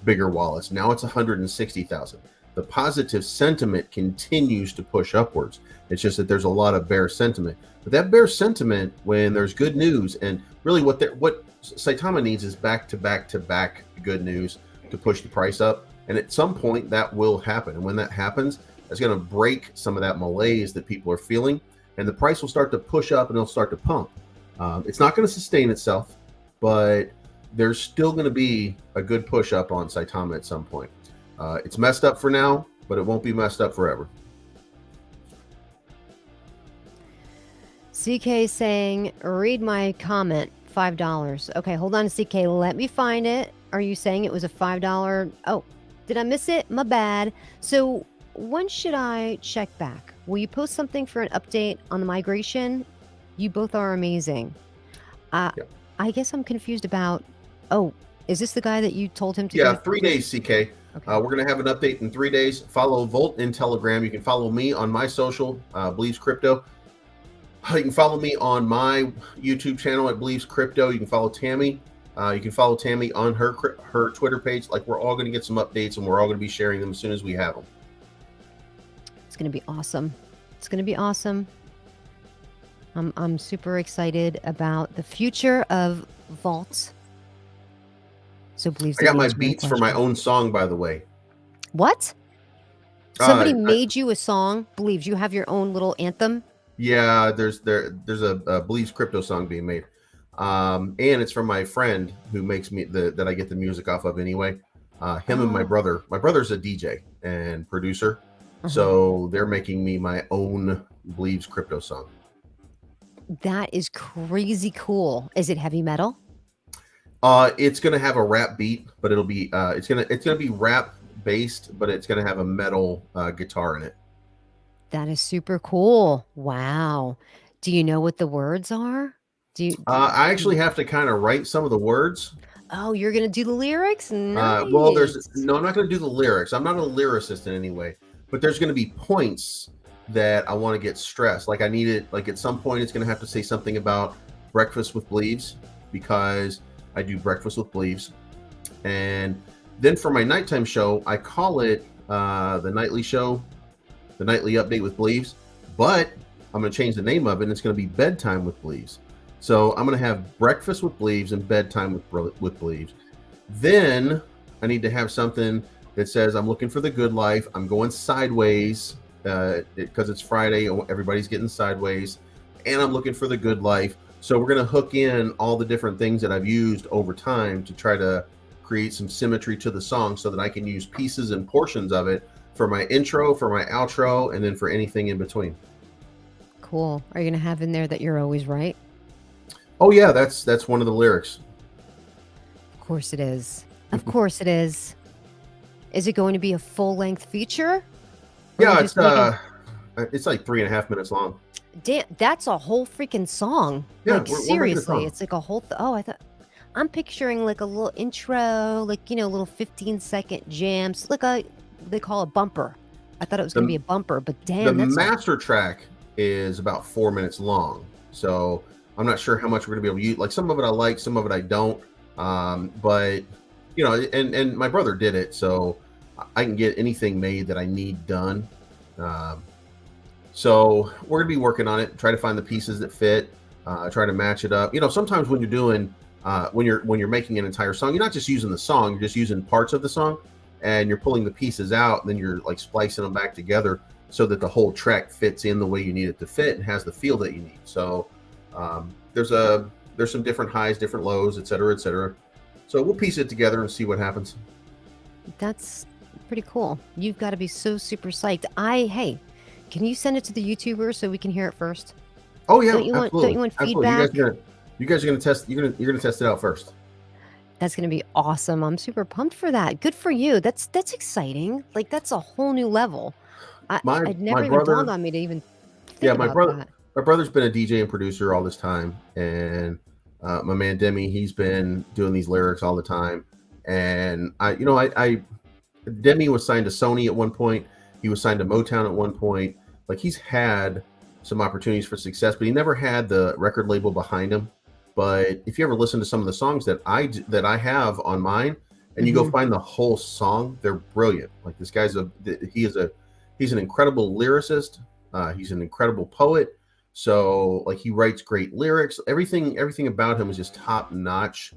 bigger wallets. Now it's 160,000. The positive sentiment continues to push upwards. It's just that there's a lot of bear sentiment. But that bear sentiment, when there's good news, and really what Saitama needs is back-to-back good news to push the price up. And at some point, that will happen. And when that happens, it's going to break some of that malaise that people are feeling, and the price will start to push up and it'll start to pump. It's not going to sustain itself, but there's still going to be a good push up on Saitama at some point. It's messed up for now, but it won't be messed up forever. CK saying, read my comment, $5. Okay, hold on, CK. Let me find it. Are you saying it was a $5? Oh, did I miss it? My bad. So when should I check back? Will you post something for an update on the migration? You both are amazing. I guess I'm confused about, is this the guy that you told him to? Yeah, 3 days, CK. Okay. We're going to have an update in 3 days. Follow Volt in Telegram. You can follow me on my social, Believes Crypto. You can follow me on my YouTube channel at Believes Crypto. You can follow Tammy. You can follow Tammy on her Twitter page. Like, we're all going to get some updates, and we're all going to be sharing them as soon as we have them. It's going to be awesome. It's going to be awesome. I'm super excited about the future of Volt. So Believes I the got my band's beats for my question. own song, by the way. What? Somebody I- made you a song? Believes you have your own little anthem? yeah, there's a Believes crypto song being made, and it's from my friend who makes me that I get the music off of anyway. Him and my Oh. brother. My brother's a DJ and producer, Uh-huh. so they're making me my own Believes crypto song. That is crazy cool. Is it heavy metal? It's gonna have a rap beat, but it'll be it's gonna be rap based, but it's gonna have a metal guitar in it. That is super cool. Wow. Do you know what the words are? Do you, do, I do you- actually have to kind of write some of the words. Oh, you're gonna do the lyrics? Well, there's Nice. no, I'm not going to do the lyrics. I'm not a lyricist in any way, but there's going to be points that I want to get stressed. Like I need it. Like at some point, it's going to have to say something about breakfast with Believes because I do breakfast with Believes, and then for my nighttime show, I call it the nightly show, the nightly update with Believes, but I'm going to change the name of it, and it's going to be bedtime with Believes. So I'm going to have breakfast with Believes and bedtime with Believes. Then I need to have something that says I'm looking for the good life. I'm going sideways because it's Friday. Everybody's getting sideways, and I'm looking for the good life. So we're going to hook in all the different things that I've used over time to try to create some symmetry to the song so that I can use pieces and portions of it for my intro, for my outro, and then for anything in between. Cool. Are you gonna have in there that you're always right? Oh yeah, that's one of the lyrics. Of course it is. Of course it is. Is it going to be a full-length feature? Or are Yeah, you just making... it's like 3.5 minutes long. Damn, that's a whole freaking song. Yeah, Like we're making a seriously, song. it's like a whole. Oh, I thought I'm picturing like a little intro, like little 15-second jams, like they call a bumper. I thought it was going to be a bumper, but The damn, that's master track is about 4 minutes long, so I'm not sure how much we're gonna be able to use. Like some of it I like, some of it I don't. But and my brother did it, so I can get anything made that I need done. So we're gonna be working on it, try to find the pieces that fit, try to match it up. Sometimes when you're doing when you're making an entire song, you're not just using the song, you're just using parts of the song, and you're pulling the pieces out, and then you're like splicing them back together so that the whole track fits in the way you need it to fit and has the feel that you need. So there's some different highs, different lows, et cetera, et cetera. So we'll piece it together and see what happens. That's pretty cool. You've got to be so super psyched. Hey, can you send it to the YouTubers so we can hear it first? Oh yeah, Don't you absolutely. want Absolutely. feedback? You guys are gonna test. You're gonna test it out first. That's going to be awesome. I'm super pumped for that. Good for you. That's exciting. Like that's a whole new level. I'd My never even dawned brother. on me to even Yeah, think about that. my brother's been a DJ and producer all this time, and my man Demi, he's been doing these lyrics all the time. And I Demi was signed to Sony at one point. He was signed to Motown at one point. Like he's had some opportunities for success, but he never had the record label behind him. But if you ever listen to some of the songs that I have on mine, and you go Mhm. find the whole song, they're brilliant. Like this guy's he's an incredible lyricist. He's an incredible poet. So like he writes great lyrics. Everything about him is just top notch,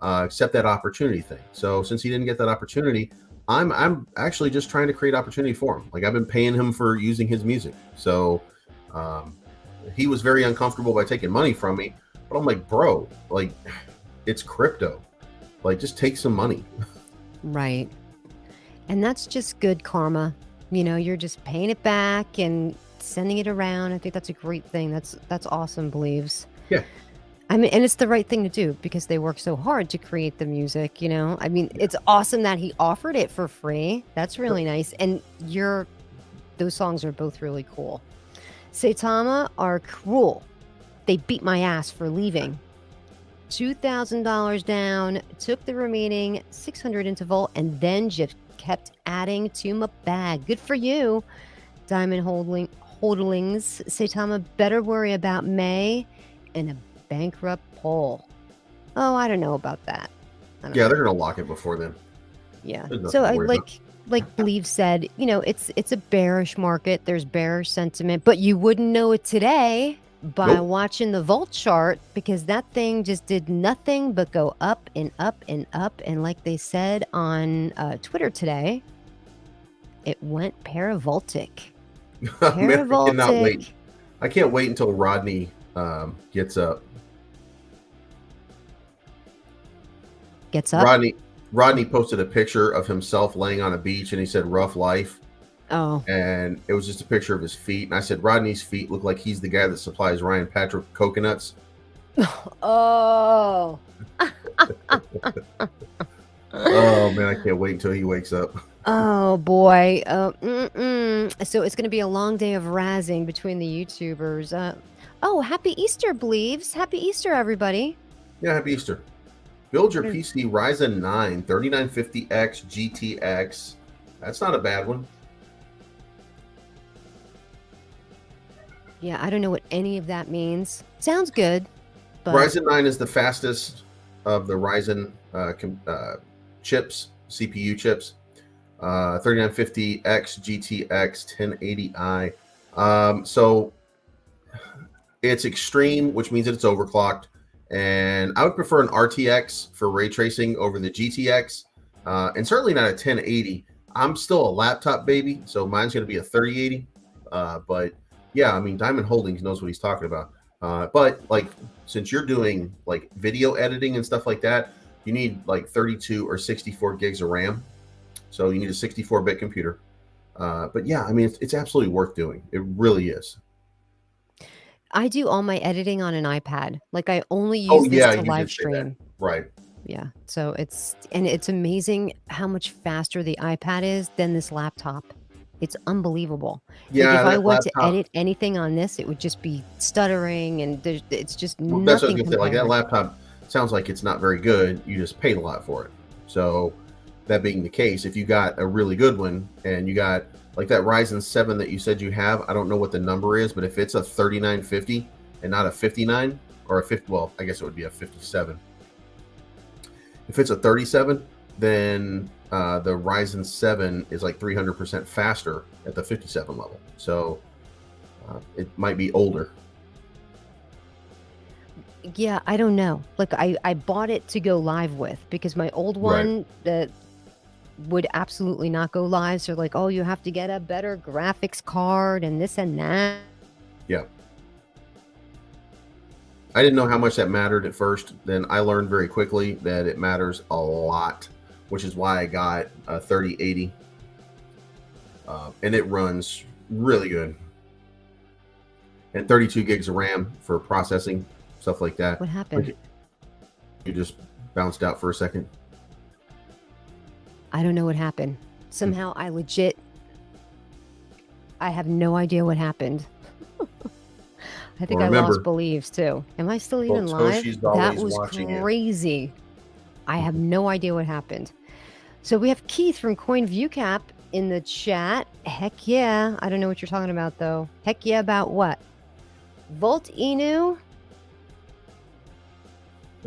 except that opportunity thing. So since he didn't get that opportunity, I'm actually just trying to create opportunity for him. Like I've been paying him for using his music. So he was very uncomfortable by taking money from me. But I'm like, bro, like it's crypto. Like just take some money. Right. And that's just good karma. You're just paying it back and sending it around. I think that's a great thing. That's awesome, Believes. Yeah. I mean, and it's the right thing to do because they work so hard to create the music, I mean, it's awesome that he offered it for free. That's really nice. And those songs are both really cool. Saitama are cruel. They beat my ass for leaving. $2,000 down, took the remaining 600 into Volt, and then just kept adding to my bag. Good for you, Diamond Holdlings. Saitama better worry about May and a bankrupt Paul. Oh, I don't know about that. Yeah, they're gonna lock it before then. Yeah. There's nothing So to I worry about. like Believe said, it's a bearish market. There's bearish sentiment, but you wouldn't know it today by Nope. watching the Volt chart, because that thing just did nothing but go up and up and up. And like they said on Twitter today, it went paravoltic. Man, I cannot wait. Paravoltic. I can't wait until Rodney gets up. Gets up. Rodney posted a picture of himself laying on a beach, and he said "rough life," Oh. and it was just a picture of his feet. And I said Rodney's feet look like he's the guy that supplies Ryan Patrick coconuts. Oh. Oh man, I can't wait until he wakes up. Oh boy. So it's going to be a long day of razzing between the YouTubers. Oh, happy Easter, Believes. Happy Easter, everybody. Yeah, happy Easter. Build your PC Ryzen 9 3950X GTX. That's not a bad one. Yeah, I don't know what any of that means. Sounds good, but Ryzen 9 is the fastest of the Ryzen chips, CPU chips. 3950X GTX 1080i. So it's extreme, which means that it's overclocked. And I would prefer an RTX for ray tracing over the GTX, and certainly not a 1080. I'm still a laptop baby, so mine's going to be a 3080. But yeah, I mean, Diamond Holdings knows what he's talking about. But like, since you're doing like video editing and stuff like that, you need like 32 or 64 gigs of RAM. So you need a 64-bit computer. But yeah, I mean, it's absolutely worth doing. It really is. I do all my editing on an iPad. Like I only Oh use this yeah, to you live did say that. stream. Right. Yeah. So it's amazing how much faster the iPad is than this laptop. It's unbelievable. Yeah, Like if I that went to laptop. edit anything on this, it would just be stuttering, and it's just Well, that's what I was nothing gonna say. Like that compared. laptop sounds like it's not very good. You just paid a lot for it. So that being the case, if you got a really good one and you got like that Ryzen 7 that you said you have, I don't know what the number is, but if it's a 3950 and not a 59 or a 50, well, I guess it would be a 57. If it's a 37, then the Ryzen 7 is like 300% faster at the 57 level. So it might be older. Yeah, I don't know. Like I bought it to go live with, because my old one that would absolutely not go live. So like, oh, you have to get a better graphics card and this and that. Yeah. I didn't know how much that mattered at first. Then I learned very quickly that it matters a lot, which is why I got a 3080. And it runs really good. And 32 gigs of RAM for processing, stuff like that. What happened? Like, you just bounced out for a second. I don't know what happened. Somehow I have no idea what happened. I think Well, I lost Believes too. Am I still even live? Toshi's That always was watching you. crazy. I have no idea what happened. So we have Keith from Coin ViewCap in the chat. Heck yeah. I don't know what you're talking about though. Heck yeah about what? VoltInu?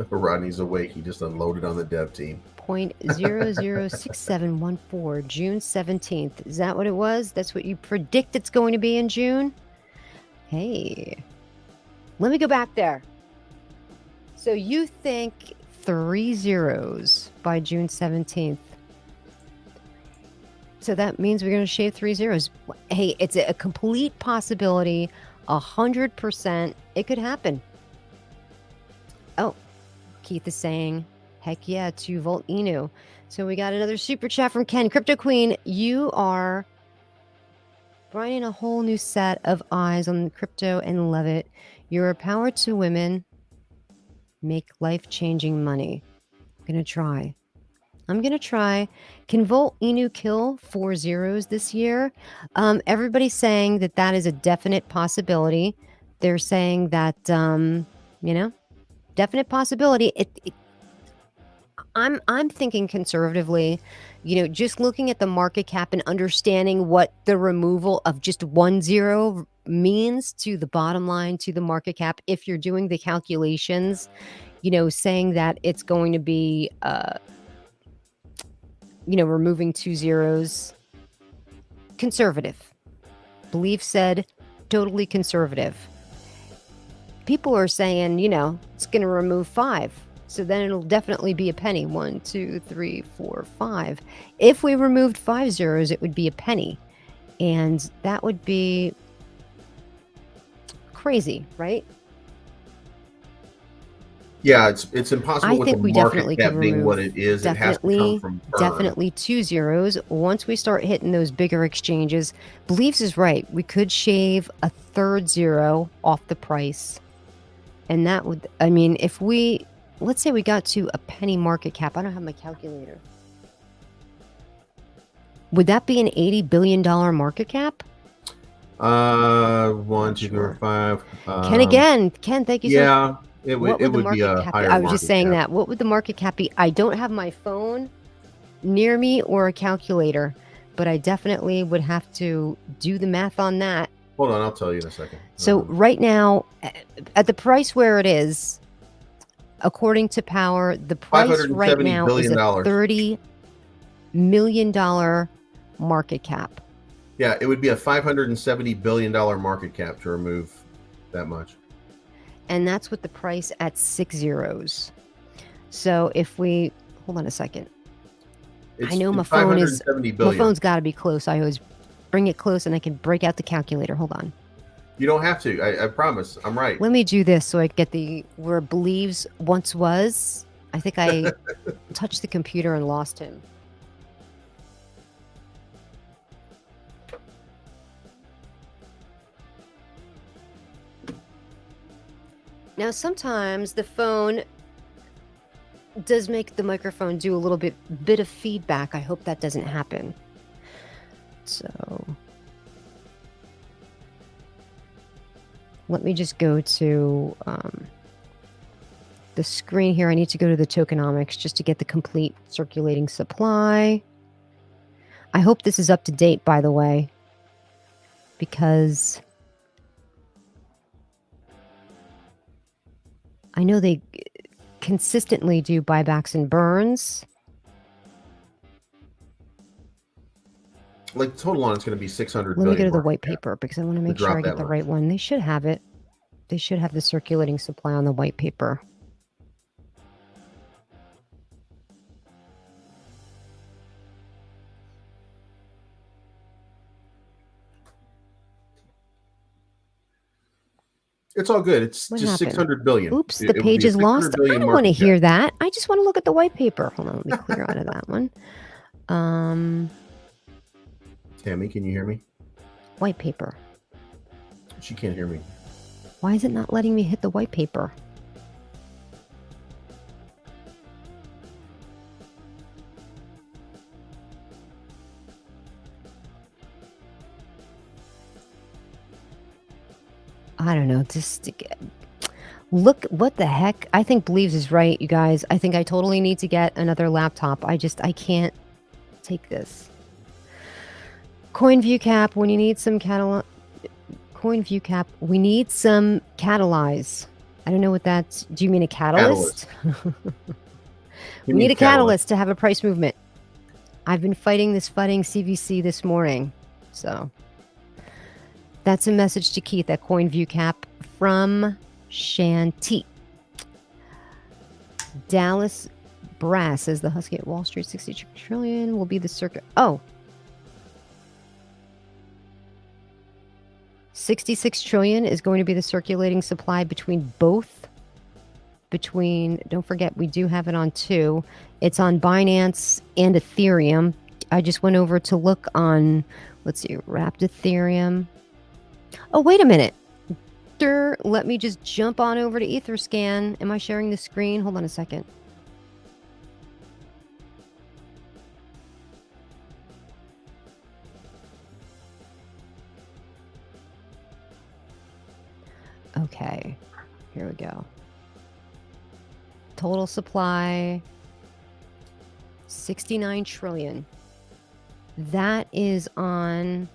Rodney's awake. He just unloaded on the dev team. 0.006714, June 17th. Is that what it was? That's what you predict it's going to be in June? Hey, let me go back there. So you think 3 zeros by June 17th. So that means we're going to shave 3 zeros. Hey, it's a complete possibility. 100%. It could happen. Oh, Keith is saying, heck yeah, to VoltInu. So we got another super chat from Ken. Crypto Queen, you are brighting a whole new set of eyes on crypto and love it. You're a power to women. Make life-changing money. I'm going to try. Can VoltInu kill 4 zeros this year? Everybody's saying that is a definite possibility. They're saying that, definite possibility. I'm thinking conservatively, just looking at the market cap and understanding what the removal of just 1 zero means to the bottom line, to the market cap. If you're doing the calculations, saying that it's going to be, removing 2 zeros, conservative. Belief said totally conservative. people are saying, it's going to remove 5. So then it'll definitely be a penny. 1, 2, 3, 4, 5. If we removed 5 zeros, it would be a penny. And that would be crazy, right? Yeah, it's impossible I with think the we market definitely could cap being what remove it is. It has to come from burn. definitely 2 zeros. Once we start hitting those bigger exchanges, Believes is right. We could shave a third zero off the price. And that would, if let's say we got to a penny market cap. I don't have my calculator. Would that be an $80 billion market cap? 1, 2, 3, 5. Ken, thank you so much. Yeah, it would be a higher. I was just saying cap. that. What would the market cap be? I don't have my phone near me or a calculator, but I definitely would have to do the math on that. Hold on, I'll tell you in a second. So right now, at the price where it is, according to Power, the price right now is a $30 million market cap. Yeah, it would be a $570 billion market cap to remove that much. And that's with the price at 6 zeros. So if we, hold on a second. I know my phone's got to be close. I always bring it close and I can break out the calculator. Hold on. You don't have to. I promise. I'm right. Let me do this so I get where Believes once was. I think I touched the computer and lost him. Now, sometimes the phone does make the microphone do a little bit of feedback. I hope that doesn't happen. So let me just go to the screen here. I need to go to the tokenomics just to get the complete circulating supply. I hope this is up to date, by the way, because I know they consistently do buybacks and burns. Like total on it's going to be 600 Let billion. me go to the white paper because I want to make sure I get the right one. They should have it. They should have the circulating supply on the white paper. It's all good. It's What just happened? 600 billion. Oops, the page is lost. I don't want to hear that. I just want to look at the white paper. Hold on, let me clear out of that one. Tammy, can you hear me? White paper. She can't hear me. Why is it not letting me hit the white paper? I don't know. Just look, what the heck? I think Believes is right, you guys. I think I totally need to get another laptop. I can't take this. Coin view cap, when you need some coin view cap, we need some catalyze. I don't know what that's. Do you mean a catalyst? We need a catalyst to have a price movement. I've been fighting CVC this morning. So that's a message to Keith at Coin View Cap from Shanti. Dallas Brass says the Husky at Wall Street 60 trillion will be the circuit. Oh. 66 trillion is going to be the circulating supply between both. Don't forget, we do have it on 2. It's on Binance and Ethereum. I just went over to look on, let's see, wrapped Ethereum. Oh, wait a minute. Let me just jump on over to Etherscan. Am I sharing the screen? Hold on a second. Okay, here we go. Total supply, 69 trillion. That is on...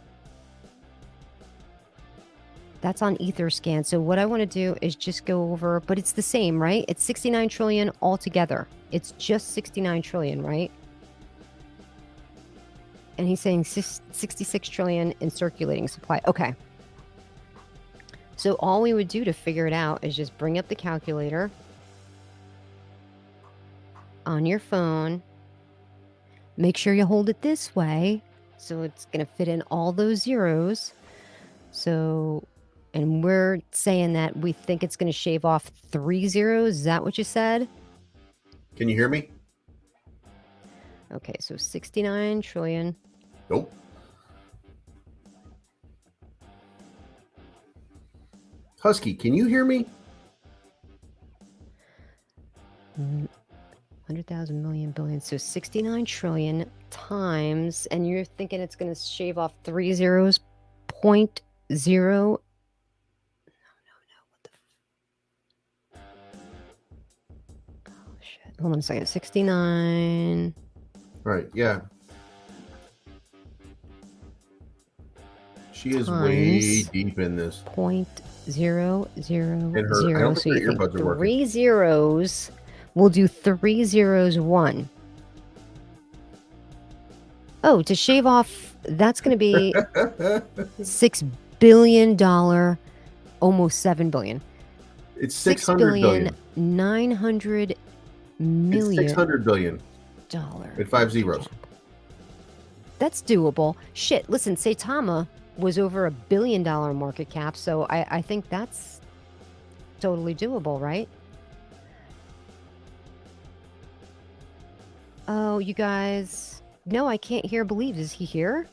That's on Etherscan. So what I want to do is just go over, but it's the same, right? It's 69 trillion altogether. It's just 69 trillion, right? And he's saying 66 trillion in circulating supply. Okay. So all we would do to figure it out is just bring up the calculator on your phone. Make sure you hold it this way so it's going to fit in all those zeros. So, and we're saying that we think it's going to shave off 3 zeros. Is that what you said? Can you hear me? Okay, so 69 trillion. Nope. Husky, can you hear me? 100,000 million billion. So 69 trillion times, and you're thinking it's going to shave off 3 zeros, 0.0. What the? Oh, shit. Hold on a second. 69. Right, yeah. She is way deep in this. 0.000. And her, I don't So think you her think earbuds are 3 working. zeros. We'll do 3 zeros 1. Oh, to shave off, that's going to be $6 billion, almost $7 billion. It's 600 billion. 900 million. It's 600 billion. Dollar. At 5 zeros. That's doable. Shit, listen, Saitama was over $1 billion market cap, so I think that's totally doable, right? Oh, you guys. No, I can't hear Believes. Is he here?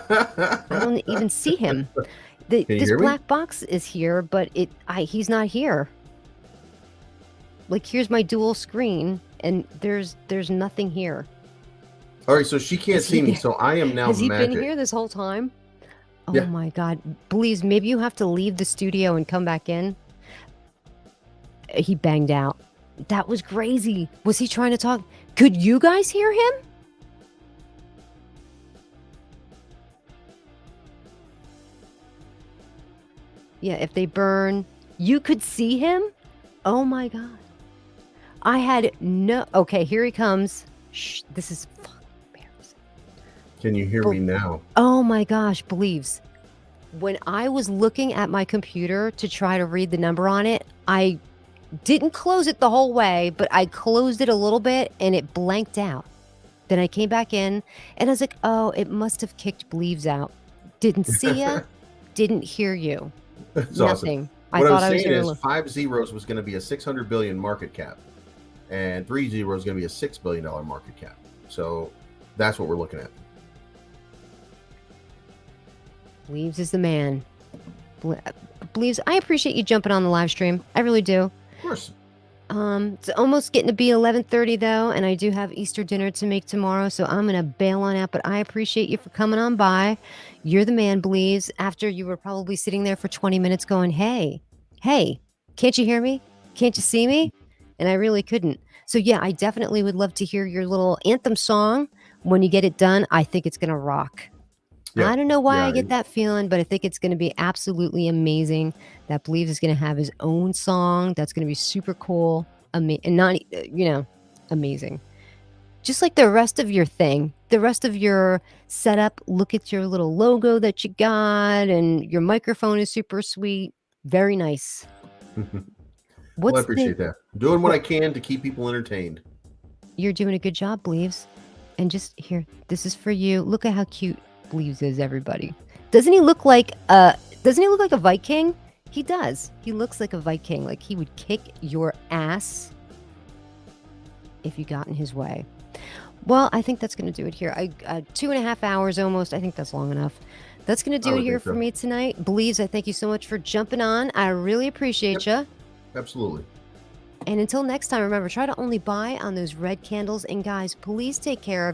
I don't even see him. This black box is here, but he's not here. Like, here's my dual screen, and there's nothing here. All right, so she can't see me, so I am now Has he magic. been here this whole time? Oh yeah. My God. Believes, maybe you have to leave the studio and come back in. He banged out. That was crazy. Was he trying to talk? Could you guys hear him? Yeah, if they burn, you could see him? Oh my God. I had no... Okay, here he comes. Shh, this is fucking embarrassing. Can you hear me now? Oh my gosh, Believes. When I was looking at my computer to try to read the number on it, I didn't close it the whole way, but I closed it a little bit and it blanked out. Then I came back in and I was like, oh, it must have kicked Believes out. Didn't see ya, didn't hear you. That's nothing. Awesome. What I was saying is 5 zeros was going to be a 600 billion market cap, and 3 zeros is going to be a $6 billion market cap. So that's what we're looking at. Believes is the man. Believes, I appreciate you jumping on the live stream. I really do. Of course. It's almost getting to be 11:30 though, and I do have Easter dinner to make tomorrow, so I'm gonna bail on out. But I appreciate you for coming on by. You're the man, Believes. After you were probably sitting there for 20 minutes going, hey, can't you hear me? Can't you see me? And I really couldn't. So yeah, I definitely would love to hear your little anthem song when you get it done. I think it's gonna rock. Yeah. I don't know why I get that feeling, but I think it's going to be absolutely amazing. That Believes is going to have his own song. That's going to be super cool. And not, amazing. Just like the rest of your thing, the rest of your setup. Look at your little logo that you got, and your microphone is super sweet. Very nice. Well, I appreciate that. I'm doing what I can to keep people entertained. You're doing a good job, Believes. And just here, this is for you. Look at how cute Believes is, everybody. Doesn't he look like a Viking? He does. He looks like a Viking. Like he would kick your ass if you got in his way. Well, I think that's going to do it here. 2.5 hours almost. I think that's long enough. That's going to do it here for me tonight. Believes, I thank you so much for jumping on. I really appreciate you. Absolutely. And until next time, remember, try to only buy on those red candles. And guys, please take care of